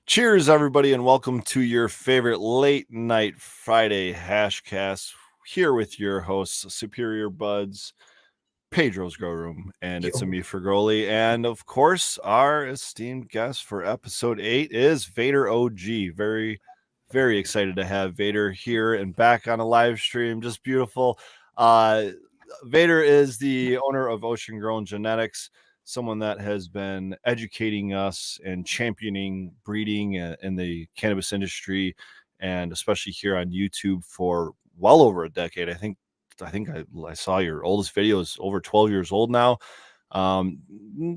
Cheers, everybody, and welcome to your favorite late night Friday Hashcast. Here with your hosts, Superior Buds, Pedro's Grow Room, and it's me, Fergoli. And of course, our esteemed guest for episode 8 is VaderOG. Very, very excited to have Vader here and back on a live stream. Just beautiful. Vader is the owner of Ocean Grown Genetics, someone that has been educating us and championing breeding in the cannabis industry, and especially here on YouTube for well over a decade. I think I saw your oldest video is over 12 years old now.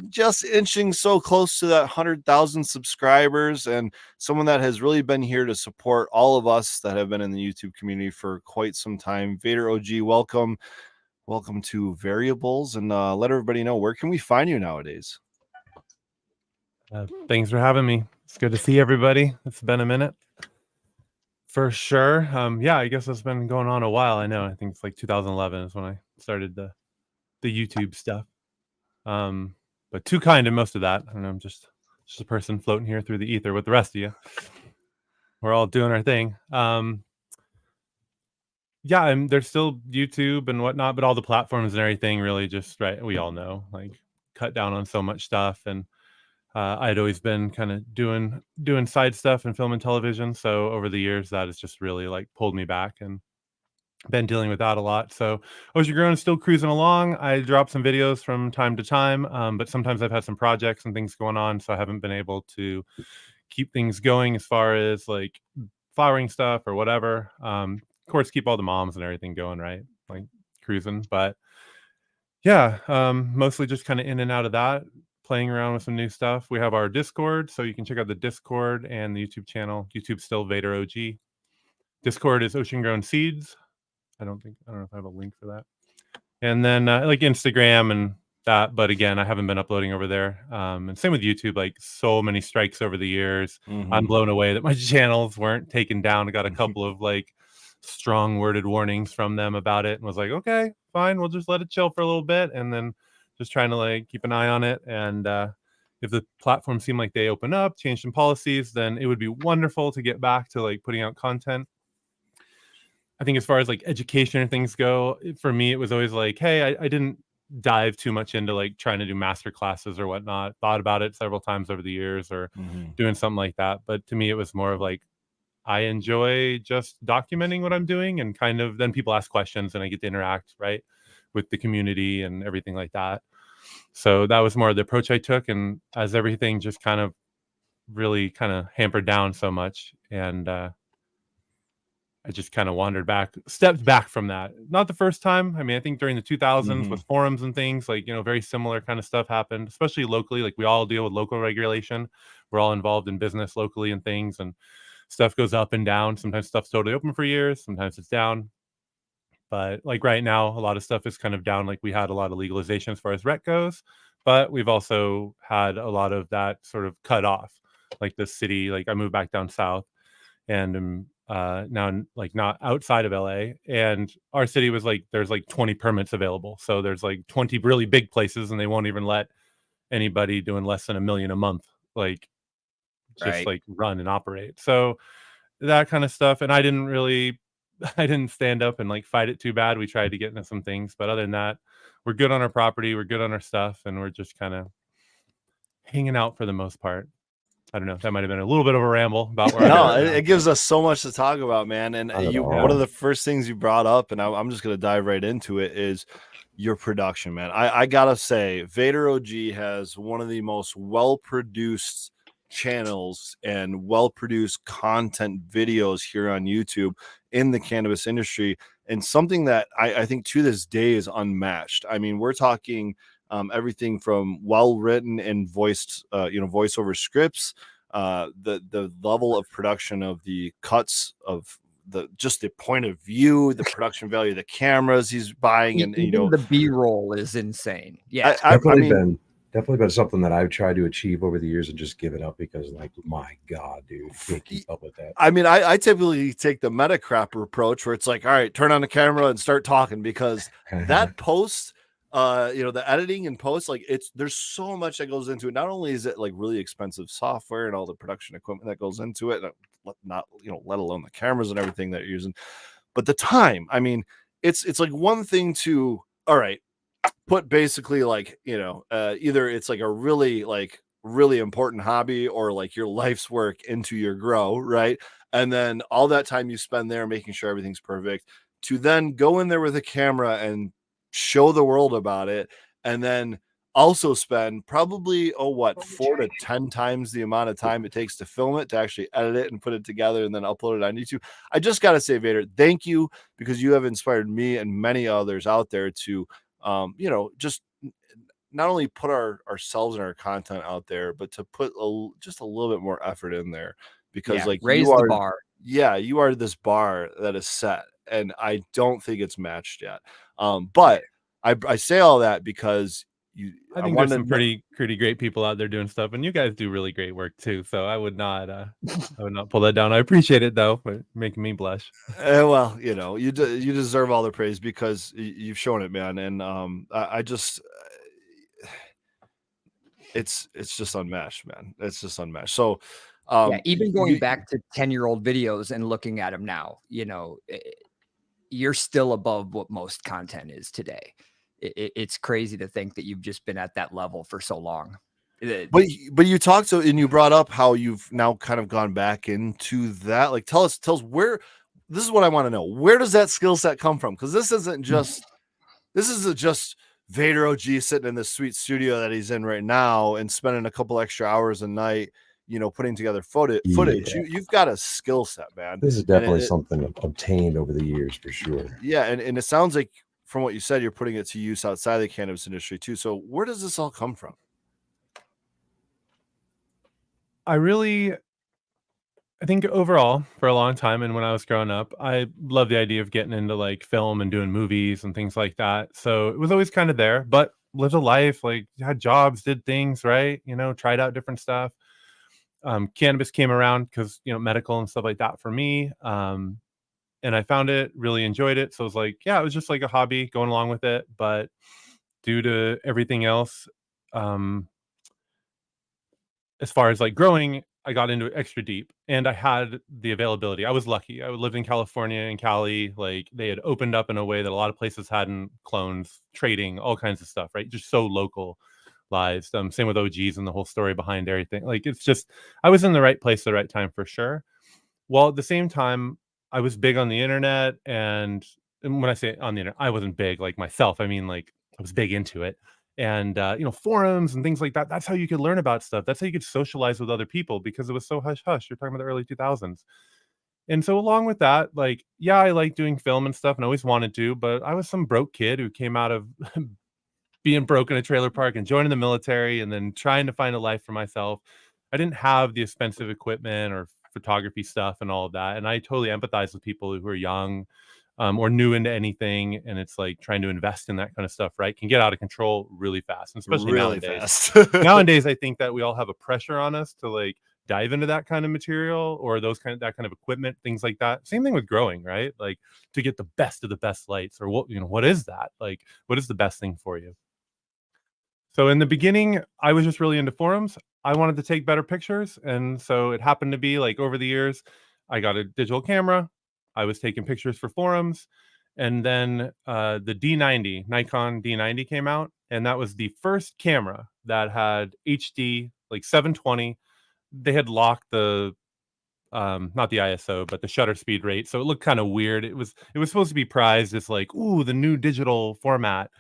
Just inching so close to that 100,000 subscribers, and someone that has really been here to support all of us that have been in the YouTube community for quite some time. VaderOG, welcome to Variables, and let everybody know, where can we find you nowadays? Thanks for having me. It's good to see everybody. It's been a minute. For sure. Yeah, I guess it's been going on a while. I know. I think it's like 2011 is when I started the YouTube stuff. But too kind in most of that. I don't know. I'm just a person floating here through the ether with the rest of you. We're all doing our thing. Yeah, and there's still YouTube and whatnot, but all the platforms and everything really just, right, we all know, like, cut down on so much stuff. And I'd always been kind of doing side stuff in film and television. So over the years, that has just really like pulled me back and been dealing with that a lot. So Ocean Grown is still cruising along. I drop some videos from time to time, but sometimes I've had some projects and things going on, so I haven't been able to keep things going as far as like flowering stuff or whatever. Of course, keep all the moms and everything going, right? Like cruising. But yeah, mostly just kind of in and out of that, playing around with some new stuff. We have our Discord, so you can check out the Discord and the YouTube channel. YouTube's still VaderOG. Discord is Ocean Grown Seeds. I don't know if I have a link for that. And then like Instagram and that, but again, I haven't been uploading over there. And same with YouTube, like so many strikes over the years. I'm blown away that my channels weren't taken down. I got a couple of like strong worded warnings from them about it, and was like, okay, fine, we'll just let it chill for a little bit, and then just trying to like keep an eye on it. And if the platforms seem like they open up, change some policies, then it would be wonderful to get back to like putting out content. I think as far as like education and things go, for me, it was always like, hey, I didn't dive too much into like trying to do master classes or whatnot. Thought about it several times over the years, or doing something like that. But to me, it was more of like, I enjoy just documenting what I'm doing, and kind of then people ask questions and I get to interact, right, with the community and everything like that. So that was more the approach I took. And as everything just kind of really kind of hampered down so much, and I just kind of stepped back from that. Not the first time. I mean, I think during the 2000s with forums and things, like, very similar kind of stuff happened, especially locally. Like we all deal with local regulation. We're all involved in business locally and things, and stuff goes up and down. Sometimes stuff's totally open for years. Sometimes it's down. But like right now, a lot of stuff is kind of down. Like we had a lot of legalization as far as rec goes, but we've also had a lot of that sort of cut off. Like the city, like I moved back down south, and now like not outside of LA, and our city was like, there's like 20 permits available. So there's like 20 really big places, and they won't even let anybody doing less than $1 million a month, like just like run and operate. So that kind of stuff. And I didn't stand up and like fight it too bad. We tried to get into some things, but other than that, we're good on our property, we're good on our stuff, and we're just kind of hanging out for the most part. I don't know. That might have been a little bit of a ramble about where no, it gives us so much to talk about, man. And one of the first things you brought up, and I'm just going to dive right into it, is your production, man. I got to say, VaderOG has one of the most well-produced channels and well-produced content videos here on YouTube in the cannabis industry, and something that I think to this day is unmatched. I mean, we're talking everything from well-written and voiced, voiceover scripts, the level of production of the cuts of the point of view, the production value of the cameras he's buying, and the B-roll is insane. Yeah, definitely been something that I've tried to achieve over the years and just give it up because, like, my God, dude, can't keep up with that. I mean, I typically take the meta crapper approach where it's like, all right, turn on the camera and start talking, because that post the editing and post, like there's so much that goes into it. Not only is it like really expensive software and all the production equipment that goes into it, not let alone the cameras and everything that you're using, but the time. I mean, it's like one thing to, all right, put basically like, either it's like a really important hobby or like your life's work into your grow, right? And then all that time you spend there making sure everything's perfect, to then go in there with a camera and show the world about it, and then also spend probably 4 to 10 times the amount of time it takes to film it, to actually edit it and put it together and then upload it on YouTube. I just gotta say, Vader, thank you, because you have inspired me and many others out there to just not only put ourselves and our content out there, but to put just a little bit more effort in there, because like raise the bar. Yeah, you are this bar that is set, and I don't think it's matched yet. But I say all that because I think there's some pretty great people out there doing stuff, and you guys do really great work too. So I would not pull that down. I appreciate it though, for making me blush. Well, you deserve all the praise, because you've shown it, man. And I just, it's just unmatched, man. It's just unmatched. So even going back to 10-year-old videos and looking at them now, you're still above what most content is today. It's crazy to think that you've just been at that level for so long. But you talked and you brought up how you've now kind of gone back into that. Like, tell us where. This is what I want to know. Where does that skill set come from? Because this isn't just VaderOG sitting in this sweet studio that he's in right now and spending a couple extra hours a night, putting together footage. Yeah. You've got a skill set, man. This is definitely something obtained over the years, for sure. Yeah, and it sounds like, from what you said, you're putting it to use outside the cannabis industry too. So where does this all come from? I think overall, for a long time, and when I was growing up, I loved the idea of getting into like film and doing movies and things like that. So it was always kind of there, but lived a life, like had jobs, did things, right? Tried out different stuff. Cannabis came around because, medical and stuff like that for me. And I found it, really enjoyed it. So it was like, yeah, it was just like a hobby going along with it. But due to everything else, as far as like growing, I got into it extra deep, and I had the availability. I was lucky. I lived in California, in Cali. Like, they had opened up in a way that a lot of places hadn't, clones, trading, all kinds of stuff, right? Just so localized. Same with OGs and the whole story behind everything. Like, it's just, I was in the right place at the right time for sure. While at the same time, I was big on the internet, and when I say on the internet, I wasn't big like myself. I mean, like, I was big into it. And forums and things like that. That's how you could learn about stuff. That's how you could socialize with other people, because it was so hush hush. You're talking about the early 2000s. And so along with that, like, yeah, I like doing film and stuff and always wanted to, but I was some broke kid who came out of being broke in a trailer park and joining the military and then trying to find a life for myself. I didn't have the expensive equipment or photography stuff and all of that. And I totally empathize with people who are young, or new into anything, and it's like trying to invest in that kind of stuff, right? Can get out of control really fast, and especially really nowadays. fast. Nowadays, I think that we all have a pressure on us to like dive into that kind of material or that kind of equipment, things like that. Same thing with growing, right? Like, to get the best of the best lights, or what is that? Like, what is the best thing for you? So in the beginning, I was just really into forums. I wanted to take better pictures, and so it happened to be like, over the years, I got a digital camera. I was taking pictures for forums, and then the D90, Nikon D90 came out, and that was the first camera that had HD, like 720. They had locked the not the ISO, but the shutter speed rate, so it looked kind of weird. It was supposed to be prized as like, ooh, the new digital format.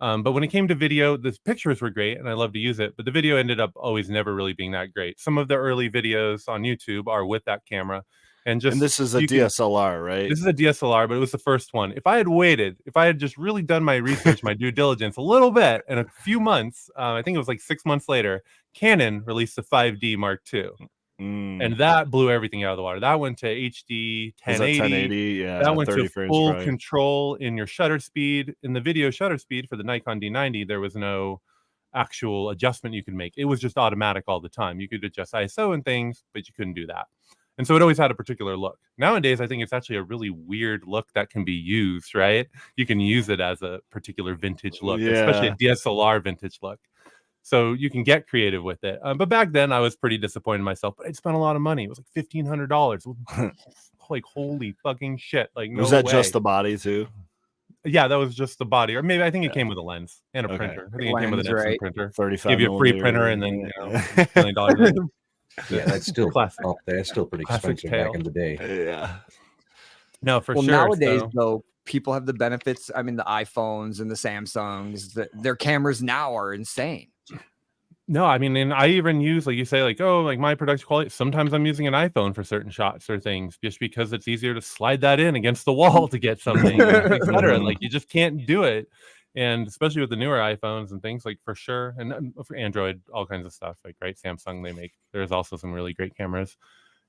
But when it came to video, the pictures were great, and I love to use it. But the video ended up always never really being that great. Some of the early videos on YouTube are with that camera. And this is a DSLR, right? This is a DSLR, but it was the first one. If I had just really done my research, my due diligence a little bit, in a few months, I think it was like 6 months later, Canon released the 5D Mark II. And that blew everything out of the water. That went to HD 1080. Yeah, that went to full frame. control in your shutter speed. In the video shutter speed for the Nikon D90, there was no actual adjustment you could make. It was just automatic all the time. You could adjust ISO and things, but you couldn't do that. And so it always had a particular look. Nowadays, I think it's actually a really weird look that can be used, right? You can use it as a particular vintage look, especially a DSLR vintage look. So you can get creative with it. But back then I was pretty disappointed in myself, but I'd spent a lot of money. It was like $1,500. Like, holy fucking shit. Like, no Was that way. just the body too? Yeah, that was just the body. Or maybe I think it came with a lens and a printer. I think it came with an Epson printer. 35 Give you a free printer and then, you know, $1 million. Yeah, that's still Classic. up there. That's still pretty Classic expensive tale. back in the day. Yeah. No, for Well, sure. nowadays, So, though, people have the benefits. I mean, the iPhones and the Samsungs, their cameras now are insane. no, I mean, and I even use, like you say, like, oh, like my production quality. Sometimes I'm using an iPhone for certain shots or things just because it's easier to slide that in against the wall to get something, etc. Like, you just can't do it. And especially with the newer iPhones and things, like, for sure. And for Android, all kinds of stuff, like, right, Samsung, there's also some really great cameras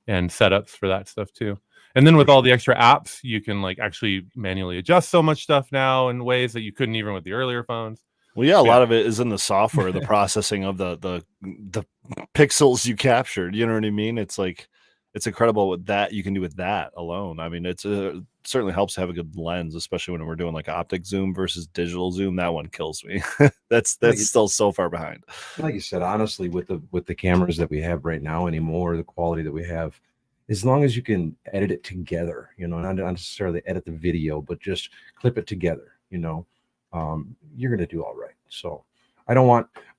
and setups for that stuff too. And then with all the extra apps, you can like actually manually adjust so much stuff now in ways that you couldn't even with the earlier phones. Well, yeah, a lot of it is in the software, the processing of the pixels you captured. You know what I mean? It's like, it's incredible what that you can do with that alone. I mean, it's certainly helps to have a good lens, especially when we're doing like optic zoom versus digital zoom. That one kills me. that's still so far behind. Like you said, honestly, with the cameras that we have right now anymore, the quality that we have, as long as you can edit it together, you know, not necessarily edit the video, but just clip it together, you know, you're going to do all right. So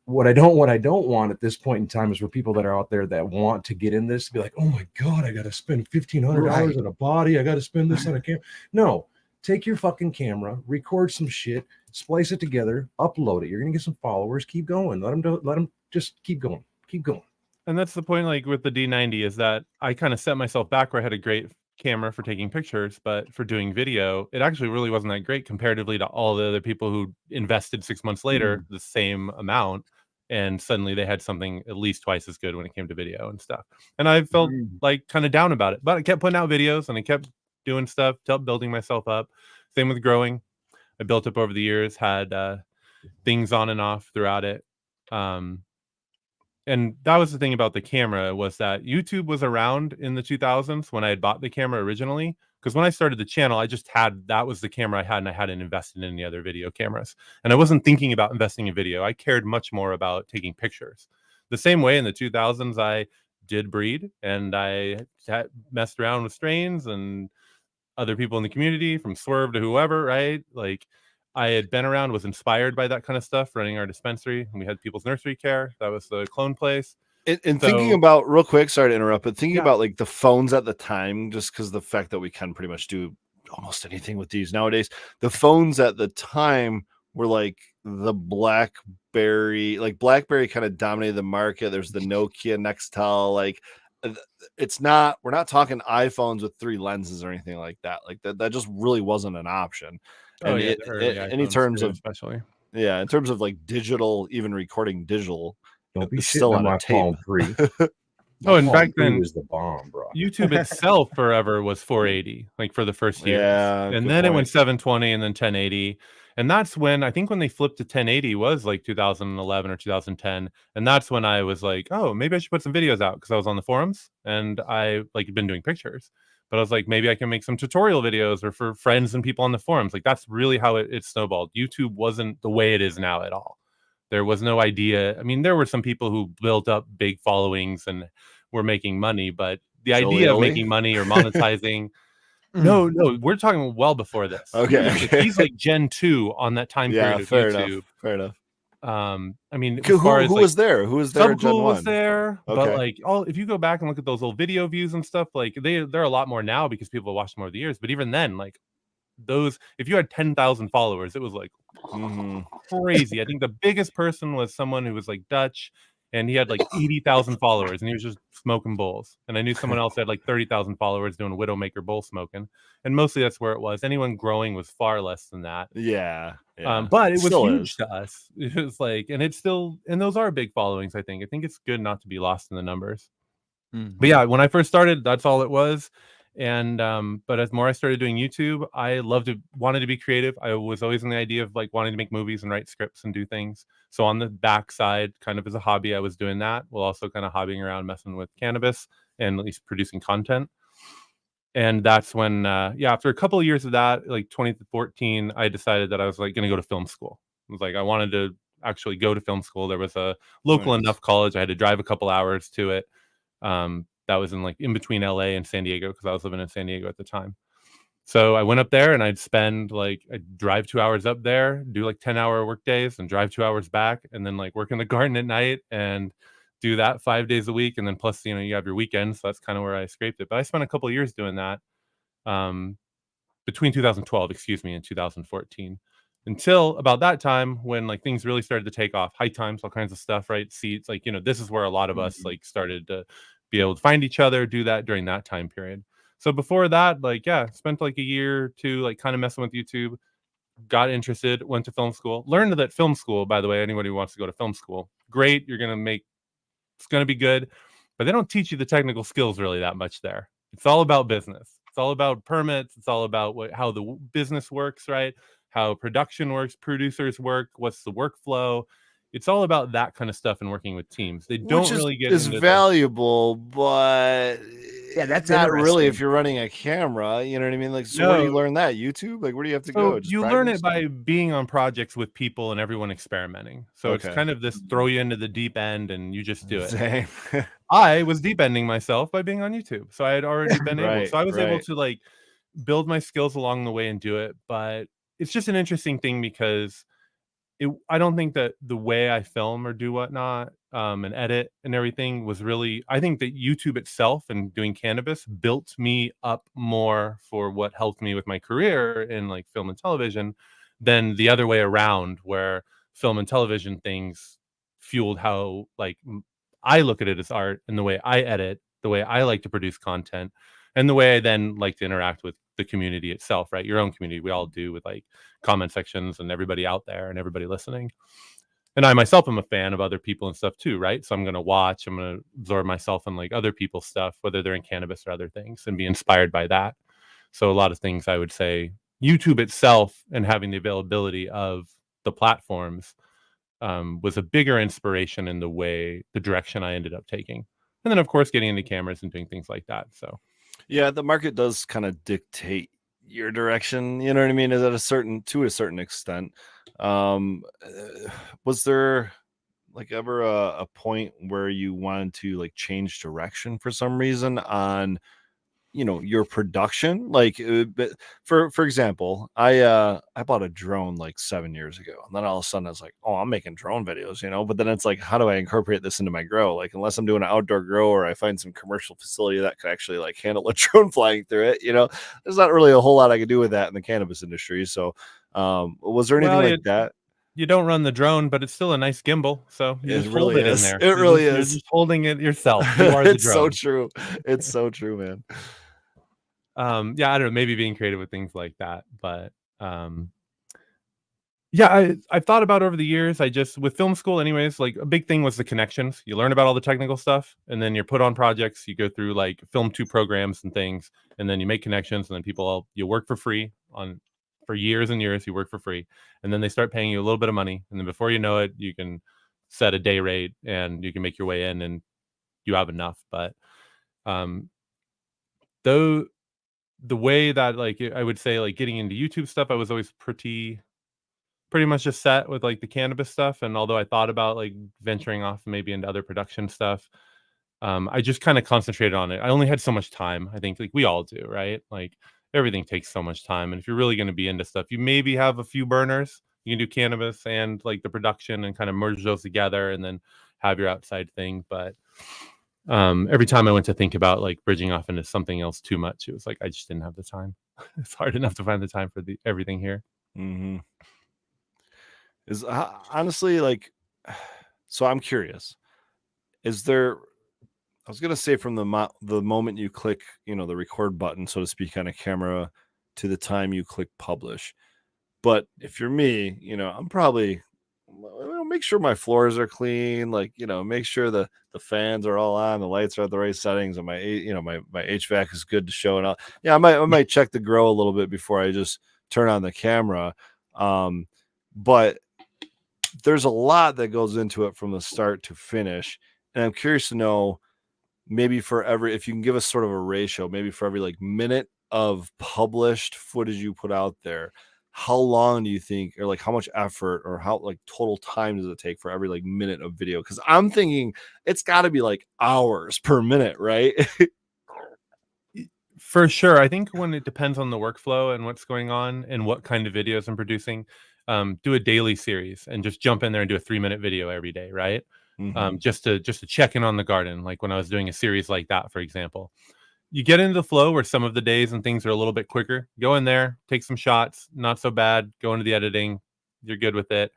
what I don't want at this point in time is for people that are out there that want to get in this to be like, oh my God, I got to spend $1,500 on a body. I got to spend this on a camera. No, take your fucking camera, record some shit, splice it together, upload it. You're going to get some followers. Keep going. Let them just keep going. Keep going. And that's the point, like with the D90, is that I kind of set myself back where I had a great camera for taking pictures, but for doing video, it actually really wasn't that great comparatively to all the other people who invested 6 months later the same amount, and suddenly they had something at least twice as good when it came to video and stuff. And I felt like kind of down about it, but I kept putting out videos and I kept doing stuff, kept building myself up. Same with growing. I built up over the years, had things on and off throughout it. And that was the thing about the camera, was that YouTube was around in the 2000s when I had bought the camera originally. Because when I started the channel, that was the camera I had, and I hadn't invested in any other video cameras. And I wasn't thinking about investing in video. I cared much more about taking pictures. The same way in the 2000s, I did breed, and I messed around with strains and other people in the community, from Swerve to whoever, right? Like, I had been around, was inspired by that kind of stuff, running our dispensary, and we had People's Nursery Care. That was the clone place. And thinking about, real quick, sorry to interrupt, but thinking about like the phones at the time, just because the fact that we can pretty much do almost anything with these nowadays, the phones at the time were like the BlackBerry, kind of dominated the market. There's the Nokia Nextel, like we're not talking iPhones with 3 lenses or anything like that. Like that just really wasn't an option. Oh, And yeah, in terms of, especially, yeah, in terms of like digital, even recording digital, don't be it's shitting still on on my a tape. Palm 3. Oh, and back then was the bomb, bro. YouTube itself forever was 480, like for the first years. Yeah, and good then it point. went 720 and then 1080. And that's when, I think when they flipped to 1080 was like 2011 or 2010. And that's when I was like, oh, maybe I should put some videos out, because I was on the forums and I like been doing pictures. But I was like, maybe I can make some tutorial videos or for friends and people on the forums. Like, that's really how it snowballed. YouTube wasn't the way it is now at all. There was no idea. I mean, there were some people who built up big followings and were making money, but the idea of making money or monetizing, no, we're talking well before this. Okay. He's like Gen 2 on that time period of YouTube. Fair enough. I mean, Who was there? Who was there? Subcool was there, but like, if you go back and look at those old video views and stuff, like they're a lot more now because people have watched them over the years. But even then, like those, if you had 10,000 followers, it was like crazy. I think the biggest person was someone who was like Dutch, and he had like 80,000 followers, and he was just smoking bowls. And I knew someone else that had like 30,000 followers doing Widowmaker bowl smoking, and mostly that's where it was. Anyone growing was far less than that. Yeah. But it was huge to us. It was like, and it's still, and those are big followings. I think it's good not to be lost in the numbers. But yeah, when I first started, that's all it was. And but as more I started doing YouTube, I wanted to be creative. I was always in the idea of like wanting to make movies and write scripts and do things. So on the backside, kind of as a hobby, I was doing that, while also kind of hobbying around, messing with cannabis and at least producing content. And that's when, after a couple of years of that, like 2014, I decided that I was like going to go to film school. It was like I wanted to actually go to film school. There was a local enough college. I had to drive a couple hours to it. That was in between LA and San Diego, because I was living in San Diego at the time. So I went up there and I'd drive 2 hours up there, do 10-hour work days and drive 2 hours back, and then work in the garden at night and do that 5 days a week. And then plus, you have your weekends. So that's kind of where I scraped it. But I spent a couple of years doing that, between 2012, and 2014, until about that time when things really started to take off. High times, all kinds of stuff, right? Seats, this is where a lot of us started to be able to find each other, do that during that time period. So before that, spent a year or two, kind of messing with YouTube, got interested, went to film school, learned that film school, by the way, anybody who wants to go to film school, great. It's going to be good, but they don't teach you the technical skills really that much there. It's all about business. It's all about permits. It's all about how the business works, right? How production works, producers work, what's the workflow. It's all about that kind of stuff and working with teams. They don't really get into valuable, but that's not really if interesting. you're running a camera. You know what I mean? So where do you learn that? YouTube? Where do you have to go? Just you practice? learn it by being on projects with people and everyone experimenting. So it's kind of this throw you into the deep end and you just do it. Same. I was deep ending myself by being on YouTube. So I had already been able. So I was able to build my skills along the way and do it. But it's just an interesting thing because I don't think that the way I film or do whatnot and edit and everything was really, I think that YouTube itself and doing Cannabis built me up more for what helped me with my career in film and television than the other way around, where film and television things fueled how I look at it as art and the way I edit, the way I like to produce content, and the way I then like to interact with the community itself, right? Your own community. We all do with comment sections and everybody out there and everybody listening. And I myself am a fan of other people and stuff too, right? So I'm going to absorb myself in other people's stuff, whether they're in cannabis or other things, and be inspired by that. So a lot of things I would say YouTube itself and having the availability of the platforms was a bigger inspiration in the direction I ended up taking. And then of course, getting into cameras and doing things like that. So yeah, the market does kind of dictate your direction. You know what I mean? To a certain extent. Was there ever a point where you wanted to change direction for some reason on your production? But for example, I bought a drone 7 years ago, and then all of a sudden I was like, oh, I'm making drone videos, but then it's how do I incorporate this into my grow? Unless I'm doing an outdoor grow or I find some commercial facility that could actually handle a drone flying through it, there's not really a whole lot I could do with that in the cannabis industry. So was there anything that? You don't run the drone, but it's still a nice gimbal. So you just hold it in there. It really is. You're just holding it yourself. You are the drone. It's so true. It's so true, man. I don't know, maybe being creative with things like that, but I've thought about over the years. With film school anyways, a big thing was the connections. You learn about all the technical stuff, and then you're put on projects. You go through Film 2 programs and things, and then you make connections, and then you work for free for years and years. You work for free, and then they start paying you a little bit of money, and then before you know it, you can set a day rate and you can make your way in, and you have enough. But though the way that I would say getting into YouTube stuff, I was always pretty much just set with the cannabis stuff. And although I thought about venturing off maybe into other production stuff, I just kind of concentrated on it. I only had so much time. I think we all do, right? Everything takes so much time. And if you're really going to be into stuff, you maybe have a few burners. You can do cannabis and the production and kind of merge those together and then have your outside thing. But every time I went to think about bridging off into something else too much, it was I just didn't have the time. It's hard enough to find the time for everything here. Mm-hmm. Is honestly so I'm curious, is there, I was gonna say from the moment you click the record button, so to speak, on a camera to the time you click publish, but if you're me, I'm probably make sure my floors are clean, make sure the fans are all on, the lights are at the right settings, and my my HVAC is good to show it all. Yeah, I might check the grow a little bit before I just turn on the camera. But there's a lot that goes into it from the start to finish, and I'm curious to know maybe for every, if you can give us sort of a ratio, maybe for every like minute of published footage you put out there, how long do you think, or like how much effort or how like total time does it take for every like minute of video? Because I'm thinking it's got to be like hours per minute, right? For sure. I think when it depends on the workflow and what's going on and what kind of videos I'm producing, do a daily series and just jump in there and do a 3-minute video every day, right? Mhm. Just to check in on the garden, like when I was doing a series like that, for example. You get into the flow where some of the days and things are a little bit quicker. Go in there, take some shots, not so bad. Go into the editing, you're good with it.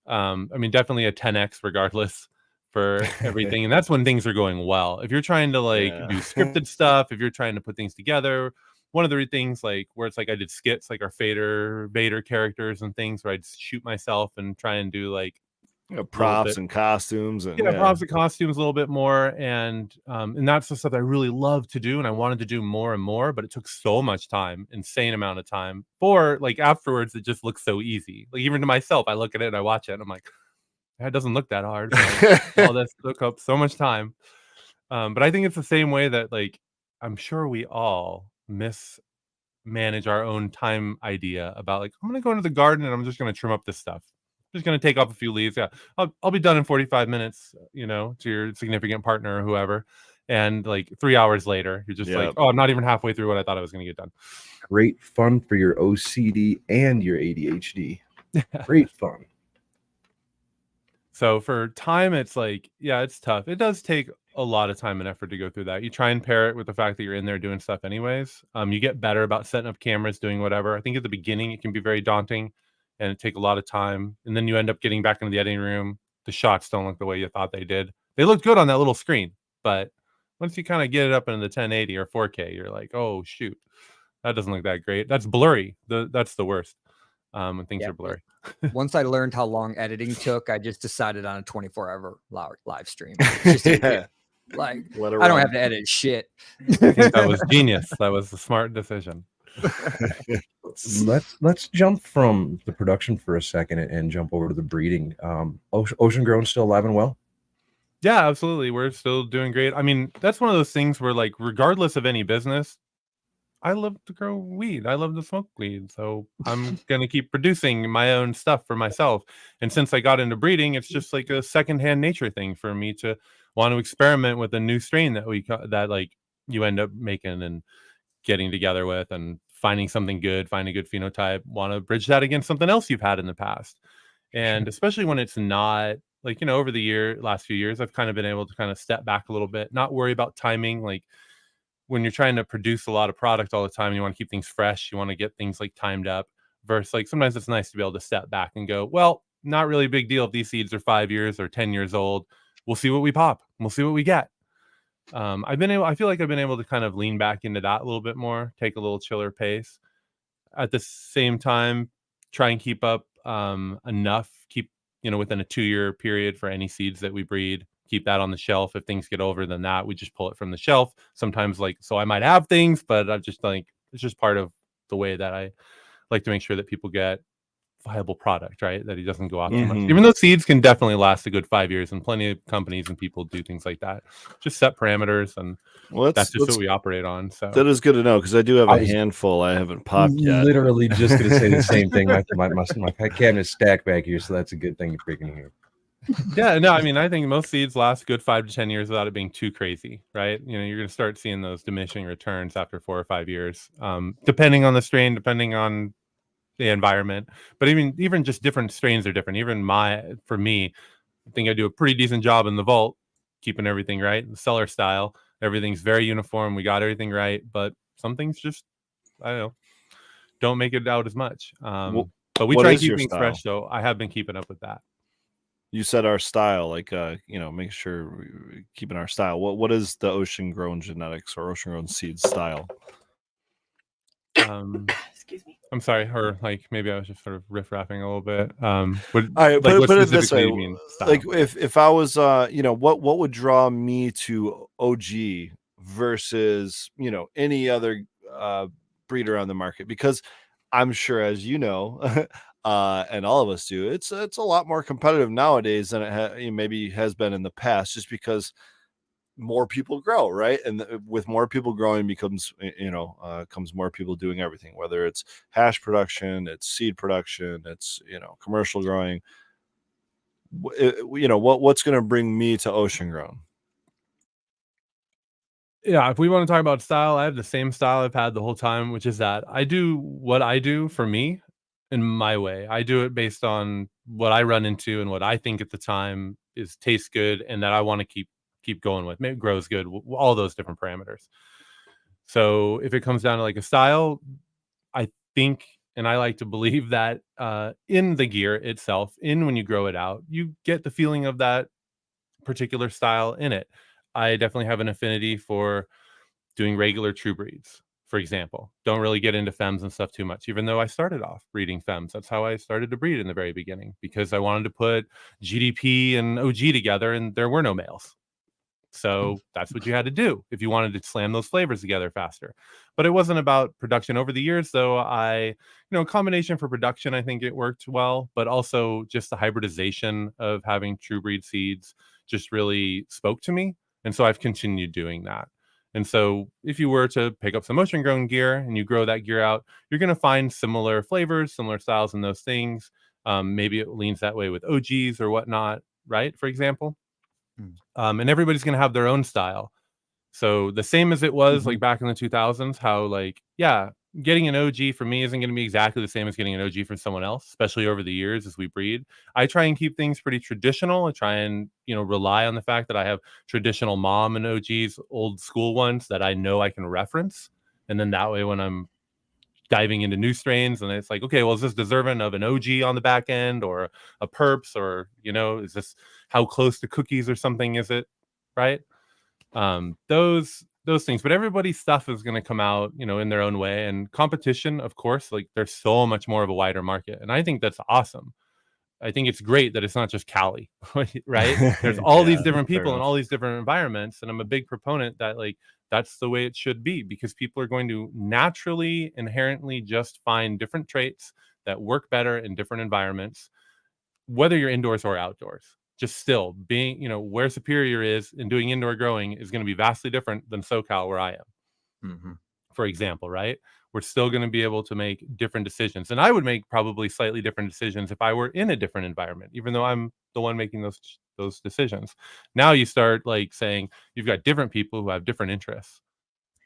I mean, definitely a 10x regardless for everything, and that's when things are going well. If you're trying to like Yeah. do scripted stuff, if you're trying to put things together, one of the things like where it's like I did skits like our Vader characters and things where I'd shoot myself and try and do like You know, a little props bit, and costumes and yeah, props and costumes a little bit more, and that's the stuff I really love to do, and I wanted to do more and more, but it took so much time, insane amount of time. For like afterwards, it just looks so easy. Like even to myself, I look at it and I watch it, and I'm like, that doesn't look that hard. But all this took up so much time. But I think it's the same way that like I'm sure we all mismanage our own time idea about like I'm gonna go into the garden and I'm just gonna trim up this stuff. Just gonna take off a few leaves. Yeah, I'll be done in 45 minutes. You know, to your significant partner or whoever, and like 3 hours later, you're just like, Yep. oh, I'm not even halfway through what I thought I was gonna get done. Great fun for your OCD and your ADHD. Great fun. So for time, it's like, yeah, it's tough. It does take a lot of time and effort to go through that. You try and pair it with the fact that you're in there doing stuff anyways. You get better about setting up cameras, doing whatever. I think at the beginning it can be very daunting and it take a lot of time. And then you end up getting back into the editing room. The shots don't look the way you thought they did. They look good on that little screen, but once you kind of get it up into the 1080 or 4K, you're like, oh shoot, that doesn't look that great. That's blurry. That's the worst. When things Yeah, are blurry. once I learned how long editing took, I just decided on a 24-hour live stream. Just Yeah. like Let it I don't run. have to edit shit. I think that was genius. That was a smart decision. Let's jump from the production for a second and jump over to the breeding. Ocean Grown still alive and well? Yeah, absolutely. We're still doing great. I mean, that's one of those things where, like, regardless of any business, I love to grow weed. I love to smoke weed. So I'm going to keep producing my own stuff for myself. And since I got into breeding, it's just like a secondhand nature thing for me to want to experiment with a new strain that like you end up making and getting together with and finding something good, find a good phenotype, want to bridge that against something else you've had in the past. And especially when it's not like, you know, over the last few years, I've kind of been able to kind of step back a little bit, not worry about timing. Like when you're trying to produce a lot of product all the time, you want to keep things fresh. You want to get things like timed up versus like sometimes it's nice to be able to step back and go, well, not really a big deal if these seeds are 5 years or 10 years old. We'll see what we pop. We'll see what we get. I feel like I've been able to kind of lean back into that a little bit more, take a little chiller pace. At the same time, try and keep up enough, keep, you know, within a 2-year period for any seeds that we breed, keep that on the shelf. If things get over than that, we just pull it from the shelf. Sometimes like, so I might have things, but I'm just like, it's just part of the way that I like to make sure that people get viable product, right? That he doesn't go off too much. Mhm. Even though seeds can definitely last a good 5 years, and plenty of companies and people do things like that. Just set parameters, and Well, that's just what we operate on. So that is good to know because I do have I a was handful I haven't popped yet. literally just going to say the same thing. My cabinet's stacked back here, so that's a good thing you're freaking here. yeah, no, I mean, I think most seeds last a good 5 to 10 years without it being too crazy, right? You know, you're going to start seeing those diminishing returns after 4 or 5 years, depending on the strain, depending on the environment. But even just different strains are different. For me, I think I do a pretty decent job in the vault, keeping everything right. The cellar style, everything's very uniform. We got everything right, but some things just, I don't know, don't make it out as much. Wh- But we what try and is keep your things style? fresh, so I have been keeping up with that. You said our style, like you know, make sure we're keeping our style. What is the ocean grown genetics or ocean grown seed style? Excuse me. I'm sorry, or like maybe I was just sort of riff-raffing a little bit. All right, Like what put it this specifically way. do you mean style? Like if I was you know, what would draw me to OG versus, you know, any other breeder on the market? Because I'm sure, as you know, and all of us do, it's a lot more competitive nowadays than it maybe has been in the past, just because more people grow, right? And with more people growing comes more people doing everything, whether it's hash production, it's seed production, it's, commercial growing. What's going to bring me to ocean grown? Yeah, if we want to talk about style, I have the same style I've had the whole time, which is that I do what I do for me in my way. I do it based on what I run into and what I think at the time is tastes good and that I want to keep going with. Maybe grows good, all those different parameters. So if it comes down to like a style, I think and I like to believe that in the gear itself, in when you grow it out, you get the feeling of that particular style in it. I definitely have an affinity for doing regular true breeds, for example. Don't really get into femmes and stuff too much, even though I started off breeding femmes. That's how I started to breed in the very beginning, because I wanted to put GDP and OG together and there were no males. So that's what you had to do if you wanted to slam those flavors together faster. But it wasn't about production. Over the years, though, a combination for production, I think it worked well, but also just the hybridization of having true breed seeds just really spoke to me. And so I've continued doing that. And so if you were to pick up some ocean grown gear and you grow that gear out, you're going to find similar flavors, similar styles in those things. Maybe it leans that way with OGs or whatnot, right? For example. And everybody's going to have their own style. So the same as it was like back in the 2000s, how getting an OG for me isn't going to be exactly the same as getting an OG for someone else, especially over the years as we breed. I try and keep things pretty traditional. I try and, rely on the fact that I have traditional mom and OGs, old school ones that I know I can reference. And then that way when I'm diving into new strains and it's like, okay, well, is this deserving of an OG on the back end or a perps or, is this how close to cookies or something is it? Right. Those things, but everybody's stuff is going to come out, in their own way, and competition, of course, like there's so much more of a wider market. And I think that's awesome. I think it's great that it's not just Cali, right? There's all these different people in all these different environments. And I'm a big proponent that that's the way it should be, because people are going to naturally, inherently just find different traits that work better in different environments, whether you're indoors or outdoors. Just still being, where Superior is and doing indoor growing is going to be vastly different than SoCal where I am. For example, right? We're still going to be able to make different decisions. And I would make probably slightly different decisions if I were in a different environment, even though I'm the one making those decisions. Now you start saying you've got different people who have different interests.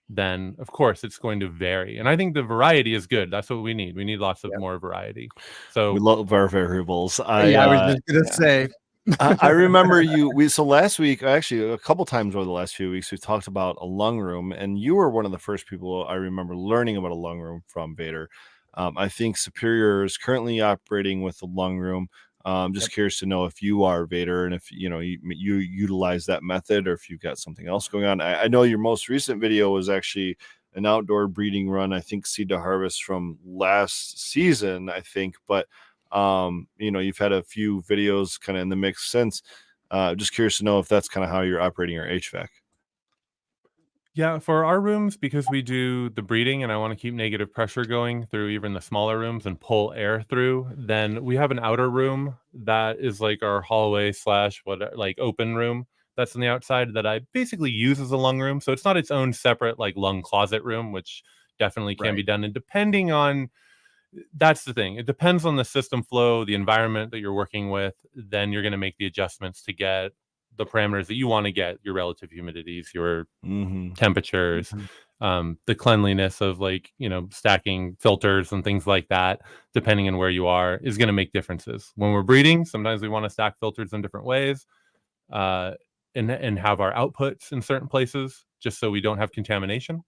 Then of course it's going to vary. And I think the variety is good. That's what we need. We need lots of more variety. So we love our variables. I was just going to say. I remember so last week, actually a couple times over the last few weeks, we've talked about a lung room, and you were one of the first people I remember learning about a lung room from Vader. I think Superior is currently operating with a lung room. Just curious to know if you are, Vader, and if you utilize that method or if you've got something else going on. I know your most recent video was actually an outdoor breeding run, I think seed to harvest from last season, I think, but you've had a few videos kind of in the mix since. Just curious to know if that's kind of how you're operating your HVAC. Yeah, for our rooms, because we do the breeding and I want to keep negative pressure going through even the smaller rooms and pull air through, then we have an outer room that is like our hallway / open room that's on the outside that I basically use as a lung room. So it's not its own separate lung closet room, which definitely can be done. And depending on, that's the thing, it depends on the system flow, the environment that you're working with, then you're going to make the adjustments to get the parameters that you want to get, your relative humidities, your temperatures, the cleanliness of stacking filters and things like that, depending on where you are, is going to make differences. When we're breeding, sometimes we want to stack filters in different ways and have our outputs in certain places just so we don't have contamination.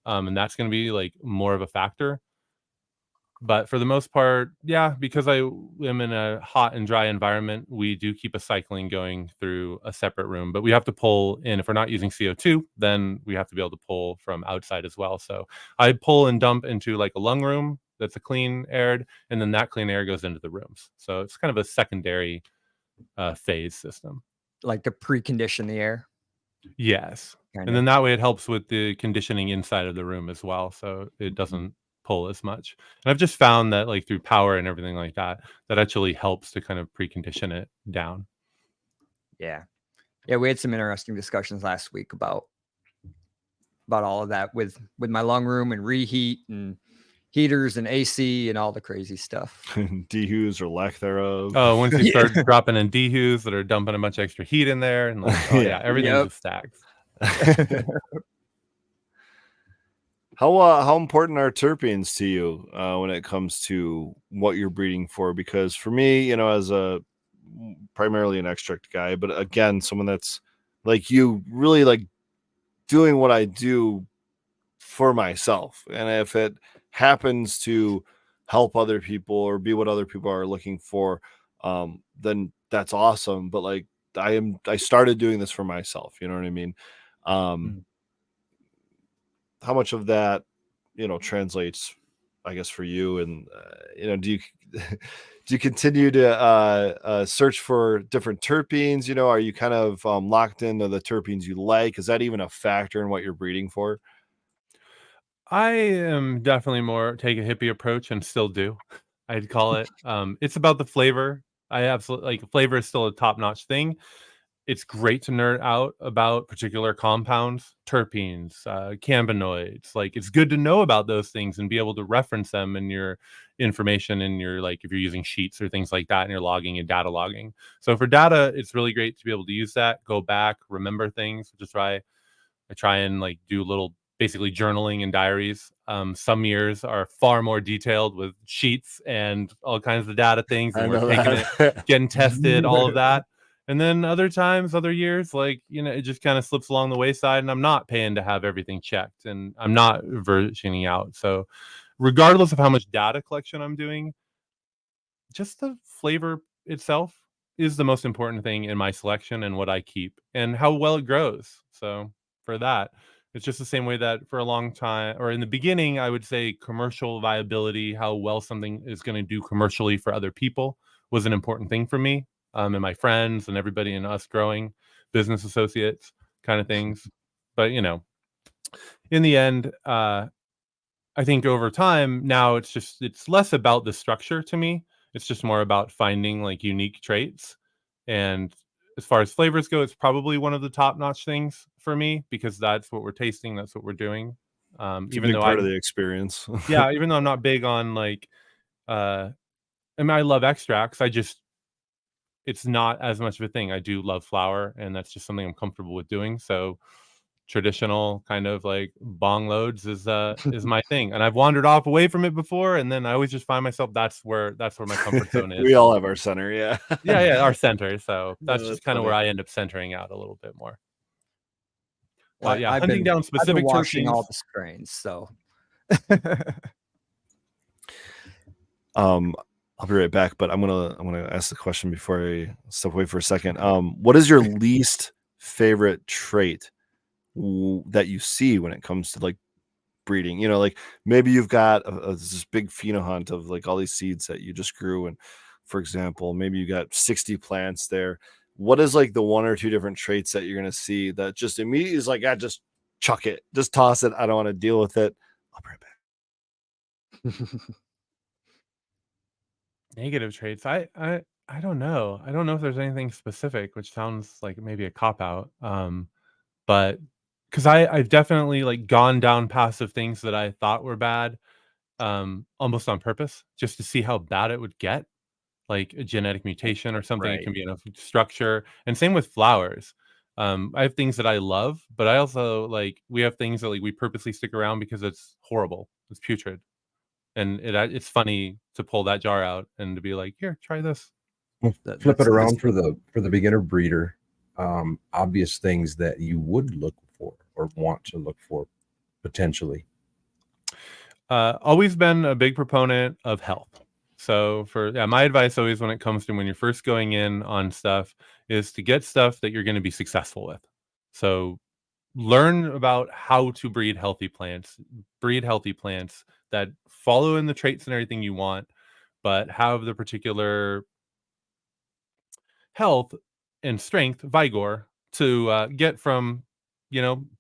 And that's going to be more of a factor. But for the most part, because I am in a hot and dry environment, we do keep a cycling going through a separate room. But we have to pull in. If we're not using CO2, then we have to be able to pull from outside as well. So I pull and dump into a lung room that's a clean aired, and then that clean air goes into the rooms. So it's kind of a secondary phase system. Like to precondition the air? Yes. And then that way it helps with the conditioning inside of the room as well. So it doesn't pull as much. And I've just found that through power and everything like that, that actually helps to kind of precondition it down. Yeah. Yeah, we had some interesting discussions last week about all of that with my lung room and reheat and heaters and AC and all the crazy stuff. Dehues or lack thereof. Oh, once you start dropping in dehues that are dumping a bunch of extra heat in there, and like, oh yeah, everything just stacks. How important are terpenes to you when it comes to what you're breeding for? Because for me, as a primarily an extract guy, but again, someone that's like you, really like doing what I do for myself, and if it happens to help other people or be what other people are looking for, then that's awesome. But like I started doing this for myself, you know what I mean? How much of that translates, I guess, for you? And do you do you continue to search for different terpenes? Are you kind of locked into the terpenes you like? Is that even a factor in what you're breeding for? I am definitely more take a hippie approach, and still do. I'd call it. It's about the flavor. I absolutely like flavor is still a top-notch thing. It's great to nerd out about particular compounds, terpenes, cannabinoids. Like, it's good to know about those things and be able to reference them in your information, in your, like, if you're using sheets or things like that, and you're logging and data logging. So for data, it's really great to be able to use that, go back, remember things, which is why I try and like do little basically journaling and diaries. Some years are far more detailed with sheets and all kinds of data things, and we're taking it, getting tested, all of that. And then other times, other years, like, it just kind of slips along the wayside, and I'm not paying to have everything checked, and I'm not versioning out. So regardless of how much data collection I'm doing, just the flavor itself is the most important thing in my selection and what I keep, and how well it grows. So for that, it's just the same way that for a long time, or in the beginning, I would say commercial viability, how well something is going to do commercially for other people, was an important thing for me, and my friends and everybody in us growing business associates kind of things. But in the end, I think over time now it's less about the structure to me. It's just more about finding like unique traits. And as far as flavors go, it's probably one of the top-notch things for me, because that's what we're tasting, that's what we're doing. It's Even a big though part of the experience. yeah, even though I'm not big on like I mean, I love extracts. It's not as much of a thing. I do love flower, and that's just something I'm comfortable with doing. So traditional kind of like bong loads is my thing, and I've wandered off away from it before, and then I always just find myself that's where my comfort zone is. We all have our center. yeah, our center. So that's No, just that's kind of funny. where I end up centering out a little bit more. Well, But yeah, I've hunting down been specific washing terpenes. all the strains, so I'll be right back, but I'm gonna ask the question before I step away for a second. What is your least favorite trait that you see when it comes to like breeding? Like maybe you've got this big pheno hunt of like all these seeds that you just grew, and for example, maybe you got 60 plants there. What is like the one or two different traits that you're gonna see that just immediately is like, just chuck it, just toss it, I don't want to deal with it? I'll be right back. Negative traits. I don't know. I don't know if there's anything specific, which sounds like maybe a cop out. But because I've definitely like gone down passive things that I thought were bad, almost on purpose, just to see how bad it would get, like a genetic mutation or something. It can be in a structure, and same with flowers. I have things that I love, but I also like we have things that like we purposely stick around because it's horrible, it's putrid, and it's funny to pull that jar out and to be like, here, try this. Flip it around for the beginner breeder. Obvious things that you would look for or want to look for potentially. Always been a big proponent of health. So my advice always when it comes to when you're first going in on stuff is to get stuff that you're going to be successful with. So learn about how to breed healthy plants that follow in the traits and everything you want, but have the particular health and strength, vigor, to get from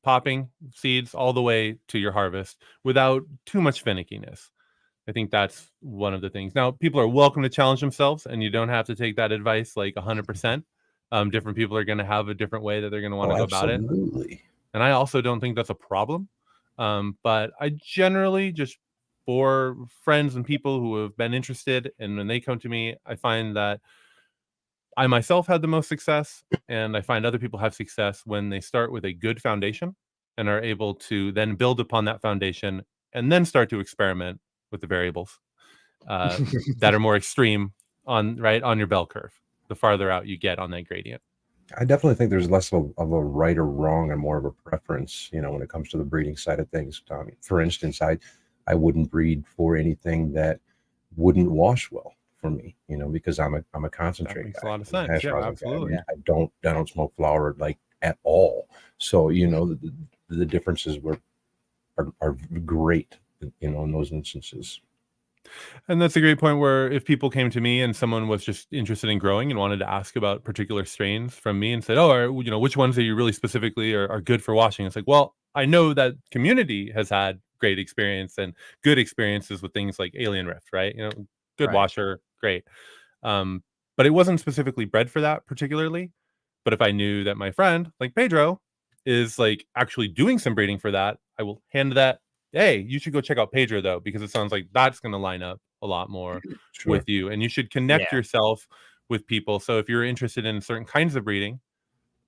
popping seeds all the way to your harvest without too much finickiness. I think that's one of the things. Now, people are welcome to challenge themselves, and you don't have to take that advice like 100%. Different people are going to have a different way that they're going to want to go about it. Absolutely. And I also don't think that's a problem. But I generally just, for friends and people who have been interested, and when they come to me, I find that I myself had the most success, and I find other people have success when they start with a good foundation and are able to then build upon that foundation and then start to experiment with the variables that are more extreme on your bell curve, the farther out you get on that gradient. I definitely think there's less of a right or wrong and more of a preference, when it comes to the breeding side of things, Tommy. For instance, I wouldn't breed for anything that wouldn't wash well for me, because I'm a concentrate That makes guy. a lot of I'm a sense. hash Yeah, rosin guy. absolutely. I don't smoke flower like at all. So, the differences are great, in those instances. And that's a great point, where if people came to me and someone was just interested in growing and wanted to ask about particular strains from me and said, oh, which ones are you really specifically are good for washing? It's like, well, I know that community has had great experience and good experiences with things like Alien Rift, right? Good Right. washer, great. But it wasn't specifically bred for that particularly. But if I knew that my friend, like Pedro, is like actually doing some breeding for that, I will hand that, hey, you should go check out Pedro though, because it sounds like that's going to line up a lot more Sure. with you, and you should connect Yeah. yourself with people. So if you're interested in certain kinds of breeding,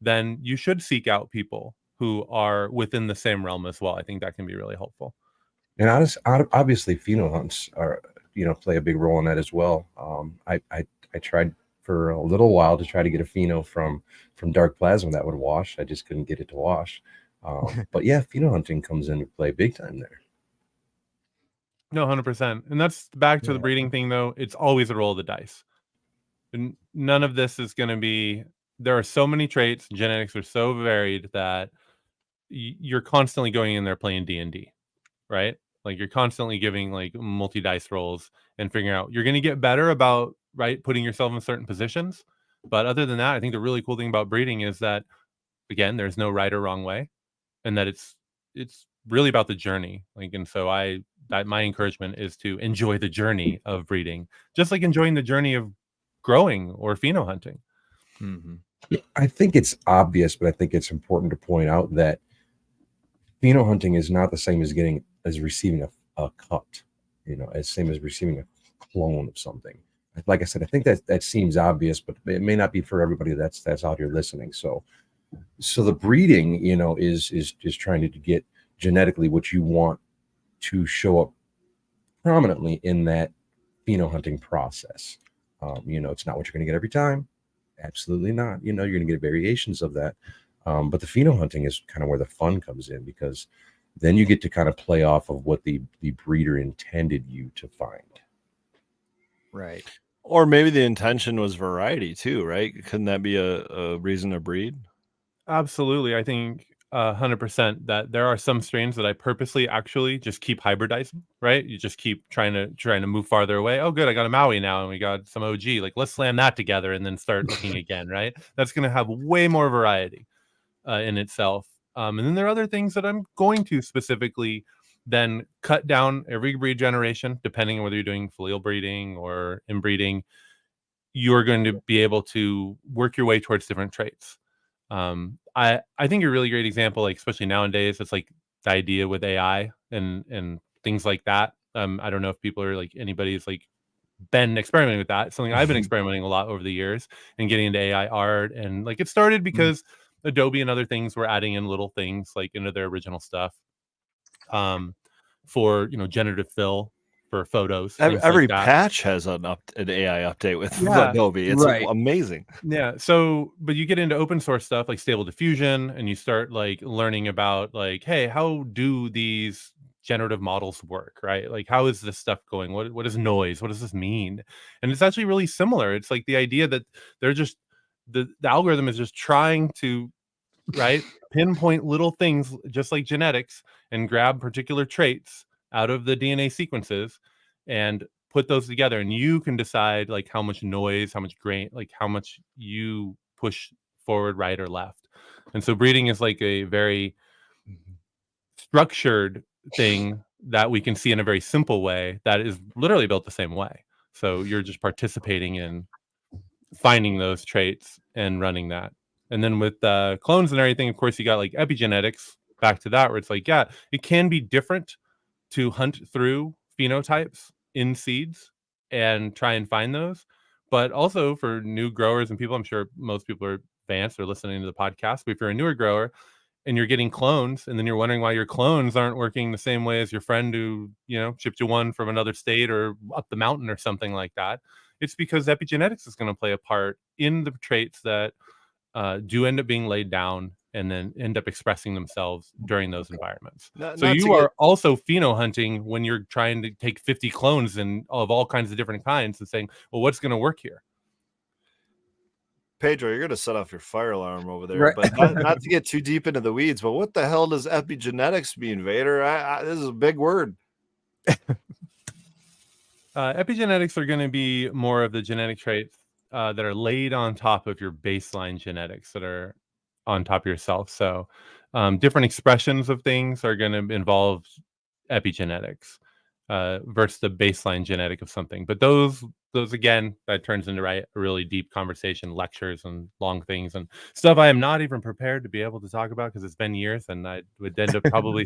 then you should seek out people who are within the same realm as well. I think that can be really helpful. And obviously, pheno hunts are, play a big role in that as well. I tried for a little while to try to get a pheno from dark plasma that would wash. I just couldn't get it to wash. But yeah, pheno hunting comes into play big time there. No, 100%. And that's back to the Yeah. breeding thing, though. It's always a roll of the dice. And none of this is going to be, there are so many traits, genetics are so varied that you're constantly going in there playing D&D, right? Like you're constantly giving like multi-dice rolls and figuring out, you're going to get better about, right, putting yourself in certain positions. But other than that, I think the really cool thing about breeding is that, again, there's no right or wrong way, and that it's really about the journey. Like, and so my encouragement is to enjoy the journey of breeding, just like enjoying the journey of growing or pheno hunting. Mm-hmm. I think it's obvious, but I think it's important to point out that pheno hunting is not the same as receiving a cut, as same as receiving a clone of something. Like I said, I think that seems obvious, but it may not be for everybody that's out here listening. So the breeding, is trying to get genetically what you want to show up prominently in that pheno hunting process. It's not what you're going to get every time. Absolutely not. You're going to get variations of that. But the pheno hunting is kind of where the fun comes in, because then you get to kind of play off of what the breeder intended you to find. Right. Or maybe the intention was variety too, right? Couldn't that be a reason to breed? Absolutely. I think 100% that there are some strains that I purposely actually just keep hybridizing, right? You just keep trying to move farther away. Oh, good, I got a Maui now, and we got some OG. Like, let's slam that together and then start looking again, right? That's going to have way more variety in itself. And then there are other things that I'm going to specifically then cut down every breed generation, depending on whether you're doing filial breeding or inbreeding. You're going to be able to work your way towards different traits. I think a really great example, like especially nowadays, it's like the idea with AI and things like that. I don't know if people are like, anybody's like been experimenting with that. It's something I've been experimenting a lot over the years and getting into AI art. And like it started because Adobe and other things were adding in little things like into their original stuff for generative fill for photos. Every like that. patch has an AI update with Yeah, Adobe. It's right. amazing. Yeah. So, but you get into open source stuff like Stable Diffusion, and you start like learning about like, hey, how do these generative models work, right? Like, how is this stuff going? What is noise? What does this mean? And it's actually really similar. It's like the idea that they're just the algorithm is just trying to, right, pinpoint little things, just like genetics, and grab particular traits out of the DNA sequences and put those together, and you can decide like how much noise, how much grain, like how much you push forward, right or left. And so breeding is like a very structured thing that we can see in a very simple way that is literally built the same way. So you're just participating in finding those traits and running that. And then with clones and everything, of course, you got like epigenetics, back to that, where it's like, yeah, it can be different to hunt through phenotypes in seeds and try and find those. But also for new growers and people, I'm sure most people are advanced or listening to the podcast, but if you're a newer grower and you're getting clones and then you're wondering why your clones aren't working the same way as your friend who, shipped you one from another state or up the mountain or something like that, it's because epigenetics is going to play a part in the traits that do end up being laid down and then end up expressing themselves during those environments. So you are also pheno hunting when you're trying to take 50 clones and of all kinds of different kinds and saying, well, what's going to work here? Pedro, you're going to set off your fire alarm over there, Right. but not to get too deep into the weeds, but what the hell does epigenetics mean, Vader? This is a big word. Epigenetics are going to be more of the genetic traits that are laid on top of your baseline genetics that are on top of yourself. So different expressions of things are going to involve epigenetics versus the baseline genetic of something. But those again, that turns into a really deep conversation, lectures and long things and stuff I am not even prepared to be able to talk about because it's been years, and I would end up probably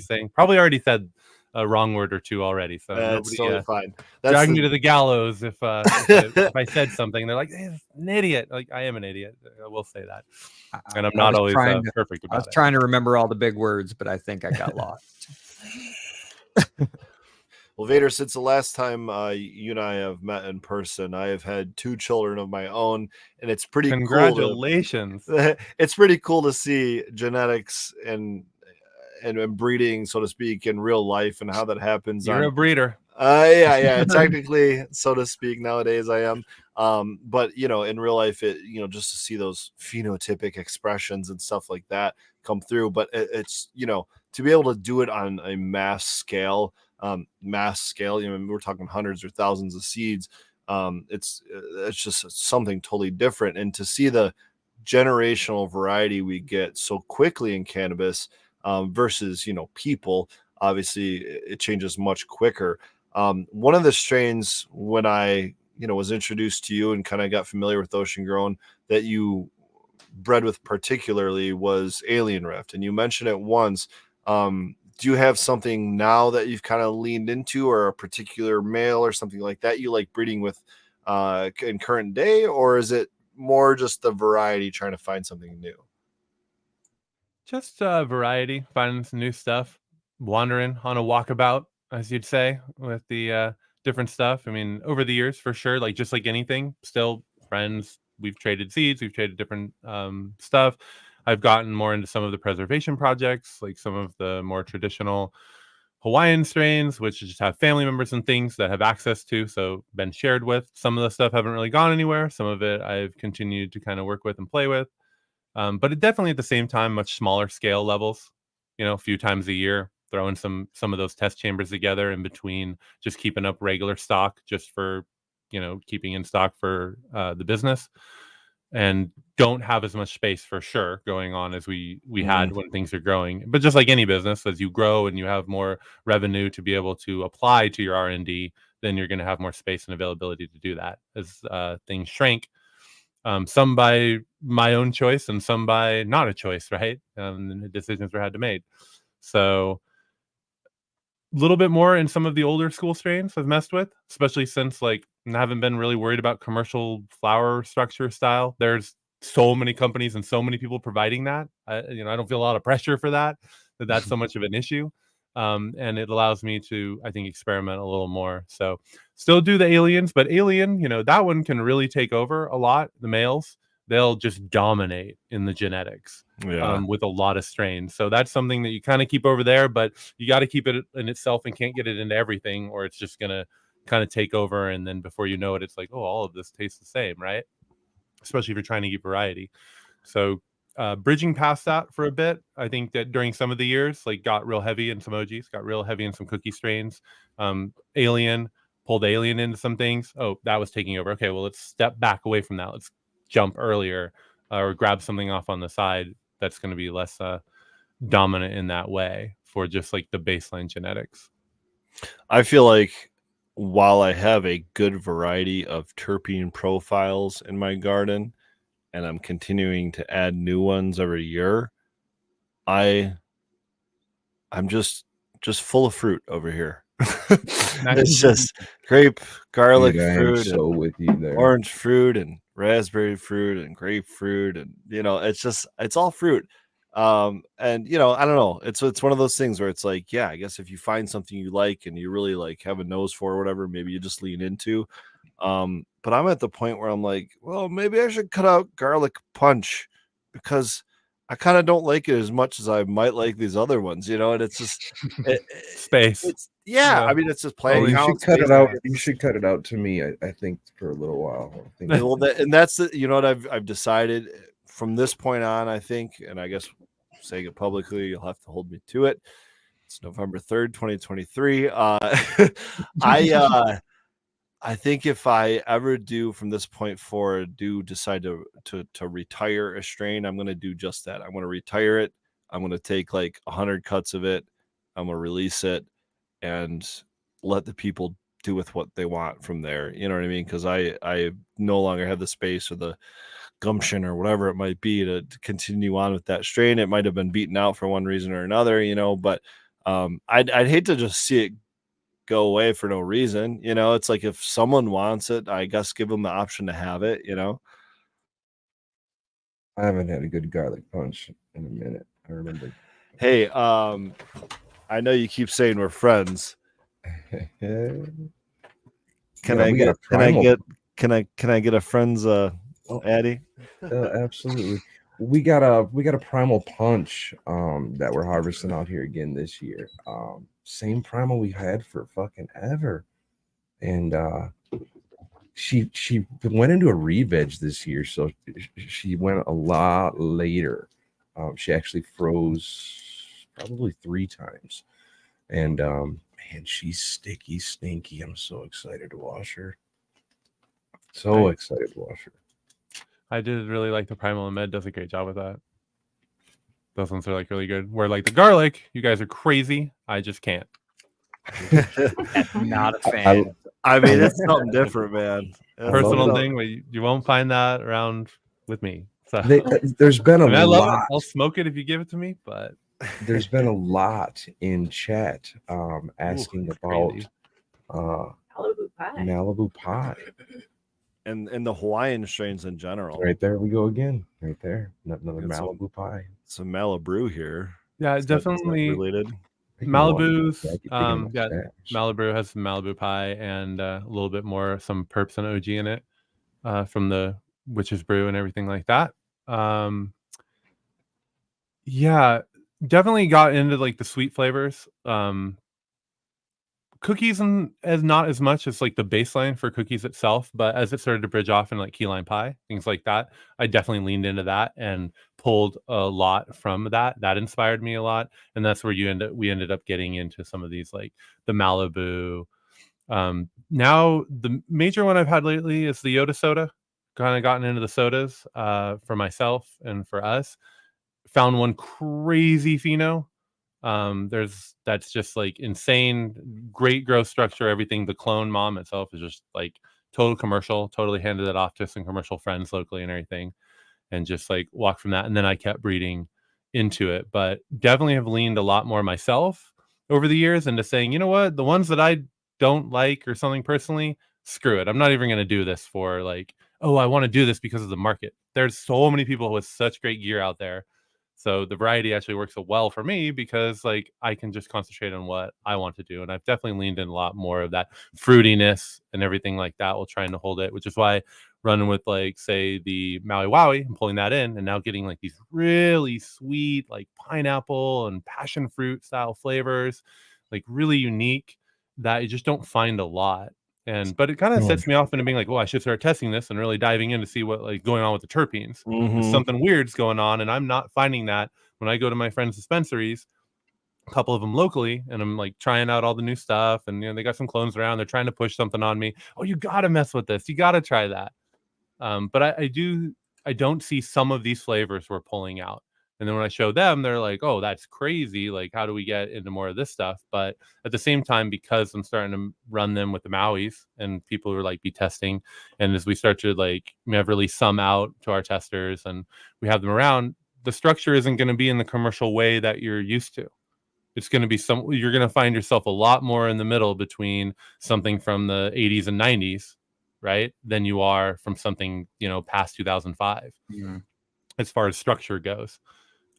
already said a wrong word or two already. So That's totally fine. Drag me to the gallows if I said something. They're like, hey, an idiot. Like, I am an idiot. I will say that. And I'm not always perfect about it. I was trying to remember all the big words, but I think I got lost. Well, Vader, since the last time you and I have met in person, I have had 2 children of my own, and it's pretty Congratulations. cool. It's pretty cool to see genetics and breeding, so to speak, in real life and how that happens. You're a breeder. Yeah, technically, so to speak, nowadays I am. But in real life, just to see those phenotypic expressions and stuff like that come through. But it's to be able to do it on a mass scale, we're talking hundreds or thousands of seeds. It's just something totally different, and to see the generational variety we get so quickly in cannabis versus people, obviously it changes much quicker. One of the strains when I was introduced to you and kind of got familiar with Ocean Grown that you bred with particularly was Alien Rift, and you mentioned it once. Do you have something now that you've kind of leaned into, or a particular male or something like that you like breeding with in current day, or is it more just the variety, trying to find something new? Just variety, finding some new stuff, wandering on a walkabout, as you'd say, with the different stuff. I mean, over the years, for sure, like just like anything, still friends. We've traded seeds, we've traded different stuff. I've gotten more into some of the preservation projects, like some of the more traditional Hawaiian strains, which just have family members and things that have access to, so been shared with. Some of the stuff haven't really gone anywhere. Some of it I've continued to kind of work with and play with. But it definitely at the same time, much smaller scale levels, a few times a year, throwing some of those test chambers together in between, just keeping up regular stock just for, keeping in stock for the business. And don't have as much space for sure going on as we had when things are growing. But just like any business, as you grow and you have more revenue to be able to apply to your R&D, then you're going to have more space and availability to do that. As things shrink, some by my own choice and some by not a choice, right? And the decisions were had to made. So a little bit more in some of the older school strains I've messed with, especially since I haven't been really worried about commercial flower structure style. There's so many companies and so many people providing that. I don't feel a lot of pressure for that's so much of an issue. And it allows me to, I think, experiment a little more. So still do the aliens, but alien, that one can really take over a lot. The males, they'll just dominate in the genetics with a lot of strains. So that's something that you kind of keep over there, but you got to keep it in itself and can't get it into everything, or it's just going to kind of take over. And then before you know it, it's like, oh, all of this tastes the same, right? Especially if you're trying to get variety. So bridging past that for a bit, I think that during some of the years, got real heavy in some OGs, got real heavy in some cookie strains. Alien, pulled Alien into some things. Oh, that was taking over. Okay, well, let's step back away from that. Let's jump earlier or grab something off on the side that's going to be less dominant in that way for just the baseline genetics. I feel like while I have a good variety of terpene profiles in my garden, and I'm continuing to add new ones every year, I'm just full of fruit over here. It's just grape, garlic Dude, I am fruit, so and with you there. orange fruit, and raspberry fruit, and grapefruit, and it's all fruit. And I don't know. It's one of those things where it's like, yeah, I guess if you find something you like and you really like have a nose for or whatever, maybe you just lean into. But I'm at the point where I'm like, well, maybe I should cut out garlic punch because I kind of don't like it as much as I might like these other ones, and it's just Space. I mean, it's just Well, playing. you count, should cut space, it out. it's You just- should cut it out to me. I think for a little while. I think well, and that's what I've decided from this point on. I think, and I guess saying it publicly, you'll have to hold me to it. It's November 3rd, 2023. I think if I ever do from this point forward, decide to retire a strain, I'm going to do just that. I'm going to retire it. I'm going to take like 100 cuts of it. I'm going to release it and let the people do with what they want from there. You know what I mean? Because I no longer have the space or the gumption or whatever it might be to continue on with that strain. It might have been beaten out for one reason or another, but I'd hate to just see it go away for no reason. It's like if someone wants it, I guess give them the option to have it. I haven't had a good garlic punch in a minute. I remember. Hey, I know you keep saying we're friends. Can I get a friend's Addy? Absolutely. We got a primal punch that we're harvesting out here again this year. Same primal we had for fucking ever. And she went into a re-veg this year, so she went a lot later. She actually froze probably 3 times. And man, she's sticky, stinky. I'm so excited to wash her. So excited to wash her. I did really like the Primal, and Med does a great job with that. Those ones are like really good. Where like the garlic, you guys are crazy. I just can't. Not a fan. I mean, it's something different, man. Personal thing, but you won't find that around with me. So There's been I love lot. it. I'll smoke it if you give it to me, but There's been a lot in chat asking about Malibu pie. And the Hawaiian strains in general. Right there we go again. Right there. Another It's Malibu pie. Some Malibu here. yeah, Is that definitely related. Malibu's. Yeah, Malibu has some Malibu pie and a little bit more, some perps and OG in it from the Witch's Brew and everything like that. Yeah, definitely got into like the sweet flavors. Cookies and as not as much as like the baseline for cookies itself, but as it started to bridge off in like key lime pie, things like that, I definitely leaned into that and pulled a lot from that. That inspired me a lot, and that's where we ended up getting into some of these like the Malibu. Now the major one I've had lately is the Yoda soda. Kind of gotten into the sodas for myself and for us. Found one crazy Pheno. That's just like insane, great growth structure, everything. The clone mom itself is just like total commercial, totally handed it off to some commercial friends locally and everything, and just like walk from that. And then I kept breeding into it, but definitely have leaned a lot more myself over the years into saying, you know what, the ones that I don't like or something personally, screw it. I'm not even going to do this for like, oh, I want to do this because of the market. There's so many people with such great gear out there. So the variety actually works so well for me because like I can just concentrate on what I want to do. And I've definitely leaned in a lot more of that fruitiness and everything like that while trying to hold it, which is why running with like, say, the Maui Wowie and pulling that in and now getting like these really sweet, like pineapple and passion fruit style flavors, like really unique that you just don't find a lot. But it kind of sets me off into being like, well, I should start testing this and really diving in to see what like going on with the terpenes. Something weird's going on, and I'm not finding that when I go to my friends' dispensaries, a couple of them locally, and I'm like trying out all the new stuff, and they got some clones around. They're trying to push something on me. Oh, you got to mess with this. You got to try that. But I don't see some of these flavors we're pulling out, And then when I show them, they're like, oh, that's crazy. Like, how do we get into more of this stuff? But at the same time, because I'm starting to run them with the Mauis and people are like be testing. And as we start to like, we have released some out to our testers and we have them around, the structure isn't going to be in the commercial way that you're used to. It's going to be you're going to find yourself a lot more in the middle between something from the 80s and 90s, right? Than you are from something, past 2005 as far as structure goes.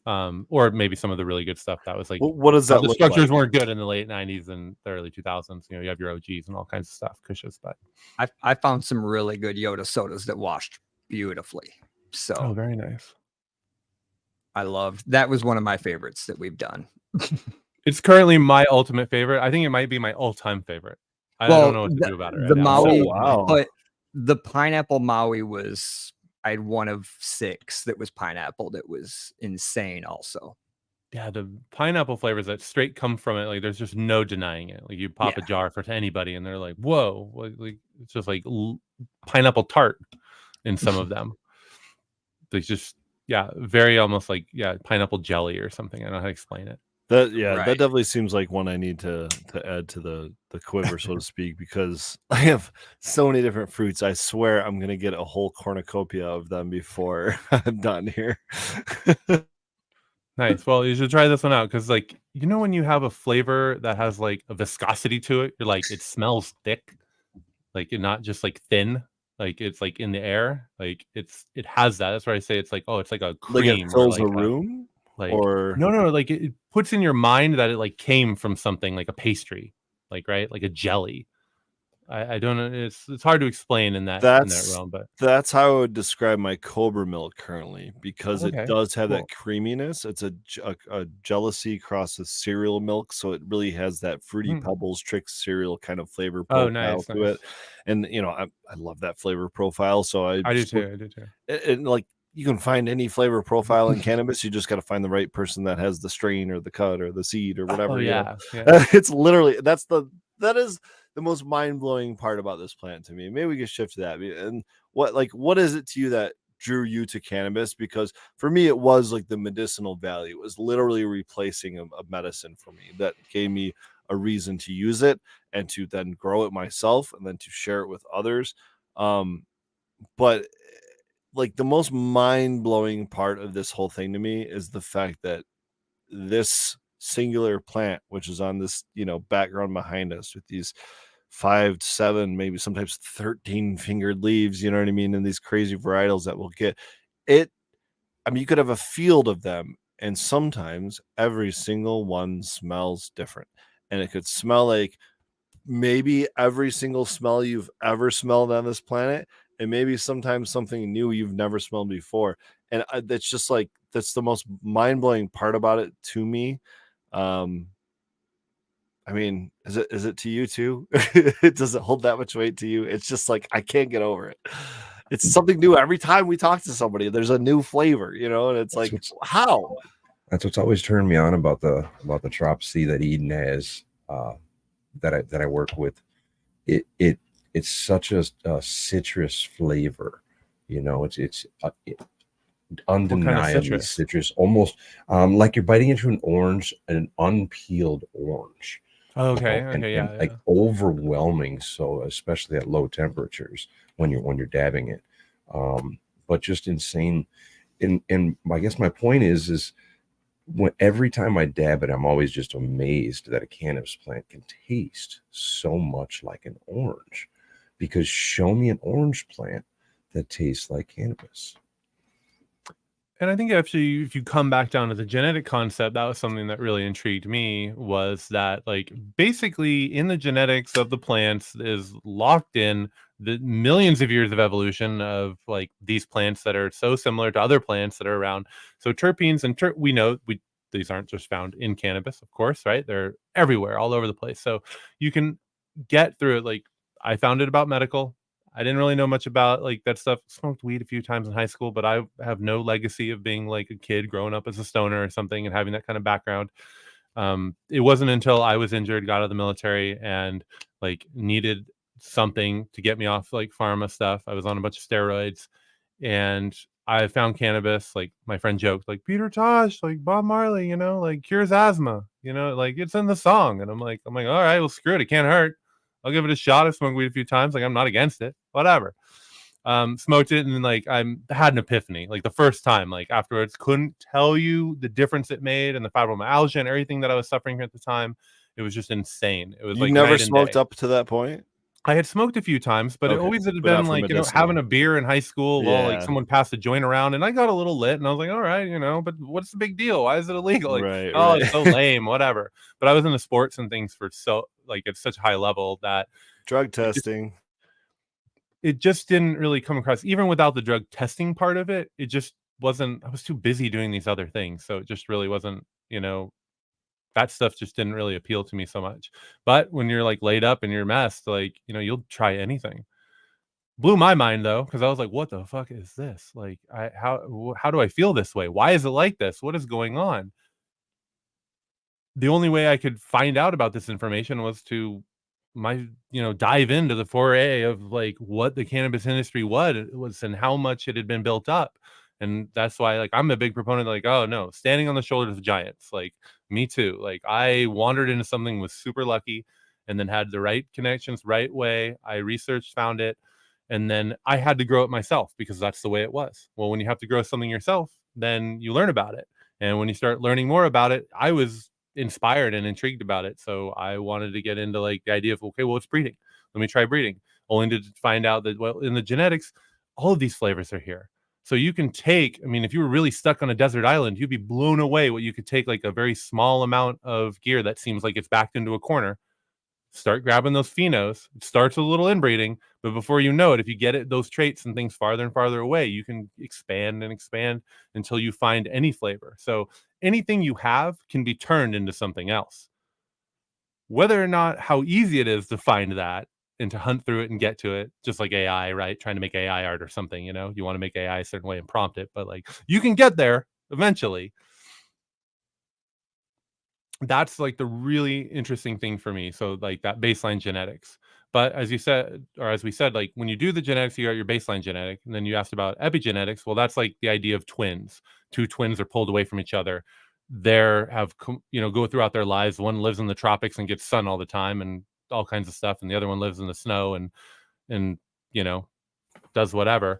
Or maybe some of the really good stuff that was like, what does that the look structures like? weren't good in the late 90s and the early 2000s. You have your OGs and all kinds of stuff, Kushes, but I found some really good Yoda sodas that washed beautifully. So very nice. I loved that. Was one of my favorites that we've done. It's currently my ultimate favorite. I think it might be my all-time favorite. I don't know what to do about it right the now. Maui, wow. but the pineapple Maui was, I had one of 6 that was pineapple that was insane also. Yeah, the pineapple flavors that straight come from it, like there's just no denying it. Like you pop a jar for anybody and they're like, whoa, like it's just like pineapple tart in some of them. There's just, very almost like, pineapple jelly or something. I don't know how to explain it. That Right. definitely seems like one I need to add to the quiver, so to speak, because I have so many different fruits. I swear I'm gonna get a whole cornucopia of them before I'm done here. Nice. Well, you should try this one out because, like, when you have a flavor that has like a viscosity to it, you're like, it smells thick, like it's not just like thin, like it's like in the air, like it has that. That's why I say it's like, oh, it's like a Like cream it fills or a like room, like or no, like it puts in your mind that it like came from something like a pastry, like right, like a jelly. I don't know. It's hard to explain in that realm, but that's how I would describe my Cobra milk currently, because it okay, does have cool. that creaminess. It's a jealousy cross with cereal milk, so it really has that fruity pebbles Trix cereal kind of flavor profile to it. And I love that flavor profile. So I do too. And like, you can find any flavor profile in cannabis. You just got to find the right person that has the strain or the cut or the seed or whatever. Oh yeah. It's literally that is the most mind-blowing part about this plant to me. Maybe we can shift to that. And what is it to you that drew you to cannabis? Because for me, it was like the medicinal value. It was literally replacing a medicine for me that gave me a reason to use it and to then grow it myself and then to share it with others. But like, the most mind-blowing part of this whole thing to me is the fact that this singular plant, which is on this background behind us with these 5 to 7, maybe sometimes 13 fingered leaves, you know what I mean, and these crazy varietals that we'll get it. I mean, you could have a field of them, and sometimes every single one smells different, and it could smell like maybe every single smell you've ever smelled on this planet, and maybe sometimes something new you've never smelled before. And that's just like, that's the most mind-blowing part about it to me. I mean, is it to you too? Does it hold that much weight to you? It's just like, I can't get over it. It's something new every time we talk to somebody. There's a new flavor, and it's like, how? That's what's always turned me on about the Trop C that Eden has, that I work with. It's such a citrus flavor, it's undeniably citrus, almost like you're biting into an unpeeled orange. Okay, like overwhelming. So especially at low temperatures when you're dabbing it, but just insane. And I guess my point is every time I dab it, I'm always just amazed that a cannabis plant can taste so much like an orange. Because show me an orange plant that tastes like cannabis. And I think actually, if you come back down to the genetic concept, that was something that really intrigued me, was that like basically in the genetics of the plants is locked in the millions of years of evolution of like these plants that are so similar to other plants that are around. So terpenes and we know these aren't just found in cannabis, of course, right? They're everywhere, all over the place. So you can get through it. Like, I found it about medical. I didn't really know much about like that stuff. Smoked weed a few times in high school, but I have no legacy of being like a kid growing up as a stoner or something and having that kind of background. It wasn't until I was injured, got out of the military, and like needed something to get me off like pharma stuff. I was on a bunch of steroids, and I found cannabis. Like my friend joked, like Peter Tosh, like Bob Marley, you know, like cures asthma, you know, like it's in the song. And I'm like, all right, well, screw it. It can't hurt. I'll give it a shot. I've smoked weed a few times. Like I'm not against it. Whatever. Smoked it, and then like I had an epiphany. Like the first time, like afterwards, couldn't tell you the difference it made and the fibromyalgia and everything that I was suffering at the time. It was just insane. It was You like never night and smoked day. up to that point? I had smoked a few times, but it Okay, always had but not been for like, medicinal. having a beer in high school while like Yeah. someone passed a joint around, and I got a little lit, and I was like, all right, but what's the big deal? Why is it illegal? Like, Right, oh, right. it's so lame, whatever. But I was into sports and things for so like at such a high level that Drug testing. it just didn't really come across, even without the drug testing part of it. It just wasn't. I was too busy doing these other things, so it just really wasn't. That stuff just didn't really appeal to me so much. But when you're like laid up and you're messed, like you'll try anything. Blew my mind though, because I was like, what the fuck is this? Like, how do I feel this way? Why is it like this? What is going on? The only way I could find out about this information was to dive into the foray of like what the cannabis industry was and how much it had been built up. And that's why like I'm a big proponent, like, oh no, standing on the shoulders of giants. Like me too. Like I wandered into something, was super lucky, and then had the right connections, right way. I researched, found it, and then I had to grow it myself because that's the way it was. Well, when you have to grow something yourself, then you learn about it. And when you start learning more about it, I was inspired and intrigued about it. So I wanted to get into like the idea of, okay, well, it's breeding. Let me try breeding. Only to find out that, well, in the genetics, all of these flavors are here. So you can take, if you were really stuck on a desert island, you'd be blown away what you could take, like a very small amount of gear that seems like it's backed into a corner. Start grabbing those phenos. It starts with a little inbreeding, but before you know it, if you get those traits and things farther and farther away, you can expand and expand until you find any flavor. So anything you have can be turned into something else. Whether or not how easy it is to find that and to hunt through it and get to it, just like AI, right? Trying to make AI art or something, you want to make AI a certain way and prompt it, but like you can get there eventually. That's like the really interesting thing for me. So like that baseline genetics. But as you said, or as we said, like when you do the genetics, you got your baseline genetic, and then you asked about epigenetics. Well, that's like the idea of twins. Two twins are pulled away from each other. Go throughout their lives. One lives in the tropics and gets sun all the time and all kinds of stuff, and the other one lives in the snow and does whatever.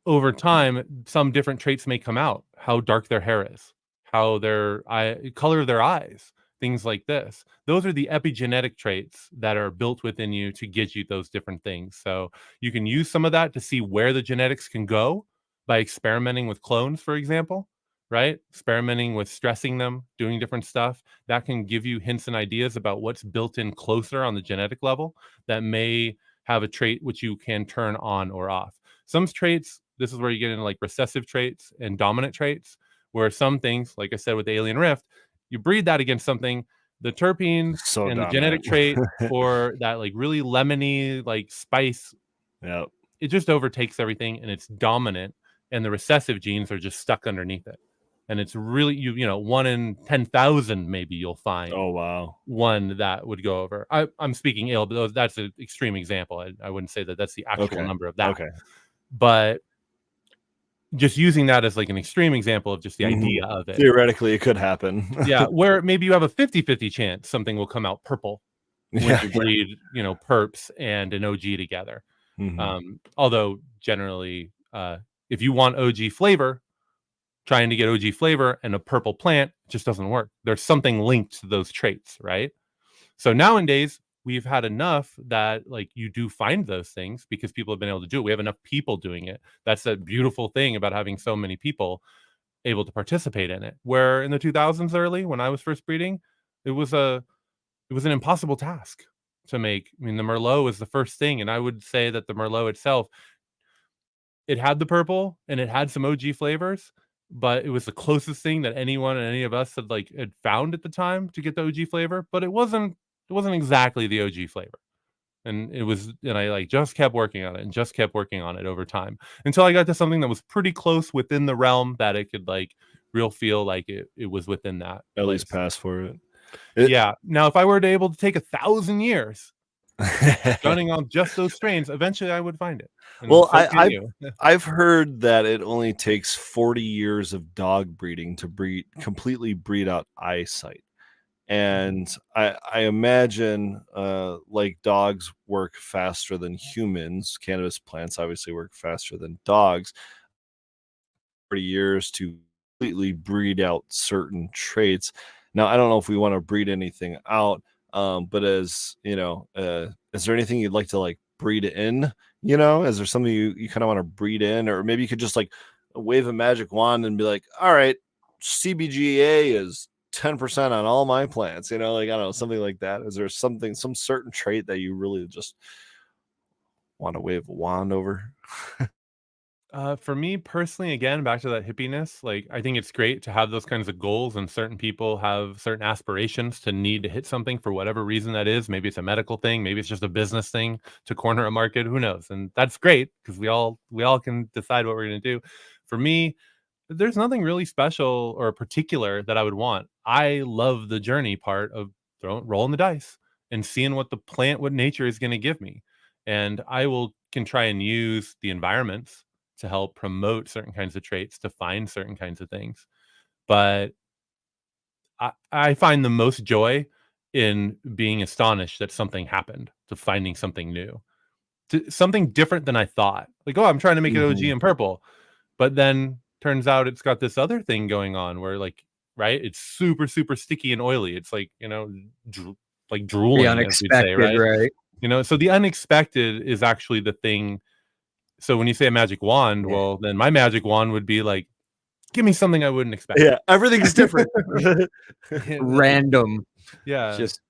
Over time, some different traits may come out. How dark their hair is, how their color of their eyes, things like this. Those are the epigenetic traits that are built within you to get you those different things. So you can use some of that to see where the genetics can go by experimenting with clones, for example, right? Experimenting with stressing them, doing different stuff. That can give you hints and ideas about what's built in closer on the genetic level that may have a trait which you can turn on or off. Some traits, this is where you get into like recessive traits and dominant traits, where some things, like I said with the Alien Rift, you breed that against something, the terpenes So and the dominant. genetic trait or that like really lemony like spice, Yep. it just overtakes everything and it's dominant, and the recessive genes are just stuck underneath it. And it's really, 1 in 10,000 maybe you'll find. Oh wow. One that would go over. I'm speaking ill, but that's an extreme example. I wouldn't say that that's the actual number of that. Okay. But just using that as like an extreme example of just the idea of it. Theoretically, it could happen. Yeah, where maybe you have a 50-50 chance something will come out purple when you breed, perps and an OG together. Although generally, if you want OG flavor, trying to get OG flavor and a purple plant just doesn't work. There's something linked to those traits, right? So nowadays, we've had enough that like you do find those things because people have been able to do it. We have enough people doing it. That's a beautiful thing about having so many people able to participate in it. Where in the 2000s early, when I was first breeding, it was an impossible task to make. The Merlot was the first thing, and I would say that the Merlot itself, it had the purple and it had some OG flavors, but it was the closest thing that anyone and any of us had found at the time to get the OG flavor, but it wasn't exactly the OG flavor. And I just kept working on it and just kept working on it over time until I got to something that was pretty close within the realm that it could real feel like it was within that. At least pass for it. Yeah. Now, if I were able to take 1,000 years gunning on just those strains, eventually I would find it. And Well, so can you. I've heard that it only takes 40 years of dog breeding to completely breed out eyesight. And I imagine like dogs work faster than humans. Cannabis plants obviously work faster than dogs. 40 years to completely breed out certain traits. Now, I don't know if we want to breed anything out, but as you know, is there anything you'd like to like breed in? You know, is there something you kind of want to breed in, or maybe you could just like wave a magic wand and be like, all right, CBGA is 10% on all my plants, you know, like I don't know, something like that. Is there some certain trait that you really just want to wave a wand over? For me personally, again, back to that hippiness, like I think it's great to have those kinds of goals, and certain people have certain aspirations to need to hit something for whatever reason that is. Maybe it's a medical thing, maybe it's just a business thing to corner a market, who knows? And that's great because we all can decide what we're going to do. For me, there's nothing really special or particular that I would want. I love the journey part of rolling the dice and seeing what what nature is going to give me. And I can try and use the environments to help promote certain kinds of traits, to find certain kinds of things. But I find the most joy in being astonished that something happened, to finding something new, something different than I thought. Like, oh, I'm trying to make it OG in purple, but then turns out it's got this other thing going on where, like, right, it's super, super sticky and oily. It's like, you know, like drooling, The unexpected, as we'd say, right? You know, so the unexpected is actually the thing. So when you say a magic wand, well, then my magic wand would be like, give me something I wouldn't expect. Yeah, everything's different. Random. Yeah. Just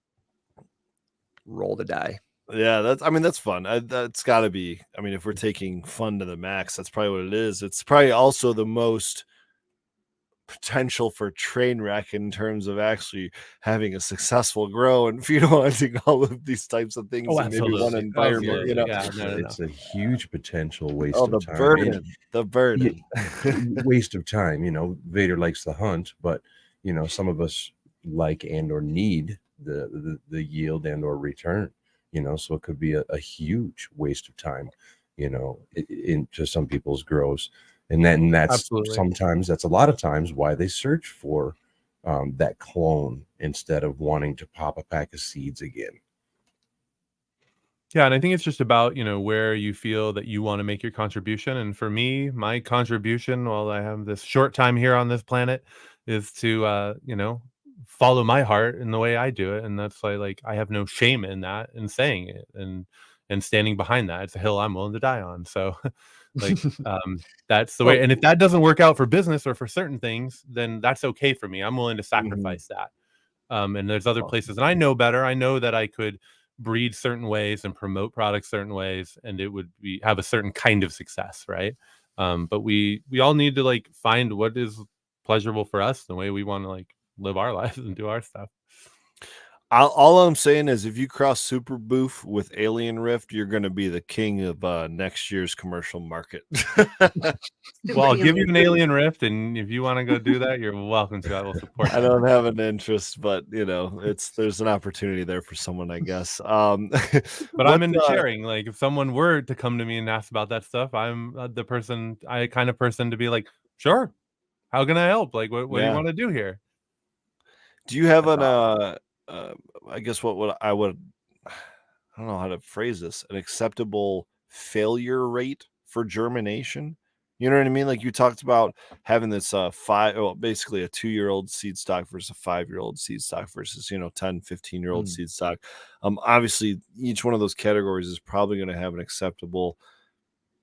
roll the die. Yeah, that's fun. That's got to be. I mean, if we're taking fun to the max, that's probably what it is. It's probably also the most potential for train wreck in terms of actually having a successful grow and hunting all of these types of things in maybe one environment. You know, yeah, it's a huge potential waste the of time. burden, waste of time. You know, Vader likes to hunt, but you know, some of us like and or need the yield and or return. You know, so it could be a huge waste of time. You know, into some people's grows. And that's Absolutely. Sometimes that's a lot of times why they search for that clone instead of wanting to pop a pack of seeds again. Yeah, and I think it's just about, you know, where you feel that you want to make your contribution. And for me, my contribution, while I have this short time here on this planet, is to you know, follow my heart in the way I do it. And that's why, like, I have no shame in that and saying it and standing behind that. It's a hill I'm willing to die on. So like that's the way. And if that doesn't work out for business or for certain things, then that's okay for me. I'm willing to sacrifice that. And there's other places, and I know better. I know that I could breed certain ways and promote products certain ways, and it would have a certain kind of success, right? But we all need to like find what is pleasurable for us, the way we want to like live our lives and do our stuff. All I'm saying is, if you cross Super Boof with Alien Rift, you're going to be the king of next year's commercial market. Well, I'll give you an Alien Rift, and if you want to go do that, you're welcome to. I will support. I don't have an interest, but you know, there's an opportunity there for someone, I guess. But I'm into sharing. Like, if someone were to come to me and ask about that stuff, I'm the kind of person to be like, sure, how can I help? Like, what do you want to do here? Do you have I guess I don't know how to phrase this, an acceptable failure rate for germination? You know what I mean? Like you talked about having this basically a 2-year-old seed stock versus a 5-year-old seed stock versus, you know, 10, 15-year-old seed stock. Obviously each one of those categories is probably going to have an acceptable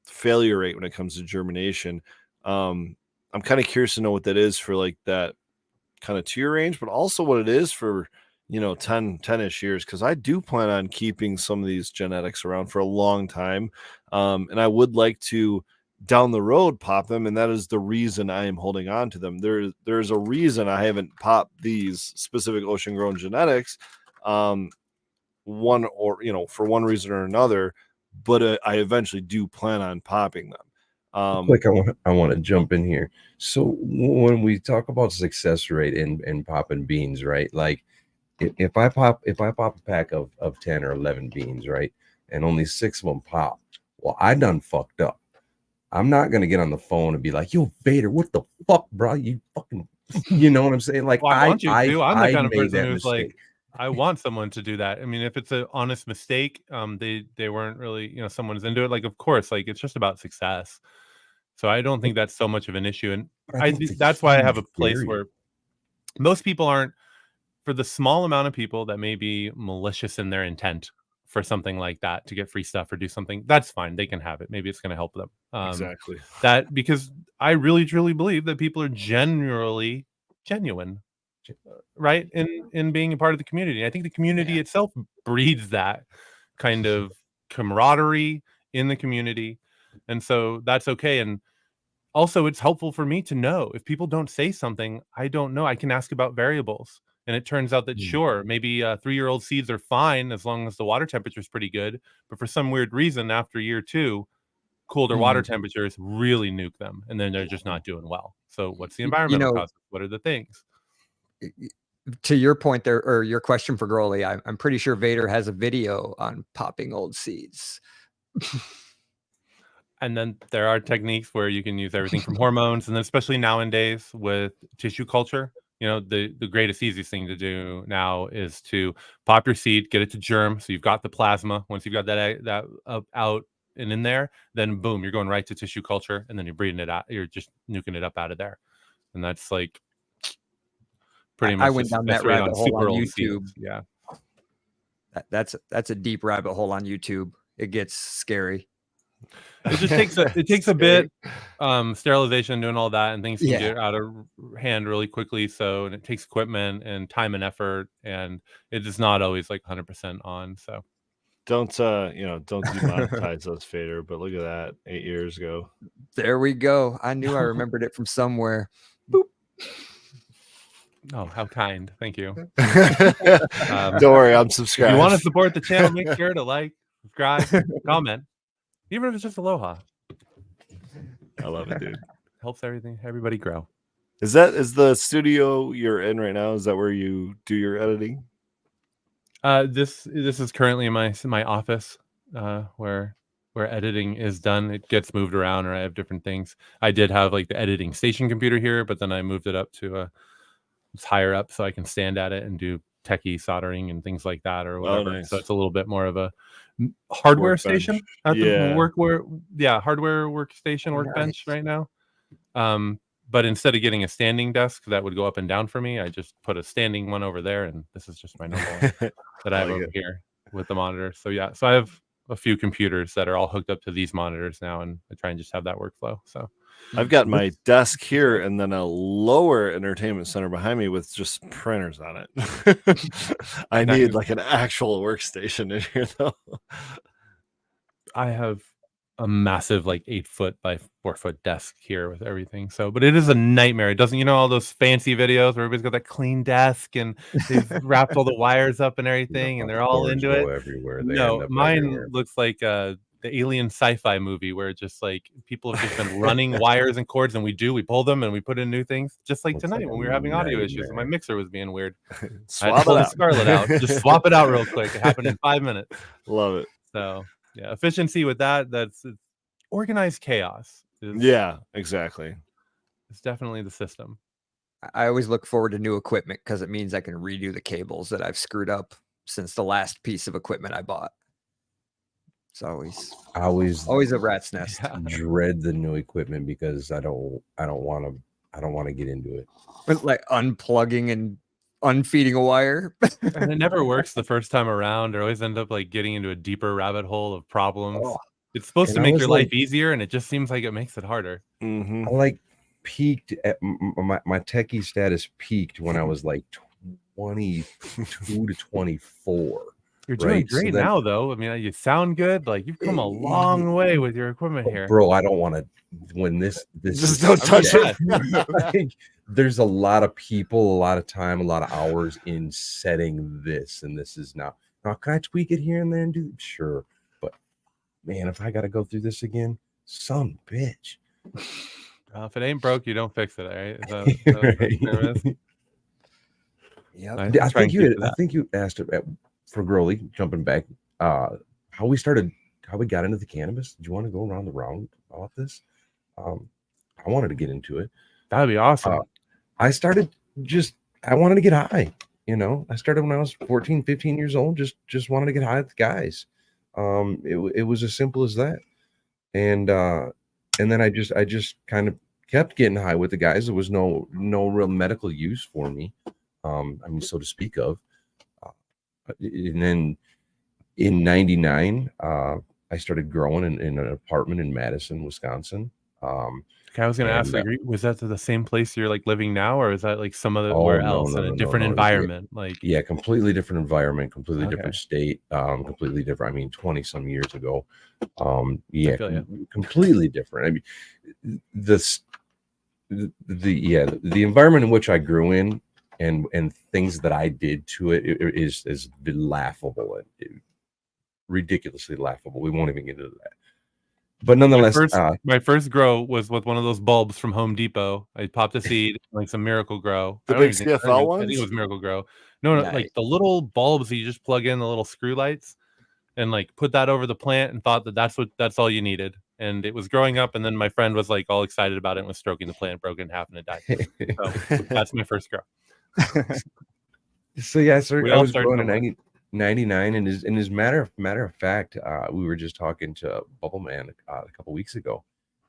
failure rate when it comes to germination. I'm kind of curious to know what that is for like that kind of 2-year range, but also what it is for, you know, 10-ish years, because I do plan on keeping some of these genetics around for a long time. And I would like to down the road pop them, and that is the reason I am holding on to them. There's a reason I haven't popped these specific ocean grown genetics, for one reason or another, but I eventually do plan on popping them. Like I want to jump in here. So when we talk about success rate and popping beans, right? Like if I pop a pack of 10 or 11 beans, right, and only 6 of them pop, well, I done fucked up. I'm not gonna get on the phone and be like, "Yo, Vader, what the fuck, bro? You fucking," you know what I'm saying? Like, Well, I want you to. I'm the kind of made person that who's mistake. like, I want someone to do that. I mean, if it's an honest mistake, they weren't really, someone's into it. Like, of course, like it's just about success. So I don't think that's so much of an issue, and But I think it's a that's why I have a huge place barrier. where most people aren't. For the small amount of people that may be malicious in their intent for something like that to get free stuff or do something, that's fine. They can have it. Maybe it's going to help them. Exactly. That because I really truly believe that people are genuine, right? In being a part of the community. I think the community itself breeds that kind of camaraderie in the community. And so that's okay. And also it's helpful for me to know if people don't say something I don't know. I can ask about variables. And it turns out that sure, maybe 3-year-old seeds are fine as long as the water temperature is pretty good. But for some weird reason, after year 2, colder water temperatures really nuke them, and then they're just not doing well. So what's the environmental causes? What are the things? To your point there, or your question for Growly, I'm pretty sure Vader has a video on popping old seeds. And then there are techniques where you can use everything from hormones, and then especially nowadays with tissue culture. The greatest, easiest thing to do now is to pop your seed, get it to germ. So you've got the plasma. Once you've got that out and in there, then boom, you're going right to tissue culture, and then you're breeding it out. You're just nuking it up out of there, and that's like pretty much. I went down that rabbit hole on YouTube. Seeds. Yeah, that's a deep rabbit hole on YouTube. It gets scary. It just takes a bit sterilization, doing all that, and things can get out of hand really quickly. So, and it takes equipment and time and effort, and it is not always like 100% on. So don't demonetize us, Vader. But look at that, 8 years ago. There we go. I knew I remembered it from somewhere. Boop. Oh, how kind! Thank you. Don't worry, I'm subscribed. If you want to support the channel, make sure to like, subscribe, comment. Even if it's just aloha. I love it, dude. Helps everybody grow. Is the studio you're in right now? Is that where you do your editing? This is currently my office where editing is done. It gets moved around, or I have different things. I did have like the editing station computer here, but then I moved it up to it's higher up so I can stand at it and do techie soldering and things like that or whatever. Nice. So it's a little bit more of a hardware station. Hardware workstation, workbench right now. But instead of getting a standing desk that would go up and down for me, I just put a standing one over there, and this is just my normal one that I have over here with the monitor. So I have a few computers that are all hooked up to these monitors now, and I try and just have that workflow. So I've got my desk here and then a lower entertainment center behind me with just printers on it. I need like an actual workstation in here though. I have a massive like 8-foot by 4-foot desk here with everything. So, but it is a nightmare. It doesn't, all those fancy videos where everybody's got that clean desk and they've wrapped all the wires up and everything, and they're all into it. Everywhere. No, mine looks like the alien sci-fi movie where it's just like people have just been running wires and cords, and we pull them and we put in new things. Just like tonight when we were having audio issues and my mixer was being weird. I had to pull the Scarlett out. Just swap it out real quick. It happened in 5 minutes. Love it. So yeah, efficiency with that's organized chaos. Yeah, exactly. It's definitely the system. I always look forward to new equipment because it means I can redo the cables that I've screwed up since the last piece of equipment I bought. It's always a rat's nest. Dread the new equipment because I don't want to get into it. But like unplugging and unfeeding a wire. And it never works the first time around, or always end up like getting into a deeper rabbit hole of problems. Oh. It's supposed to make your life easier, and it just seems like it makes it harder. I like peaked at my techie status peaked when I was like 22 to 24. You're doing great now, though. I mean, you sound good. Like you've come a long way with your equipment here, bro. I don't want to. When this just don't touch it. Like, there's a lot of people, a lot of time, a lot of hours in setting this, and this is now. Can I tweak it here and there and do? Sure, but man, if I got to go through this again, son bitch. If it ain't broke, you don't fix it. Right? Is that Yeah. I I try think and keep to I that. think you asked for Growly, jumping back, how we got into the cannabis. Do you want to go around the round about this? I wanted to get into it. That'd be awesome. I wanted to get high. I started when I was 14, 15 years old, just wanted to get high with guys. It was as simple as that. And then I just kind of kept getting high with the guys. There was no real medical use for me. So to speak of. And then in 99, I started growing in an apartment in Madison, Wisconsin. Okay, I was going to ask, like, was that to the same place you're like living now, or is that like some other where else in a different environment? Like, yeah, completely different environment, completely different Okay. state, completely different. I mean, 20 some years ago. I feel ya. Completely different. I mean, the environment in which I grew in and things that I did to it is laughable and ridiculously laughable. We won't even get into that. But nonetheless, my first grow was with one of those bulbs from Home Depot. I popped a seed, like some Miracle Grow. The I don't big even think- CFL I ones? think it was Miracle Grow. No, Nice. like the little bulbs that you just plug in the little screw lights, and like put that over the plant, and thought that's all you needed. And it was growing up, and then my friend was like all excited about it and was stroking the plant, broke it in half, and it died. So that's my first grow. So yeah, sir, We I all was started growing in somewhere. 99, and as matter of fact, we were just talking to Bubble Man a couple weeks ago.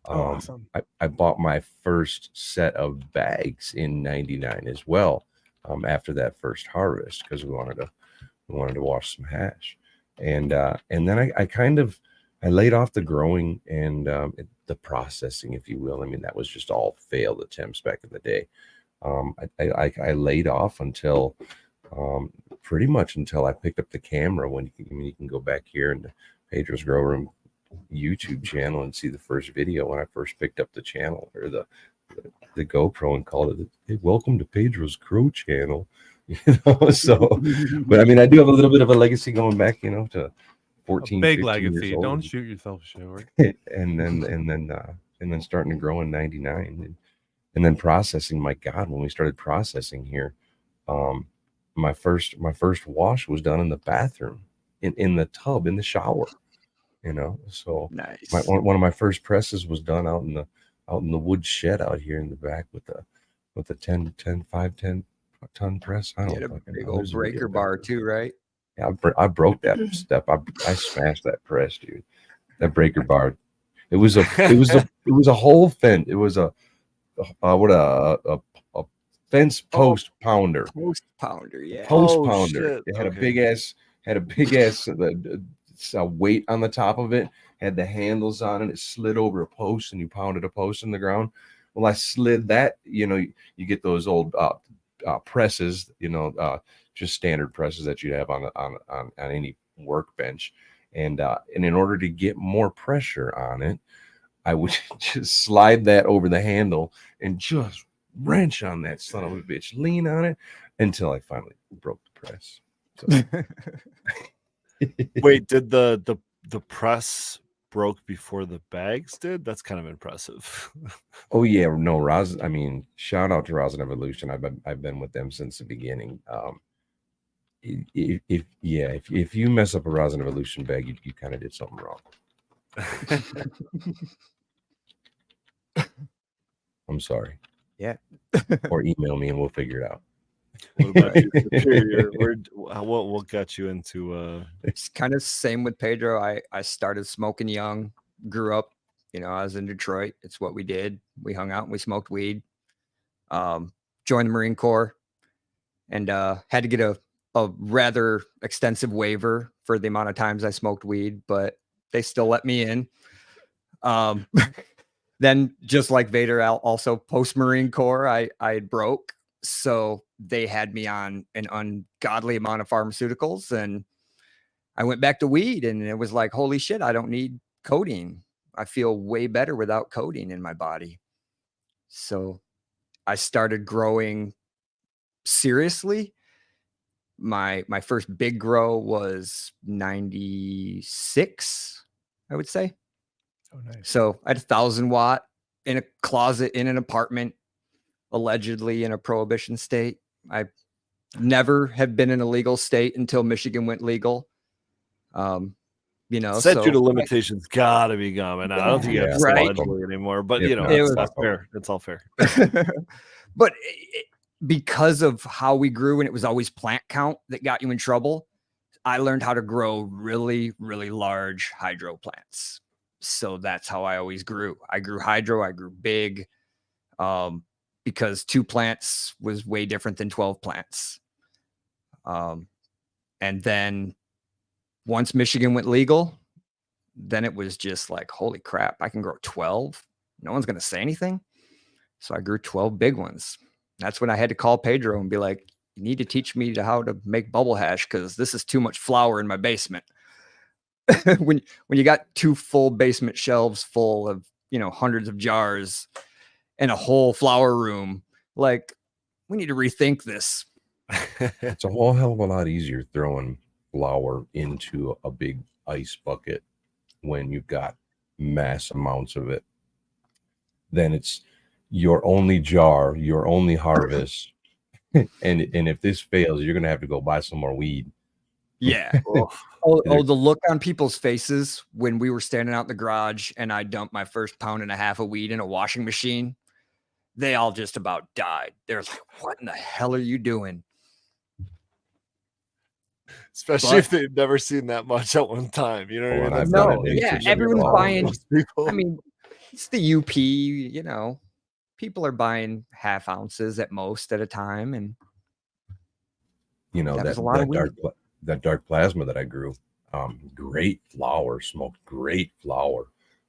Awesome. I bought my first set of bags in 99 as well. After that first harvest, because we wanted to wash some hash, and then I laid off the growing and the processing, if you will. I mean, that was just all failed attempts back in the day. I laid off until pretty much until I picked up the camera. You can go back here in the Pedro's Grow Room YouTube channel and see the first video when I first picked up the channel, or the GoPro, and called it, "Hey, welcome to Pedro's Grow Channel." So, but I mean, I do have a little bit of a legacy going back, to 14, Big 15 legacy. years old. Don't shoot yourself short. and then starting to grow in 99, and then processing. My God, when we started processing here, my first wash was done in the bathroom, in the tub, in the shower. So Nice. one of my first presses was done out in the wood shed out here in the back with a 10 ton press. I You don't had a fucking big know. old There's a video breaker back bar there. too, right? Yeah, I broke that step. I smashed that press, dude. That breaker bar. It was a whole fence. It was a fence post pounder. Post pounder, yeah. Post Oh, pounder. shit. It had Okay. a big ass weight on the top of it. Had the handles on it. It slid over a post, and you pounded a post in the ground. Well, I slid that. You get those old presses. Just standard presses that you have on any workbench, and in order to get more pressure on it, I would just slide that over the handle and just wrench on that son of a bitch, lean on it until I finally broke the press. So. Wait, did the press broke before the bags did? That's kind of impressive. Oh yeah, no, Rosin. I mean, shout out to Rosin Evolution. I've been with them since the beginning. If you mess up a Rosin Evolution bag, you kind of did something wrong. I'm sorry. Yeah. Or email me and we'll figure it out. What about your superior? What got you into It's kind of same with Pedro. I started smoking young, grew up, I was in Detroit. It's what we did. We hung out and we smoked weed. Joined the Marine Corps, and had to get a rather extensive waiver for the amount of times I smoked weed, but they still let me in. Then, just like Vader, also post Marine Corps, I broke. So they had me on an ungodly amount of pharmaceuticals, and I went back to weed, and it was like, holy shit, I don't need codeine. I feel way better without codeine in my body. So I started growing seriously. My first big grow was 96, I would say. Oh, nice. So I had 1,000 watt in a closet in an apartment, allegedly in a prohibition state. I never have been in a legal state until Michigan went legal. You know, statute of limitations gotta be gone. I don't think you have to right? allegedly anymore, but If you know, not, it's fuck all fair. It's all fair. But because of how we grew, and it was always plant count that got you in trouble, I learned how to grow really, really large hydro plants. So that's how I always grew. I grew hydro, I grew big, because 2 plants was way different than 12 plants. And then once Michigan went legal, then it was just like, holy crap, I can grow 12. No one's going to say anything. So I grew 12 big ones. That's when I had to call Pedro and be like, you need to teach me how to make bubble hash, because this is too much flour in my basement. when you got 2 full basement shelves full of, you know, hundreds of jars and a whole flower room, like, we need to rethink this. It's a whole hell of a lot easier throwing flour into a big ice bucket when you've got mass amounts of it. Then it's your only jar, your only harvest. and if this fails, you're gonna have to go buy some more weed. Yeah. The look on people's faces when we were standing out in the garage and I dumped my first 1.5 pounds of weed in a washing machine, they all just about died. They're like, what in the hell are you doing? Especially if they've never seen that much at one time. You know what I mean? No, yeah, everyone's buying. People. I mean, it's the UP, you know, people are buying 1/2 ounces at most at a time. And you know, that dark plasma that I grew, great flower, smoked great flower,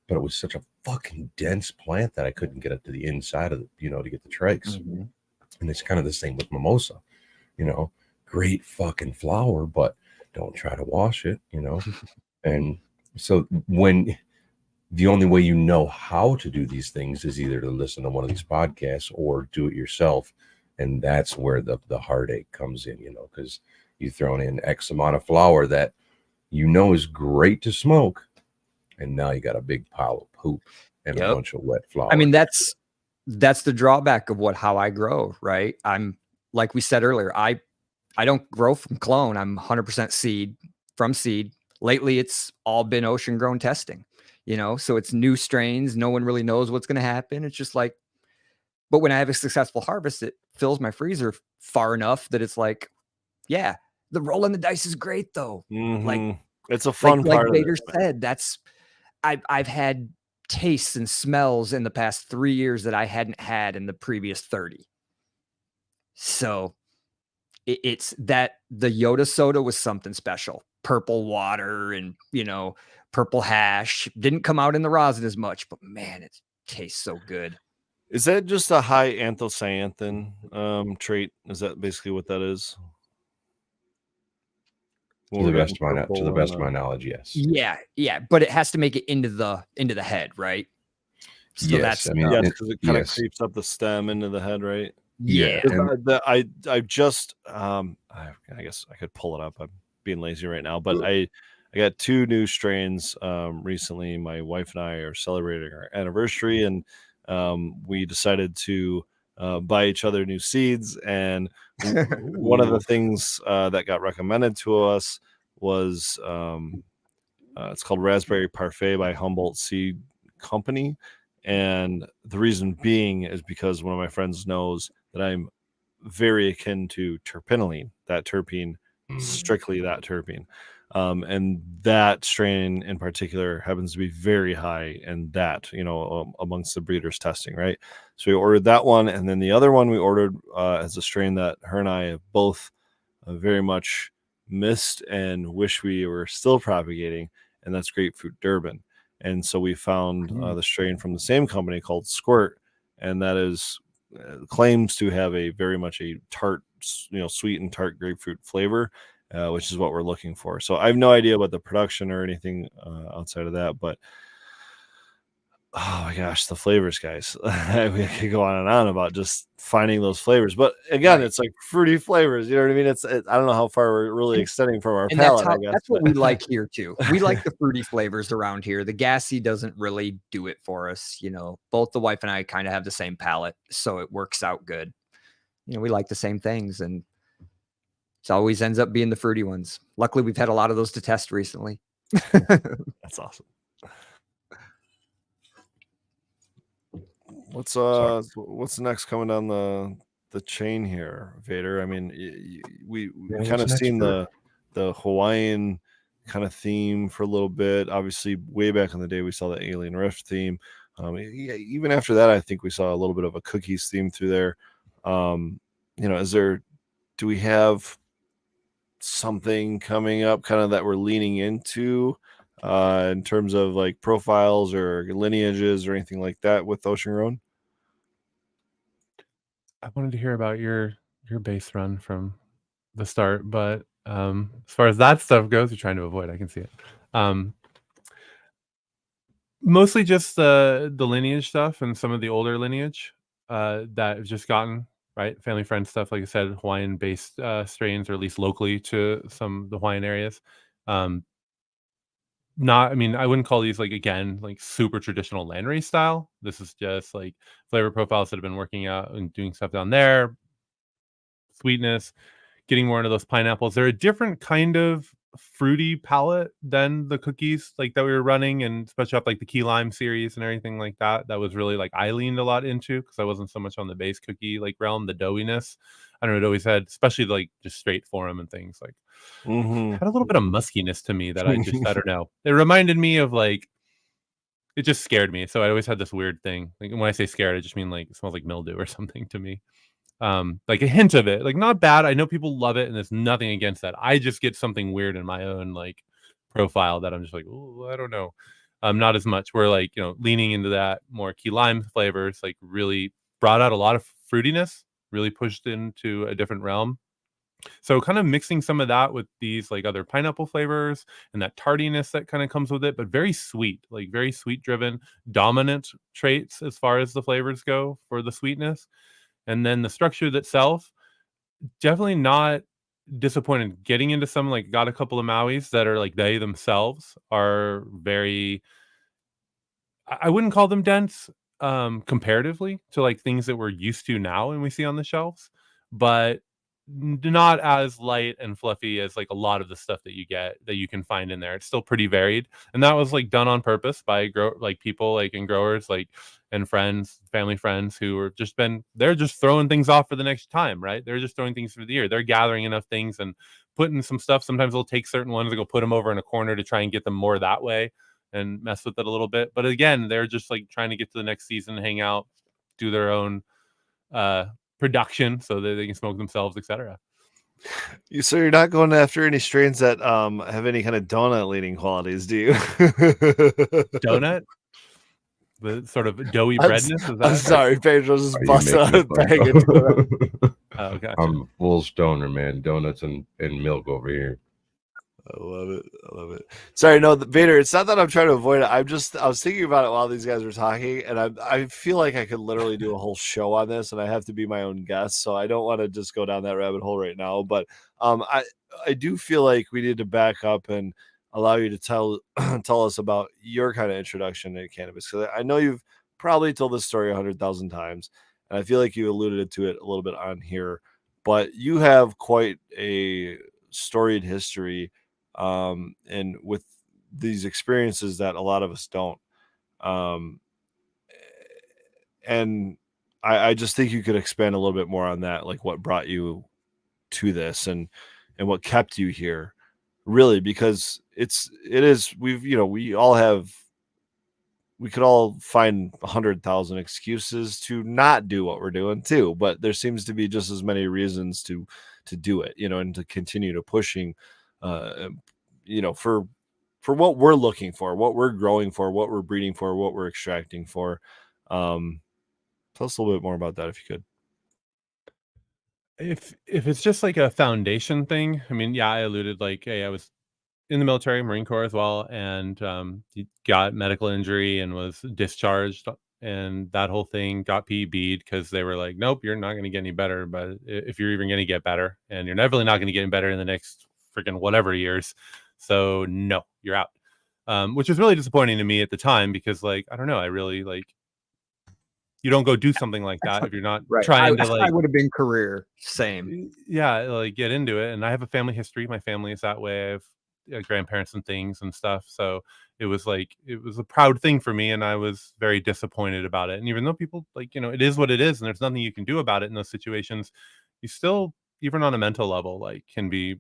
but it was such a fucking dense plant that I couldn't get it to the inside of it, you know, to get the trachs. Mm-hmm. And it's kind of the same with mimosa, you know, great fucking flower, but don't try to wash it, you know. And so when the only way you know how to do these things is either to listen to one of these podcasts or do it yourself. And that's where the heartache comes in, you know, because you've thrown in X amount of flour that you know is great to smoke, and now you got a big pile of poop and a bunch of wet flour. I mean, that's the drawback of how I grow, right? I'm, like we said earlier, I don't grow from clone. I'm 100% seed from seed. Lately, it's all been ocean grown testing, you know, so it's new strains. No one really knows what's going to happen. It's just like, but when I have a successful harvest, it fills my freezer far enough that it's like, yeah, the rolling the dice is great though. Mm-hmm. Like, it's a fun part. Like Vader said, that's, I've had tastes and smells in the past 3 years that I hadn't had in the previous 30. So it's that the Yoda soda was something special. Purple water and, you know, purple hash didn't come out in the rosin as much, but man, it tastes so good. Is that just a high anthocyanin trait? Is that basically what that is? To the best of my knowledge, yes. Yeah, but it has to make it into the head, right? So yes, that's, I mean, because it kind of creeps up the stem into the head, right? Yeah. I just I guess I could pull it up. I'm being lazy right now, but I got 2 new strains recently. My wife and I are celebrating our anniversary, and we decided to buy each other new seeds. And one of the things that got recommended to us was it's called Raspberry Parfait by Humboldt Seed Company. And the reason being is because one of my friends knows that I'm very akin to terpinolene, that terpene, strictly that terpene. And that strain in particular happens to be very high in that, you know, amongst the breeders testing, right? So we ordered that one. And then the other one we ordered as a strain that her and I have both very much missed and wish we were still propagating. And that's grapefruit Durban. And so we found the strain from the same company called Squirt, and that is claims to have a very much a tart, you know, sweet and tart grapefruit flavor, which is what we're looking for. So I have no idea about the production or anything outside of that, but oh my gosh, the flavors, guys. We could go on and on about just finding those flavors. But again, it's like fruity flavors. You know what I mean? I don't know how far we're really extending from our palate, I guess. That's what we like here too. We like the fruity flavors around here. The gassy doesn't really do it for us. You know, both the wife and I kind of have the same palate, so it works out good. You know, we like the same things. And It always ends up being the fruity ones. Luckily, we've had a lot of those to test recently. That's awesome. What's next coming down the chain here, Vader? I mean, we kind of seen the Hawaiian kind of theme for a little bit. Obviously, way back in the day, we saw the Alien Rift theme. Even after that, I think we saw a little bit of a cookies theme through there. Do we have something coming up kind of that we're leaning into in terms of like profiles or lineages or anything like that with Ocean Road? I wanted to hear about your base run from the start, but as far as that stuff goes, you're trying to avoid. I can see it. Mostly just the lineage stuff and some of the older lineage that have just gotten right family friend stuff. Like I said, Hawaiian based strains, or at least locally to some of the Hawaiian areas. I wouldn't call these like super traditional landrace style. This is just like flavor profiles that have been working out and doing stuff down there. Sweetness, getting more into those pineapples. They're a different kind of fruity palette than the cookies like that we were running, and especially up like the key lime series and everything like that. That was really like I leaned a lot into, because I wasn't so much on the base cookie like realm, the doughiness. I don't know, it always had, especially like just straight forum and things like had a little bit of muskiness to me that I don't know. It reminded me of like, it just scared me. So I always had this weird thing. Like when I say scared, I just mean like it smells like mildew or something to me. Like a hint of it, like not bad. I know people love it and there's nothing against that. I just get something weird in my own like profile that I'm just like, oh, I don't know. Not as much. We're like, leaning into that more key lime flavors, like really brought out a lot of fruitiness, really pushed into a different realm. So kind of mixing some of that with these like other pineapple flavors and that tardiness that kind of comes with it, but very sweet, like very sweet driven, dominant traits as far as the flavors go for the sweetness. And then the structure itself, definitely not disappointed. Getting into some, like, got a couple of Mauis that are like they themselves are very, I wouldn't call them dense comparatively to like things that we're used to now and we see on the shelves, but not as light and fluffy as like a lot of the stuff that you can find in there. It's still pretty varied, and that was like done on purpose by people like and growers like and friends, family friends who are they're just throwing things off for the next time, right? They're just throwing things for the year. They're gathering enough things and putting some stuff. Sometimes they'll take certain ones and go put them over in a corner to try and get them more that way and mess with it a little bit. But again, they're just like trying to get to the next season, hang out, do their own production so that they can smoke themselves, etc. So you're not going after any strains that have any kind of donut leaning qualities, do you? Donut, the sort of doughy breadness. I'm sorry, Pedro just busted out a bag of donuts. Oh, gotcha. I'm full stoner, man. Donuts and milk over here. I love it. Sorry, no, Vader, it's not that I'm trying to avoid it. I was thinking about it while these guys were talking, and I feel like I could literally do a whole show on this, and I have to be my own guest, so I don't want to just go down that rabbit hole right now. But I do feel like we need to back up and allow you to tell us about your kind of introduction to cannabis, because I know you've probably told this story 100,000 times, and I feel like you alluded to it a little bit on here, but you have quite a storied history. And with these experiences that a lot of us don't. And I just think you could expand a little bit more on that, like what brought you to this and what kept you here, really, because we could all find 100,000 excuses to not do what we're doing too, but there seems to be just as many reasons to do it, and to continue to pushing, for what we're looking for, what we're growing for, what we're breeding for, what we're extracting for. Tell us a little bit more about that if you could. If it's just like a foundation thing, I mean, yeah, I alluded like, hey, I was in the military, Marine Corps as well, and got medical injury and was discharged, and that whole thing got PEB'd because they were like, nope, you're not going to get any better, but if you're even going to get better, and you're definitely not going to get any better in the next freaking whatever years, so no, you're out. Which was really disappointing to me at the time, because like, I don't know, I really like, you don't go do something like that if you're not Right. trying to I like would have been career same. yeah, like get into it. And I have a family history. My family is that way. I have grandparents and things and stuff. So it was a proud thing for me, and I was very disappointed about it. And even though people like, it is what it is, and there's nothing you can do about it in those situations, you still, even on a mental level, like can be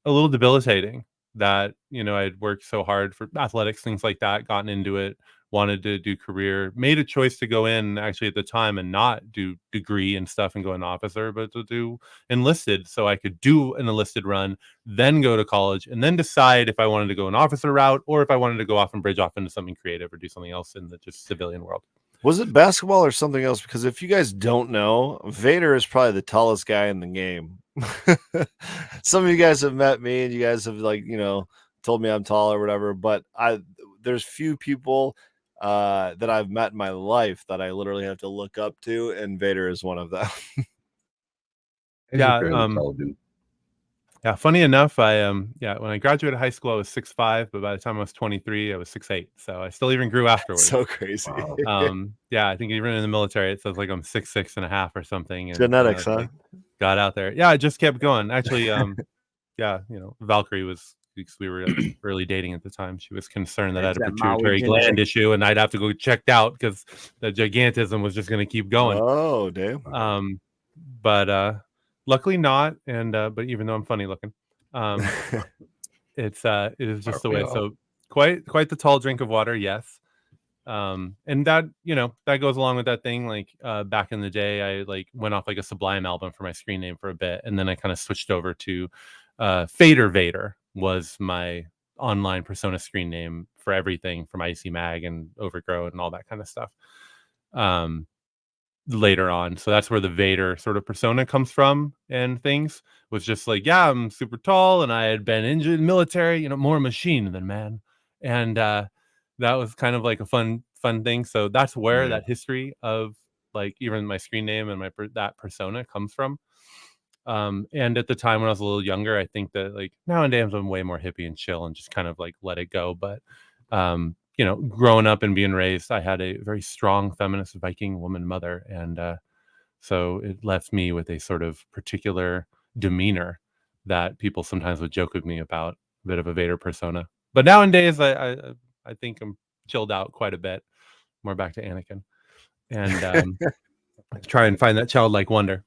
a little debilitating that, I'd worked so hard for athletics, things like that, gotten into it, wanted to do career, made a choice to go in actually at the time and not do degree and stuff and go an officer, but to do enlisted so I could do an enlisted run, then go to college and then decide if I wanted to go an officer route or if I wanted to go off and bridge off into something creative or do something else in the just civilian world. Was it basketball or something else? Because if you guys don't know, Vader is probably the tallest guy in the game. Some of you guys have met me and you guys have told me I'm tall or whatever, but there's few people that I've met in my life that I literally have to look up to, and Vader is one of them. Yeah, Tall dude. Yeah, funny enough, when I graduated high school, I was 6'5", but by the time I was 23, I was 6'8". So I still even grew afterwards. So crazy. Wow. Yeah, I think even in the military, it says like I'm 6'6.5" or something. And, Genetics, huh? like, got out there. Yeah, I just kept going. Actually, Valkyrie was, because we were early dating at the time. She was concerned that I had a That pituitary Maui gland issue, and I'd have to go checked out because the gigantism was just going to keep going. Oh, damn. But luckily not. And but even though I'm funny looking, it is just the way. So quite the tall drink of water, yes. And that that goes along with that thing. Like back in the day, I like went off like a Sublime album for my screen name for a bit, and then I kind of switched over to Vader was my online persona screen name for everything from IC Mag and Overgrow and all that kind of stuff. Later on, so that's where the Vader sort of persona comes from, and things was just like, yeah, I'm super tall and I had been injured in the military, more machine than man, and that was kind of like a fun thing. So that's where that history of like even my screen name and that persona comes from. And at the time when I was a little younger, I think that like nowadays I'm way more hippie and chill and just kind of like let it go. But growing up and being raised, I had a very strong feminist Viking woman mother. And so it left me with a sort of particular demeanor that people sometimes would joke with me about, a bit of a Vader persona. But nowadays, I think I'm chilled out quite a bit, more back to Anakin. And try and find that childlike wonder.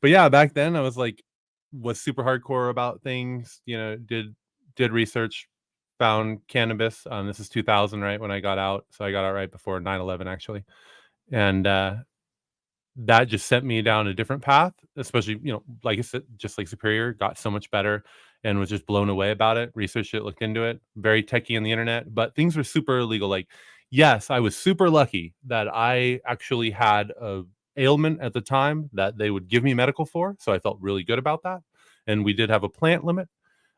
But yeah, back then I was super hardcore about things, did research, found cannabis. This is 2000, right, when I got out. So I got out right before 9/11, actually. And that just sent me down a different path, especially, like I said, just like Superior, got so much better and was just blown away about it. Researched it, looked into it, very techie on the internet, but things were super illegal. Like, yes, I was super lucky that I actually had a ailment at the time that they would give me medical for. So I felt really good about that. And we did have a plant limit.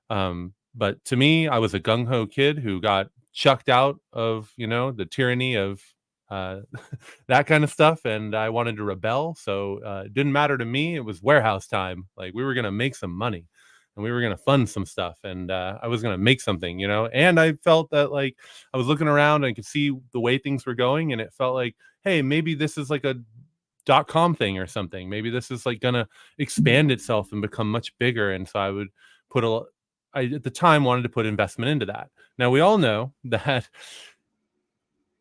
But to me, I was a gung-ho kid who got chucked out of, the tyranny of that kind of stuff. And I wanted to rebel. So it didn't matter to me. It was warehouse time. Like we were going to make some money and we were going to fund some stuff. And I was going to make something, and I felt that like I was looking around and I could see the way things were going. And it felt like, hey, maybe this is like a .com thing or something. Maybe this is like going to expand itself and become much bigger. And so I would put I at the time wanted to put investment into that. Now we all know that,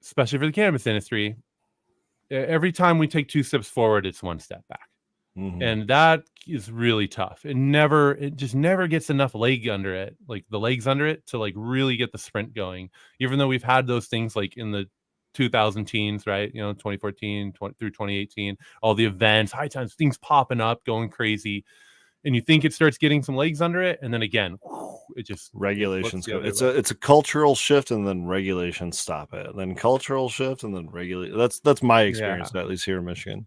especially for the cannabis industry, every time we take 2 steps forward, it's 1 step back. Mm-hmm. And that is really tough. It just never gets enough legs under it to like really get the sprint going. Even though we've had those things like in the 2000 teens, right? 2014 through 2018, all the events, high times, things popping up, going crazy. And you think it starts getting some legs under it, and then again, it just regulations go. It's a cultural shift, and then regulations stop it. And then cultural shift, and then regulate. That's my experience, at least here in Michigan.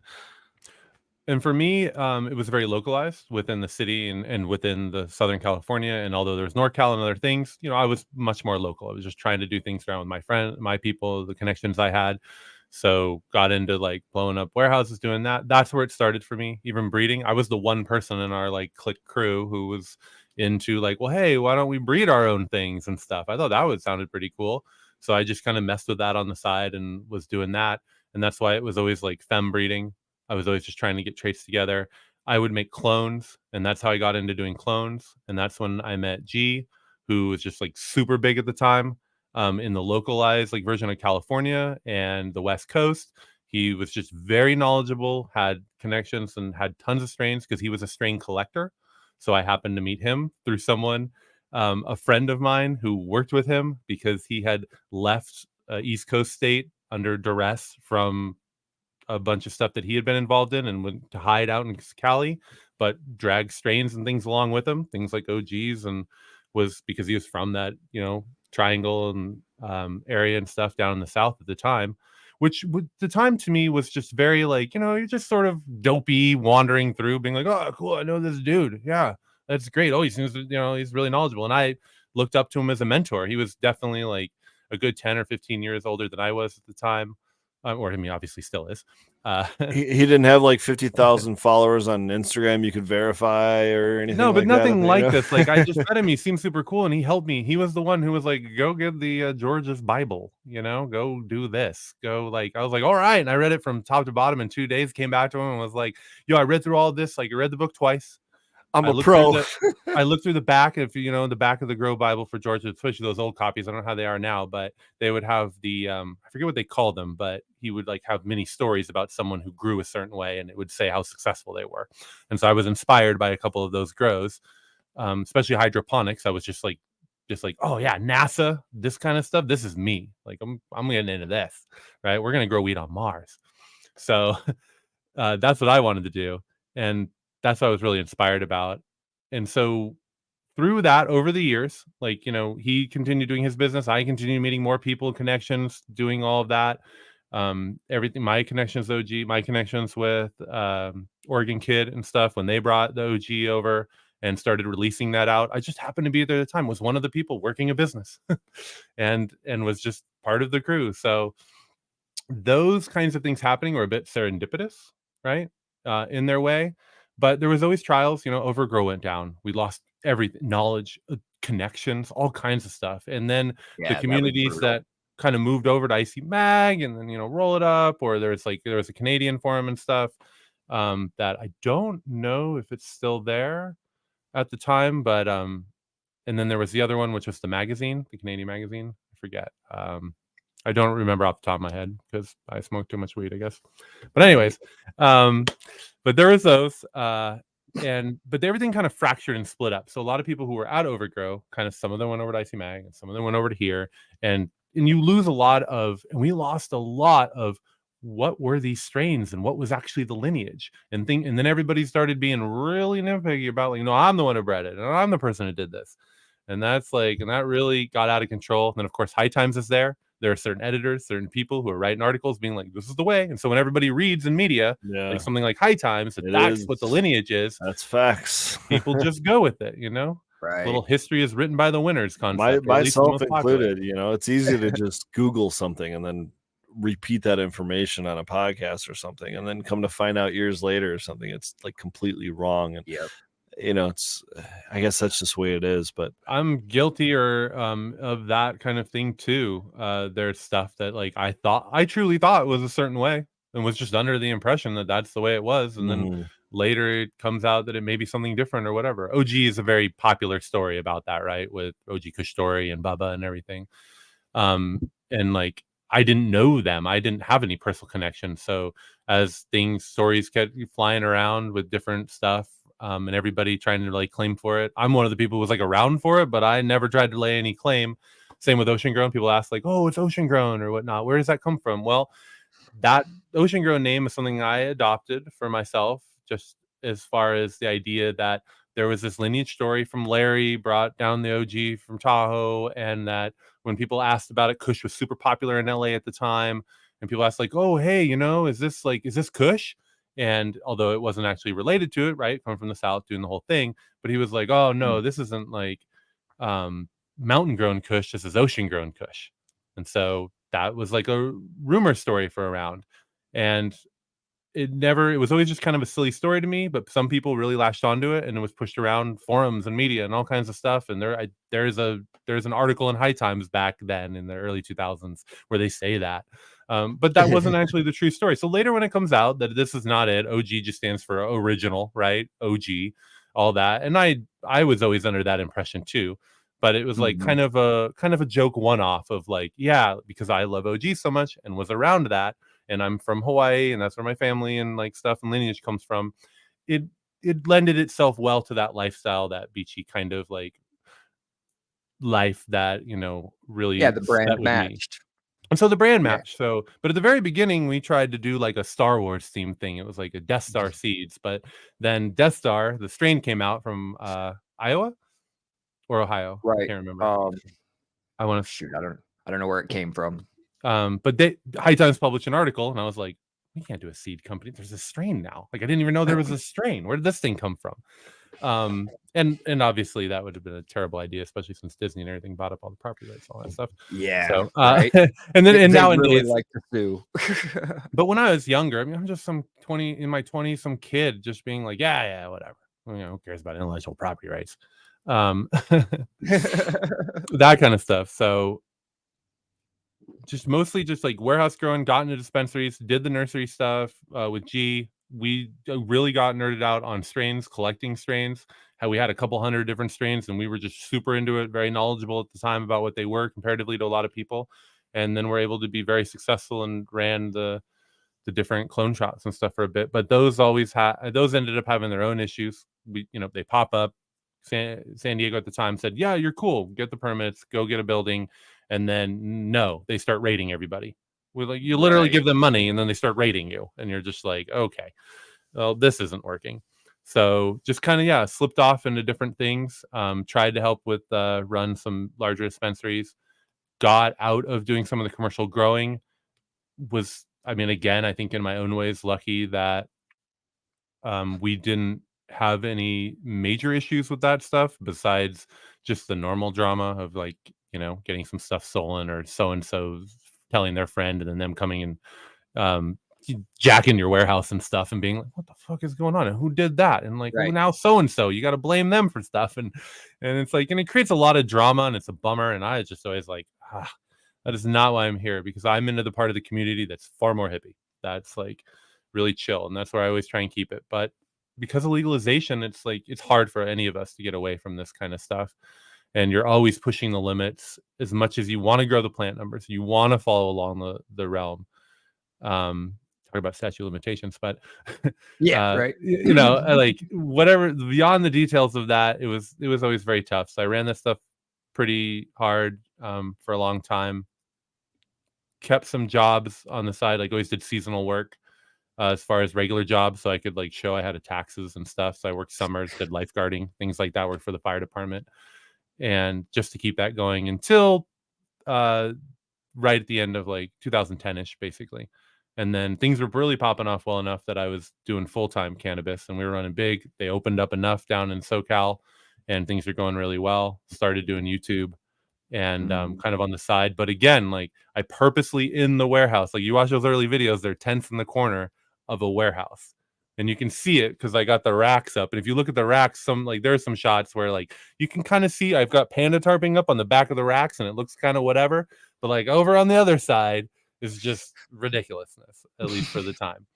And for me, it was very localized within the city and within the Southern California. And although there's NorCal and other things, I was much more local. I was just trying to do things around with my people, the connections I had. So got into like blowing up warehouses, doing that. That's where it started for me. Even breeding, I was the one person in our like clique crew who was into like, well, hey, why don't we breed our own things and stuff? I thought that sounded pretty cool. So I just kind of messed with that on the side and was doing that. and that's why it was always like fem breeding. I was always just trying to get traits together. I would make clones, and that's how I got into doing clones. And that's when I met G, who was just like super big at the time, in the localized like version of California and the West Coast. He was just very knowledgeable, had connections, and had tons of strains because he was a strain collector. So I happened to meet him through someone, a friend of mine who worked with him because he had left East Coast state under duress from a bunch of stuff that he had been involved in and went to hide out in Cali, but dragged strains and things along with him, things like OGs, and was because he was from that, triangle and area and stuff down in the South at the time, which the time to me was just very like, you're just sort of dopey wandering through being like, oh, cool, I know this dude. Yeah, that's great. Oh, he seems, he's really knowledgeable. And I looked up to him as a mentor. He was definitely like a good 10 or 15 years older than I was at the time. Or I mean, obviously still is. He didn't have like 50,000 followers on Instagram you could verify or anything. No, but like nothing that, like this. Like I just met him. He seemed super cool, and he helped me. He was the one who was like, "Go get the George's Bible. Go do this. Go like." I was like, "All right." And I read it from top to bottom in 2 days. Came back to him and was like, "Yo, I read through all this. Like, I read the book twice. I'm I a looked pro. I looked through the back, if the back of the Grow Bible for George, especially those old copies. I don't know how they are now, but they would have the I forget what they called them, but he would like have mini stories about someone who grew a certain way, and it would say how successful they were. And so I was inspired by a couple of those grows, especially hydroponics. I was just like, oh yeah, NASA, this kind of stuff. This is me. Like I'm getting into this, right? We're gonna grow weed on Mars. So that's what I wanted to do, and that's what I was really inspired about. And so through that, over the years, like, he continued doing his business. I continued meeting more people, connections, doing all of that. Everything, my connections, OG, my connections with Oregon Kid and stuff, when they brought the OG over and started releasing that out. I just happened to be there at the time, was one of the people working a business and was just part of the crew. So those kinds of things happening were a bit serendipitous, right? In their way. But there was always trials, Overgrow went down. We lost everything, knowledge, connections, all kinds of stuff. And then the communities that kind of moved over to IC Mag and then, Roll It Up, or there was a Canadian forum and stuff that I don't know if it's still there at the time, but and then there was the other one, which was the magazine, the Canadian magazine. I forget. I don't remember off the top of my head because I smoked too much weed, I guess. But anyways, but there was those, but everything kind of fractured and split up. So a lot of people who were at Overgrow, kind of some of them went over to IC Mag, and some of them went over to here, and you lose a lot of, and we lost a lot of what were these strains and what was actually the lineage and then everybody started being really nitpicky about like, I'm the one who bred it, and I'm the person who did this, and that's like, and that really got out of control. And then of course High Times is there. There are certain editors, certain people who are writing articles being like, this is the way. And so when everybody reads in media, like something like High Times, that's what the lineage is. That's facts. People just go with it, Right. Little history is written by the winners concept. Myself included, it's easy to just Google something and then repeat that information on a podcast or something. And then come to find out years later or something, it's like completely wrong. And it's, I guess that's just the way it is, but I'm guilty of that kind of thing too. There's stuff that like I truly thought was a certain way and was just under the impression that that's the way it was. And then later it comes out that it may be something different or whatever. OG is a very popular story about that, right? With OG Kush Story and Bubba and everything. And like, I didn't know them. I didn't have any personal connection. So as stories kept flying around with different stuff, and everybody trying to like claim for it. I'm one of the people who was like around for it, but I never tried to lay any claim. Same with Ocean Grown. People ask like, oh, it's Ocean Grown or whatnot. Where does that come from? Well, that Ocean Grown name is something I adopted for myself, just as far as the idea that there was this lineage story from Larry brought down the OG from Tahoe. And that when people asked about it, Kush was super popular in LA at the time. And people asked like, oh, hey, is this Kush? And although it wasn't actually related to it, right, coming from the South, doing the whole thing, but he was like, oh no, this isn't like mountain grown Kush, this is ocean grown Kush. And so that was like a rumor story for around. And it was always just kind of a silly story to me, but some people really latched onto it, and it was pushed around forums and media and all kinds of stuff. And there's an article in High Times back then in the early 2000s where they say that. But that wasn't actually the true story. So later when it comes out that this is not it, OG just stands for original, right? OG, all that. And I was always under that impression too. But it was like kind of a joke one-off of like, yeah, because I love OG so much and was around that, and I'm from Hawaii and that's where my family and like stuff and lineage comes from. It lended itself well to that lifestyle, that beachy kind of like life that, you know, really Yeah, the brand set with me. matched. And so the brand Yeah. match. So, but at the very beginning, we tried to do like a Star Wars themed thing. It was like a Death Star seeds, but then Death Star, the strain came out from Iowa or Ohio. I Right. can't remember. I want to Shoot, I don't know where it came from. but High Times published an article, and I was like, we can't do a seed company. There's a strain now. Like I didn't even know there was a strain. Where did this thing come from? And obviously that would have been a terrible idea, especially since Disney and everything bought up all the property rights, all that stuff. Yeah. So right. and then They nowadays, really like to sue. but when I was younger, I mean, I'm just some 20s, some kid just being like, yeah, whatever. You know, who cares about intellectual property rights? That kind of stuff. So just mostly just like warehouse growing, got into dispensaries, did the nursery stuff with G. We really got nerded out on strains, collecting strains. How we had a couple hundred different strains, and we were just super into it, very knowledgeable at the time about what they were comparatively to a lot of people. And then we're able to be very successful and ran the different clone shops and stuff for a bit. But those ended up having their own issues. They pop up. San Diego at the time said, yeah, you're cool, get the permits, go get a building. And then no, they start raiding everybody. We're like, you literally give them money and then they start raiding you, and you're just like, okay, well, this isn't working. So just kind of slipped off into different things. Tried to help with run some larger dispensaries. Got out of doing some of the commercial growing. Again, I think in my own ways, lucky that we didn't have any major issues with that stuff besides just the normal drama of like, getting some stuff stolen or so-and-so telling their friend and then them coming and jacking your warehouse and stuff and being like, what the fuck is going on? And who did that? And like, well, now so-and-so, you got to blame them for stuff. And it's like, and it creates a lot of drama and it's a bummer. And I just always like, that is not why I'm here, because I'm into the part of the community that's far more hippie. That's like really chill. And that's where I always try and keep it. But because of legalization, it's like, it's hard for any of us to get away from this kind of stuff. And you're always pushing the limits as much as you want to grow the plant numbers. You want to follow along the realm. Talk about statute of limitations, but right. Like whatever beyond the details of that, it was always very tough. So I ran this stuff pretty hard for a long time. Kept some jobs on the side, like always did seasonal work as far as regular jobs, so I could like show I had a taxes and stuff. So I worked summers, did lifeguarding, things like that, worked for the fire department. And just to keep that going until right at the end of like 2010-ish, basically. And then things were really popping off well enough that I was doing full-time cannabis and we were running big. They opened up enough down in SoCal and things are going really well. Started doing YouTube and kind of on the side. But again, like I purposely in the warehouse, like you watch those early videos, they're tents in the corner of a warehouse. And you can see it because I got the racks up. And if you look at the racks, there's some shots where like you can kind of see I've got panda tarping up on the back of the racks and it looks kind of whatever. But like over on the other side is just ridiculousness, at least for the time.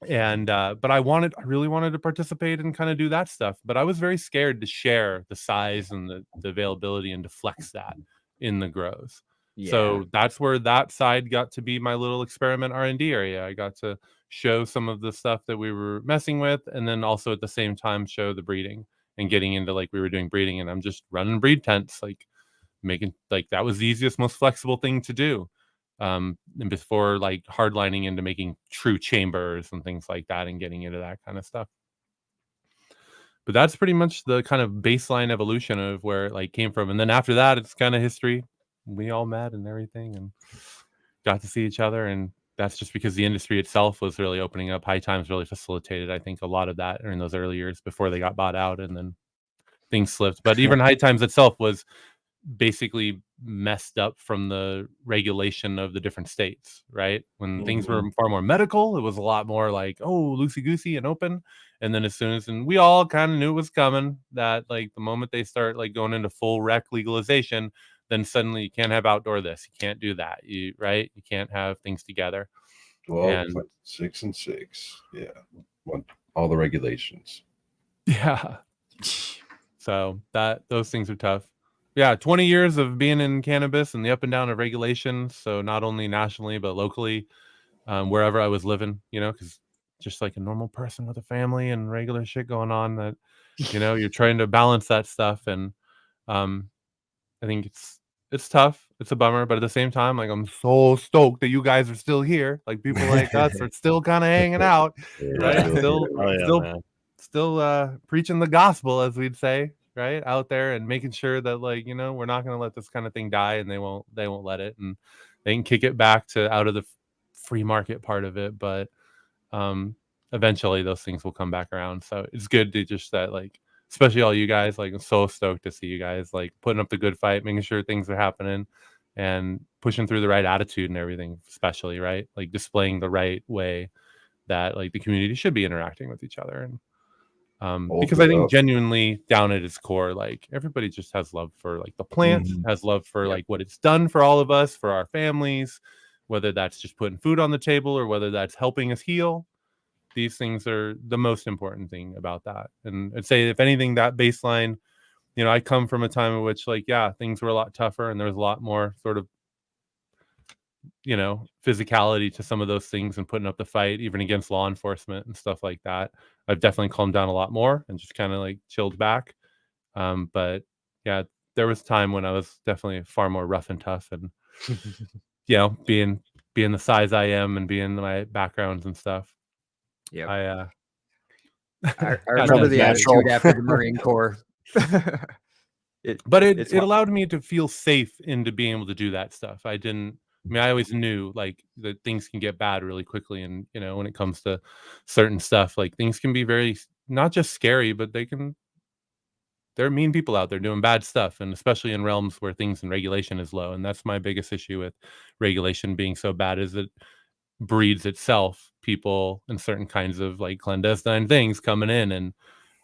And but I really wanted to participate and kind of do that stuff. But I was very scared to share the size and the availability and to flex that in the grows. Yeah. So that's where that side got to be my little experiment R&D area. I got to show some of the stuff that we were messing with, and then also at the same time show the breeding and getting into like we were doing breeding, and I'm just running breed tents, like making like that was the easiest, most flexible thing to do. And before like hardlining into making true chambers and things like that and getting into that kind of stuff. But that's pretty much the kind of baseline evolution of where it like came from. And then after that, it's kind of history. We all met and everything and got to see each other. And that's just because the industry itself was really opening up. High Times really facilitated, I think, a lot of that in those early years before they got bought out and then things slipped. But even High Times itself was basically messed up from the regulation of the different states, right? When things were far more medical, it was a lot more like, oh, loosey-goosey and open. And then and we all kind of knew it was coming, that like the moment they start like going into full rec legalization, then suddenly you can't have outdoor this, you can't do that, you can't have things together. 12, And 6 and 6. Yeah. All the regulations. yeah. So those things are tough. Yeah, 20 years of being in cannabis and the up and down of regulations. So not only nationally but locally, wherever I was living, because just like a normal person with a family and regular shit going on, that you're trying to balance that stuff, and I think it's tough. It's a bummer, but at the same time, like, I'm so stoked that you guys are still here. Like, people like us are still kind of hanging out, right? Yeah. Still, Oh yeah, still, man. still preaching the gospel, as we'd say, right, out there, and making sure that, like, we're not going to let this kind of thing die, and they won't let it, and they can kick it back to out of the free market part of it, but eventually those things will come back around. So it's good to just that, like, especially all you guys, like, I'm so stoked to see you guys, like, putting up the good fight, making sure things are happening, and pushing through the right attitude and everything, especially, right, like, displaying the right way that, like, the community should be interacting with each other. And because I think genuinely down at its core, like, everybody just has love for, like, the plant, has love for like what it's done for all of us, for our families, whether that's just putting food on the table or whether that's helping us heal. These things are the most important thing about that. And I'd say, if anything, that baseline, I come from a time in which, like, yeah, things were a lot tougher and there was a lot more sort of, physicality to some of those things and putting up the fight, even against law enforcement and stuff like that. I've definitely calmed down a lot more and just kind of, like, chilled back. But yeah, there was a time when I was definitely far more rough and tough, and, being the size I am and being my backgrounds and stuff. Yeah. I I remember the natural. attitude after the Marine Corps. it allowed me to feel safe into being able to do that stuff. I always knew, like, that things can get bad really quickly, and when it comes to certain stuff, like, things can be very, not just scary, but there are mean people out there doing bad stuff, and especially in realms where things and regulation is low. And that's my biggest issue with regulation being so bad, is it breeds itself people and certain kinds of, like, clandestine things coming in and,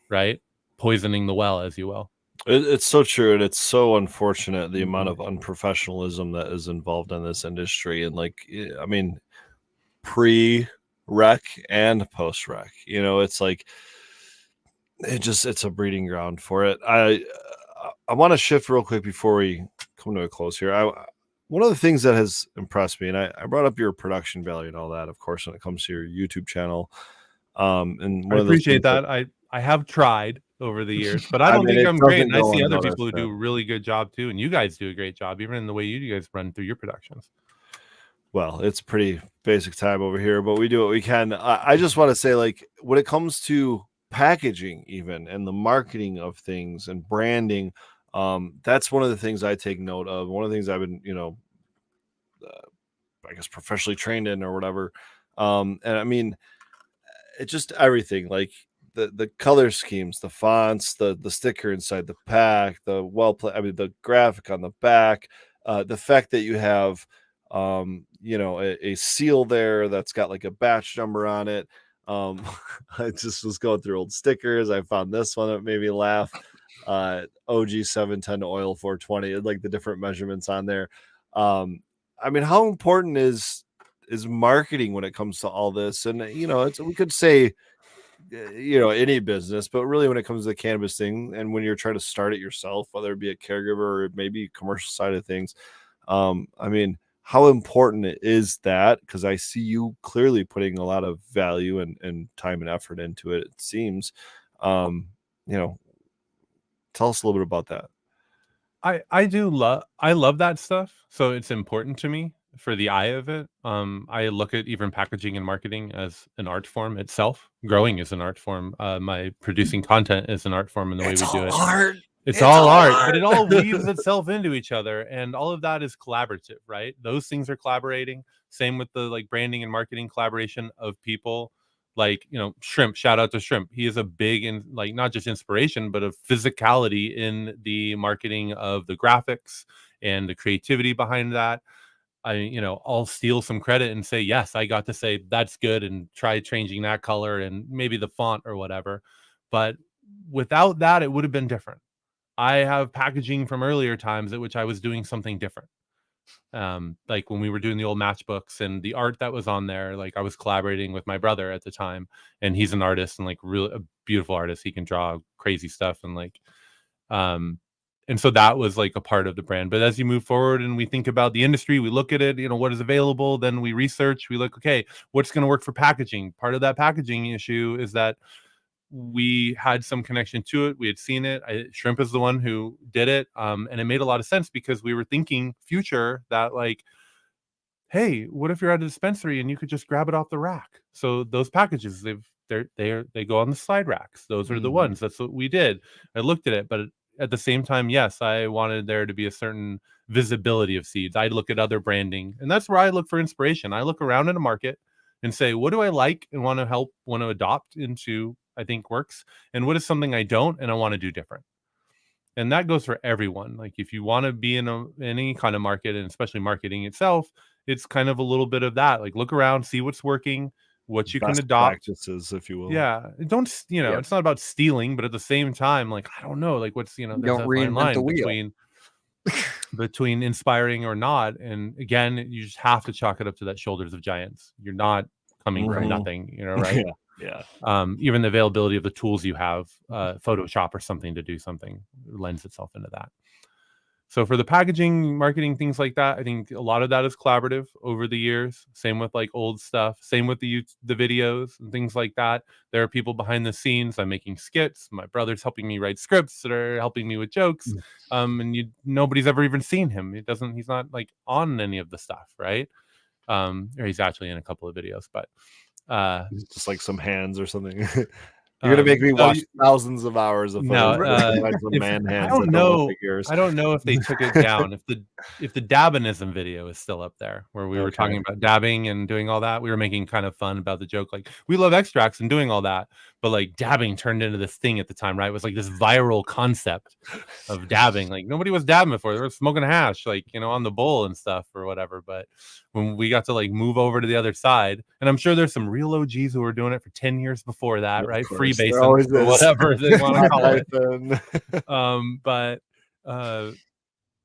right, poisoning the well, as you will. It's so true, and it's so unfortunate the amount of unprofessionalism that is involved in this industry. And, like, I mean, pre-rec and post-rec, it's like it's a breeding ground for it. I want to shift real quick before we come to a close here. One of the things that has impressed me, and I brought up your production value and all that, of course, when it comes to your YouTube channel. And I appreciate that. I have tried over the years, but I don't think I'm great. And I see other people who do a really good job too. And you guys do a great job, even in the way you guys run through your productions. Well, it's pretty basic time over here, but we do what we can. I just want to say, like, when it comes to packaging, even, and the marketing of things and branding, that's one of the things I take note of. One of the things I've been, I guess, professionally trained in or whatever. And I mean, it's just everything, like the color schemes, the fonts, the sticker inside the pack, the graphic on the back, the fact that you have, a seal there that's got, like, a batch number on it. I just was going through old stickers. I found this one that made me laugh. OG 710 oil 420, like the different measurements on there. I mean, how important is marketing when it comes to all this? And we could say, any business, but really when it comes to the cannabis thing, and when you're trying to start it yourself, whether it be a caregiver or maybe commercial side of things, I mean, how important is that? Because I see you clearly putting a lot of value and time and effort into it, it seems. Tell us a little bit about that. I love that stuff. So it's important to me for the eye of it. I look at even packaging and marketing as an art form itself. Growing is an art form. My producing content is an art form in the way we do it. It's all art, but it all weaves itself into each other, and all of that is collaborative, right? Those things are collaborating. Same with the, like, branding and marketing collaboration of people. Like, Shrimp, shout out to Shrimp. He is a big, and, like, not just inspiration, but of physicality in the marketing of the graphics and the creativity behind that. I'll steal some credit and say, yes, I got to say that's good, and try changing that color and maybe the font or whatever. But without that, it would have been different. I have packaging from earlier times at which I was doing something different. Like when we were doing the old matchbooks and the art that was on there, like I was collaborating with my brother at the time, and he's an artist and like really a beautiful artist. He can draw crazy stuff and like, and so that was like a part of the brand. But as you move forward and we think about the industry, we look at it, you know, what is available, then we research, we look, okay, what's going to work for packaging? Part of that packaging issue is that we had some connection to it. We had seen it. Shrimp is the one who did it. And it made a lot of sense because we were thinking future that like, hey, what if you're at a dispensary and you could just grab it off the rack? So those packages, they go on the slide racks. Those are the ones. That's what we did. I looked at it, but at the same time, yes, I wanted there to be a certain visibility of seeds. I'd look at other branding, and that's where I look for inspiration. I look around in a market and say, what do I like and want to adopt into, I think works, and what is something I don't and I want to do different. And that goes for everyone. Like if you want to be in any kind of market, and especially marketing itself, it's kind of a little bit of that. Like look around, see what's working, what you can adopt, practices, if you will. Yeah, don't, you know, it's not about stealing, but at the same time, like I don't know, like what's, you know, there's Don't a fine reinvent the line wheel. between inspiring or not. And again, you just have to chalk it up to that shoulders of giants. You're not coming from nothing, you know, right? Yeah. Even the availability of the tools you have, Photoshop or something to do something lends itself into that. So for the packaging, marketing, things like that, I think a lot of that is collaborative over the years. Same with like old stuff. Same with the videos and things like that. There are people behind the scenes. I'm making skits. My brother's helping me write scripts that are helping me with jokes. And nobody's ever even seen him. He's not like on any of the stuff, right? Or he's actually in a couple of videos, but just like some hands or something. You're gonna make me watch thousands of hours of no. man hands. I don't know if they took it down. If the dabbinism video is still up there, where we were talking about dabbing and doing all that, we were making kind of fun about the joke. Like we love extracts and doing all that, but like dabbing turned into this thing at the time, right? It was like this viral concept of dabbing. Like nobody was dabbing before. They were smoking hash, like, you know, on the bowl and stuff or whatever. But when we got to like move over to the other side, and I'm sure there's some real OGs who were doing it for 10 years before that, right? Freebasing or whatever they want to call it. But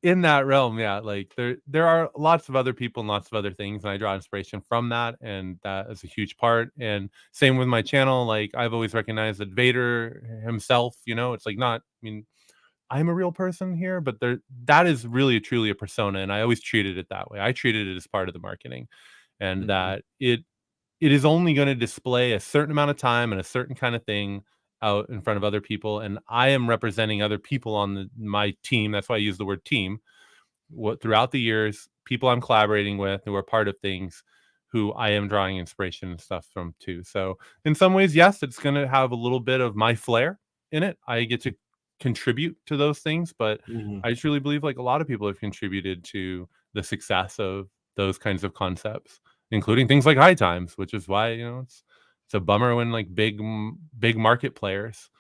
in that realm, yeah, like there are lots of other people and lots of other things, and I draw inspiration from that, and that is a huge part. And same with my channel. Like I've always recognized that Vader himself, you know, it's like not, I mean, I'm a real person here, but that is really truly a persona, and I always treated it that way. I treated it as part of the marketing, and that it is only going to display a certain amount of time and a certain kind of thing out in front of other people. And I am representing other people on my team. That's why I use the word team. Throughout the years, people I'm collaborating with who are part of things who I am drawing inspiration and stuff from too. So in some ways, yes, it's going to have a little bit of my flair in it. I get to contribute to those things, but I truly believe like a lot of people have contributed to the success of those kinds of concepts, including things like High Times, which is why, you know, it's a bummer when like big market players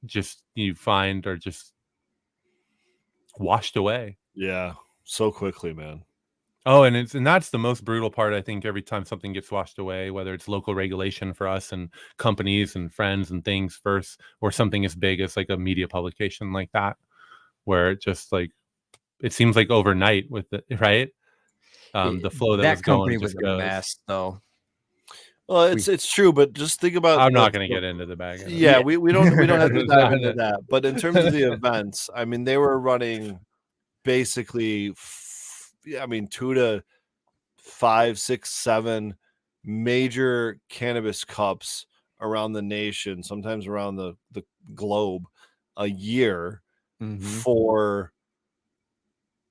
just you find are just washed away. Yeah, so quickly, man. Oh, and that's the most brutal part. I think every time something gets washed away, whether it's local regulation for us and companies and friends and things first, or something as big as like a media publication like that, where it just like it seems like overnight with the right. The flow that was company going was a mess, though. Well, it's true, but just think about. I'm not going to get into the bag. Yeah, we don't have to dive into that. But in terms of the events, I mean, they were running basically, 2 to 5, 6, 7 major cannabis cups around the nation, sometimes around the globe, a year for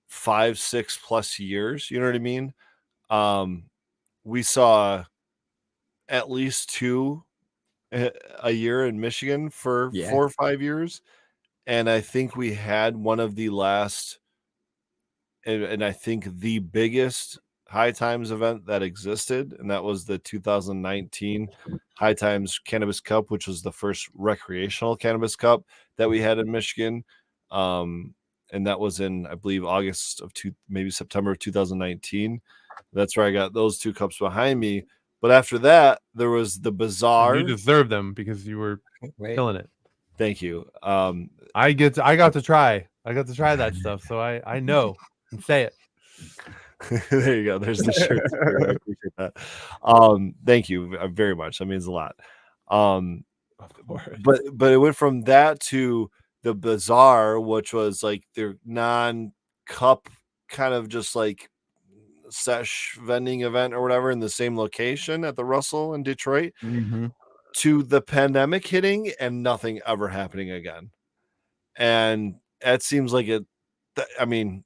5, 6 plus years. You know what I mean? We saw at least 2 a year in Michigan for 4 or 5 years. And I think we had one of the last, and I think the biggest High Times event that existed, and that was the 2019 High Times Cannabis Cup, which was the first recreational cannabis cup that we had in Michigan. And that was in, I believe, August of maybe September of 2019. That's where I got those 2 cups behind me. But after that, there was the Bazaar. You deserve them because you were killing it. Thank you. I got to try that stuff, so I know and say it. There you go. There's the shirt. I appreciate that. Thank you very much. That means a lot. Of course. But it went from that to the bazaar, which was like their non-cup kind of just like sesh vending event or whatever in the same location at the Russell in Detroit, to the pandemic hitting and nothing ever happening again. And that seems like I mean,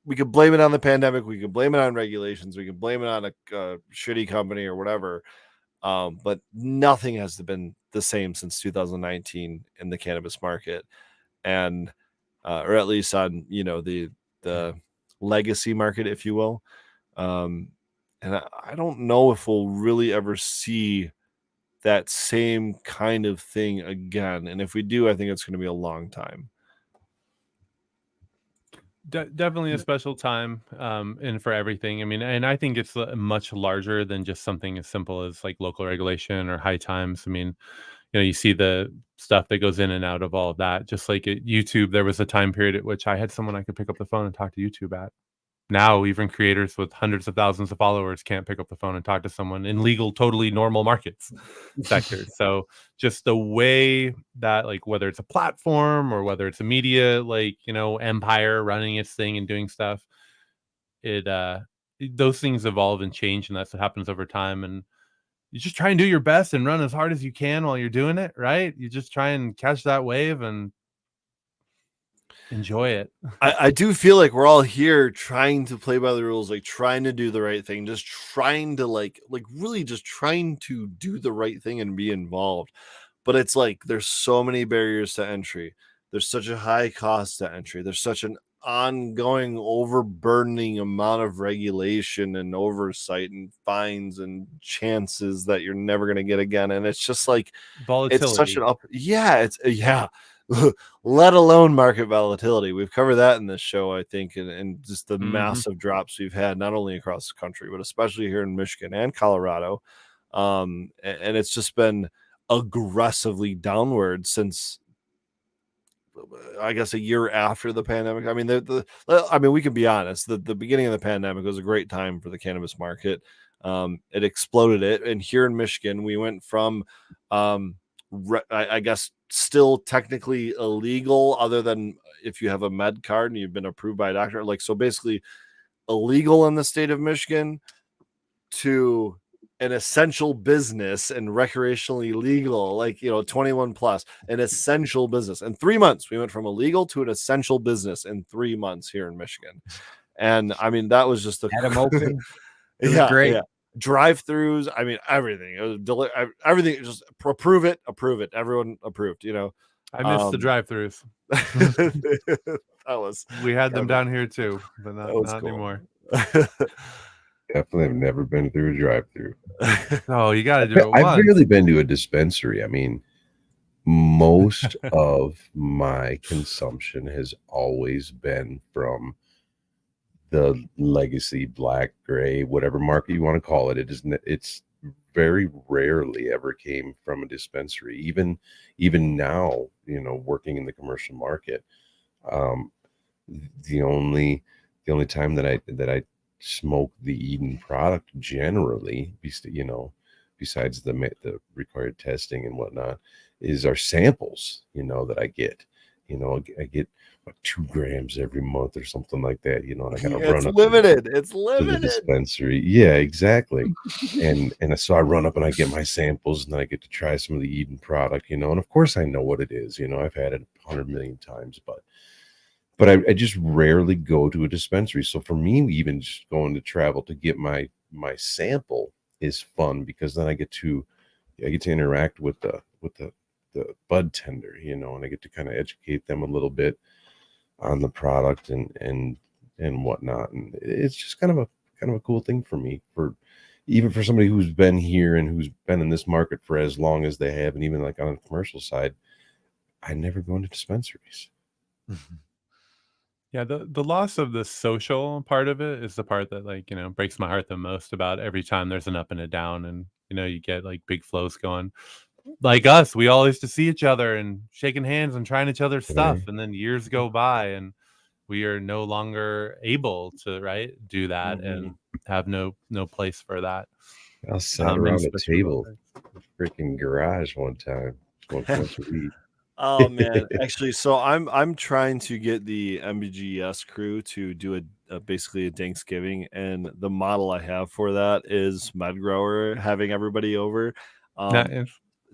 we could blame it on the pandemic, we could blame it on regulations, we could blame it on a shitty company or whatever. But nothing has been the same since 2019 in the cannabis market, and or at least on the legacy market, if you will. And I don't know if we'll really ever see that same kind of thing again. And if we do, I think it's going to be a long time. Definitely a special time, and for everything. I mean, and I think it's much larger than just something as simple as like local regulation or high times. I mean, you see the stuff that goes in and out of all of that. Just like at YouTube, there was a time period at which I had someone I could pick up the phone and talk to YouTube at. Now, even creators with hundreds of thousands of followers can't pick up the phone and talk to someone in legal, totally normal markets sectors. So just the way that, like, whether it's a platform or whether it's a media, like, empire running its thing and doing stuff, those things evolve and change, and that's what happens over time. And you just try and do your best and run as hard as you can while you're doing it, right? You just try and catch that wave and enjoy it. I do feel like we're all here trying to play by the rules, like trying to do the right thing, just trying to like really just trying to do the right thing and be involved. But it's like there's so many barriers to entry. There's such a high cost to entry. There's such an ongoing overburdening amount of regulation and oversight and fines and chances that you're never going to get again. And it's just like volatility. It's such an let alone market volatility. We've covered that in this show, I think, and just the massive drops we've had, not only across the country, but especially here in Michigan and Colorado. And it's just been aggressively downward since, I guess, a year after the pandemic. I mean, we can be honest. The beginning of the pandemic was a great time for the cannabis market. It exploded it. And here in Michigan, we went from, I guess, still technically illegal, other than if you have a med card and you've been approved by a doctor. Like, so basically illegal in the state of Michigan, to an essential business and recreationally legal, like, 21 plus, an essential business. In 3 months, we went from illegal to an essential business in 3 months here in Michigan. And I mean, that was just had them open. It was great. Yeah. Drive-throughs, I mean, everything. It was everything. Just approve it. Everyone approved. I missed the drive-throughs. We had them down here too, but not cool. Anymore. Definitely have never been through a drive-through. Oh, you got to do it. I've really been to a dispensary. I mean, most of my consumption has always been from the legacy black, gray, whatever market you want to call it. It's very rarely ever came from a dispensary. Even now, working in the commercial market, the only time that I smoke the Eden product generally, besides the required testing and whatnot, is our samples, that I get. I get 2 grams every month or something like that, and I gotta run up. It's limited. To the dispensary. Yeah, exactly. and so I run up and I get my samples, and then I get to try some of the Eden product, and of course I know what it is. I've had it 100 million times, but I just rarely go to a dispensary. So for me, even just going to travel to get my sample is fun, because then I get to interact with the bud tender, and I get to kind of educate them a little bit on the product and whatnot. And it's just kind of a cool thing for me, even for somebody who's been here and who's been in this market for as long as they have. And even like on the commercial side, I never go into dispensaries. Yeah, the loss of the social part of it is the part that breaks my heart the most, about every time there's an up and a down, and you get like big flows going. like us, we all used to see each other and shaking hands and trying each other's stuff, Right. and then years go by and we are no longer able to do that and have no place for that. I sat around a especially with table, freaking garage one time, smoked a bunch of weed. Oh man, actually, so I'm trying to get the MBGS crew to do basically a Thanksgiving, and the model I have for that is Med Grower having everybody over. Nice.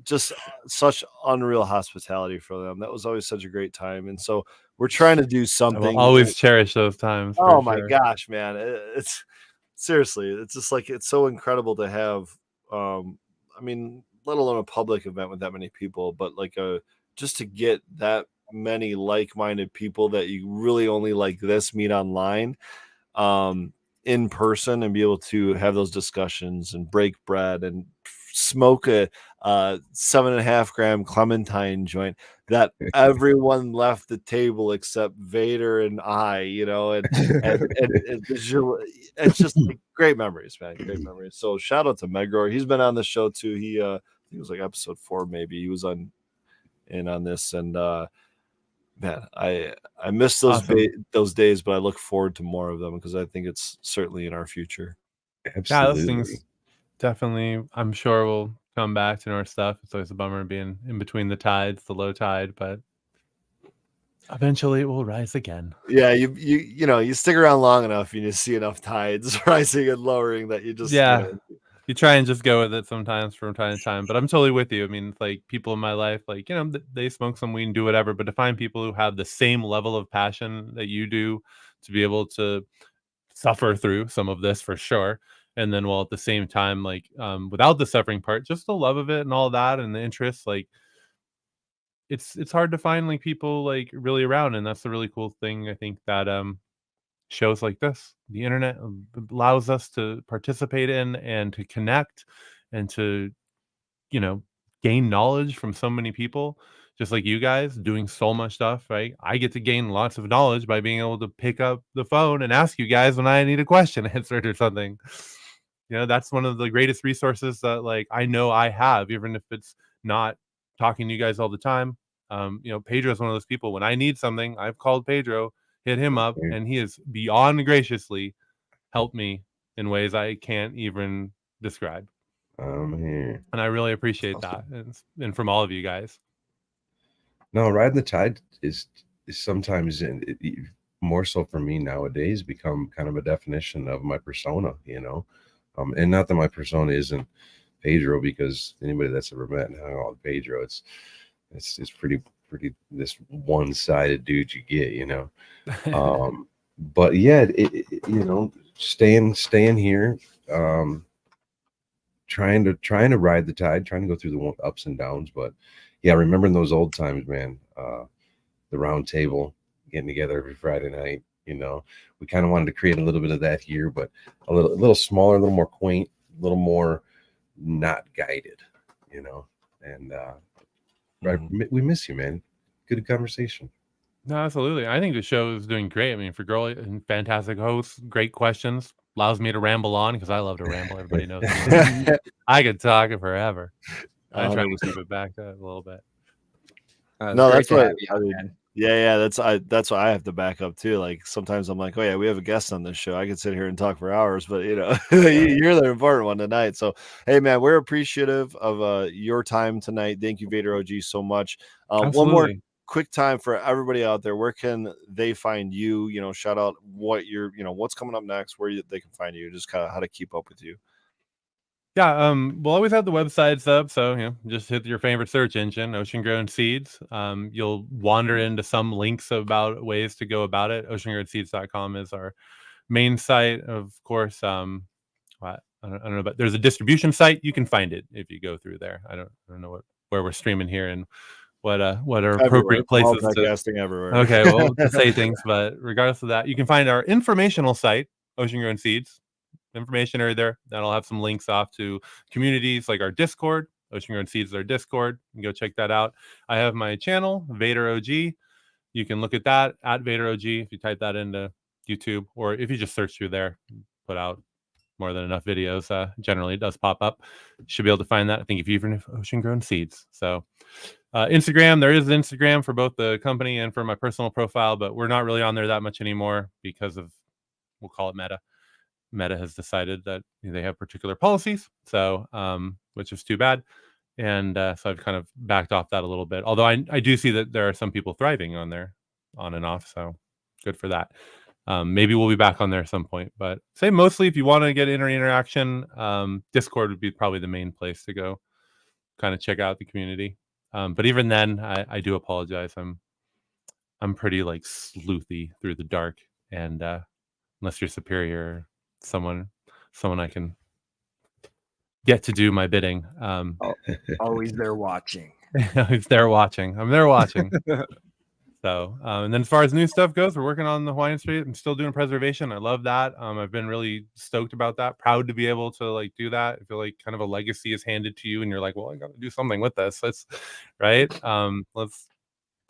Just such unreal hospitality for them. That was always such a great time, and so we're trying to do I will something. always cherish those times. Oh For my sure. gosh, man, it's seriously, it's just like it's so incredible to have. I mean, let alone a public event with that many people, but like just to get that many like-minded people that you really only like this meet online, um, in person, and be able to have those discussions and break bread and smoke a 7.5 gram Clementine joint that everyone left the table except Vader and I, and it's just like great memories, man. Great memories. So shout out to Megro. He's been on the show too. He I think it was like episode 4, maybe. He was on this, and man, I miss Awesome. those days, but I look forward to more of them because I think it's certainly in our future. Yeah, those Absolutely. things definitely, I'm sure, will come back to our stuff. It's always a bummer being in between the tides, the low tide, but eventually it will rise again. Yeah, you stick around long enough, and you see enough tides rising and lowering that you just Yeah. You try and just go with it sometimes from time to time, but I'm totally with you. I mean, it's like people in my life, like, they smoke some weed and do whatever, but to find people who have the same level of passion that you do to be able to suffer through some of this for sure. And then while at the same time, like, without the suffering part, just the love of it and all that and the interest, like it's hard to find like people like really around. And that's the really cool thing. I think that shows like this, the internet allows us to participate in and to connect and to, you know, gain knowledge from so many people, just like you guys doing so much stuff, right? I get to gain lots of knowledge by being able to pick up the phone and ask you guys when I need a question answered or something. That's one of the greatest resources that like I know I have, even if it's not talking to you guys all the time. Pedro is one of those people. When I need something, I've called Pedro, hit him up, Okay. and he has beyond graciously helped me in ways I can't even describe. I'm here. And I really appreciate Awesome. that, and from all of you guys. No, riding the tide is sometimes more so for me nowadays become kind of a definition of my persona, and not that my persona isn't Pedro, because anybody that's ever met and hung out with Pedro, it's pretty this one-sided dude you get, but yeah, staying here, trying to ride the tide, trying to go through the ups and downs, but yeah, remembering those old times, man. The round table, getting together every Friday night. We kind of wanted to create a little bit of that here, but a little smaller, a little more quaint, a little more not guided. And we miss you, man. Good conversation. No, absolutely. I think the show is doing great. I mean, for Girl, fantastic hosts, great questions, allows me to ramble on because I love to ramble. Everybody knows me. I could talk forever. I try to keep it back up a little bit. No, that's to what have you on, I mean. man. Yeah, that's why I have to back up too. Like sometimes I'm like, oh yeah, we have a guest on this show. I could sit here and talk for hours, but you're the important one tonight. So hey, man, we're appreciative of your time tonight. Thank you, VaderOG, so much. One more Absolutely. quick time for everybody out there. Where can they find you? Shout out what what's coming up next, where they can find you, just kind of how to keep up with you. Yeah, we'll always have the websites up, so just hit your favorite search engine, Ocean Grown Seeds. You'll wander into some links about ways to go about it. OceanGrownSeeds.com is our main site, of course. I don't know, but there's a distribution site. You can find it if you go through there. I don't know where we're streaming here and what are Everywhere. appropriate places to. Podcasting everywhere. Okay, well, to say things, but regardless of that, you can find our informational site, Ocean Grown Seeds. Information are there. That'll have some links off to communities like our Discord. Ocean Grown Seeds is our Discord. You can go check that out. I have my channel, VaderOG. You can look at that at VaderOG if you type that into YouTube, or if you just search through there, put out more than enough videos. Generally, it does pop up. You should be able to find that. I think if you even Ocean Grown Seeds. So Instagram, there is Instagram for both the company and for my personal profile, but we're not really on there that much anymore because of, we'll call it Meta. Meta has decided that they have particular policies, so which is too bad. And so I've kind of backed off that a little bit. Although I do see that there are some people thriving on there, on and off. So good for that. Maybe we'll be back on there at some point. But say mostly if you want to get interaction, Discord would be probably the main place to go, kind of check out the community. But even then, I do apologize. I'm pretty like sleuthy through the dark, and unless you're superior, someone I can get to do my bidding. Always there watching. He's there watching. I'm there watching. So, and then as far as new stuff goes, we're working on the Hawaiian Street. I'm still doing preservation. I love that. I've been really stoked about that. Proud to be able to like do that. I feel like kind of a legacy is handed to you, and you're like, well, I got to do something with this. Let's right.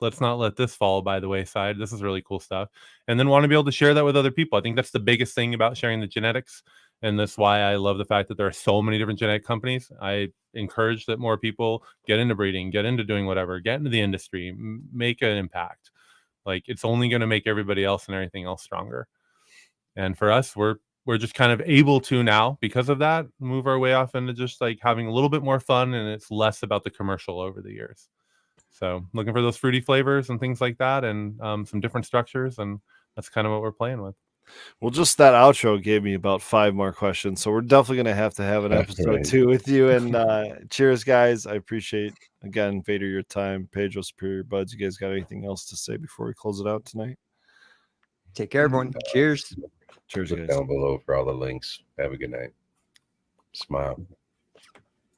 Let's not let this fall by the wayside. This is really cool stuff. And then want to be able to share that with other people. I think that's the biggest thing about sharing the genetics. And that's why I love the fact that there are so many different genetic companies. I encourage that more people get into breeding, get into doing whatever, get into the industry, make an impact. Like it's only going to make everybody else and everything else stronger. And for us, we're just kind of able to now, because of that, move our way off into just like having a little bit more fun, and it's less about the commercial over the years. So looking for those fruity flavors and things like that, and some different structures, and that's kind of what we're playing with. Well, just that outro gave me about 5 more questions, so we're definitely going to have an episode 2 with you. And cheers, guys. I appreciate, again, Vader, your time. Pedro, Superior Buds, you guys got anything else to say before we close it out tonight? Take care, everyone. Cheers. Cheers, Look guys. down below for all the links. Have a good night. Smile.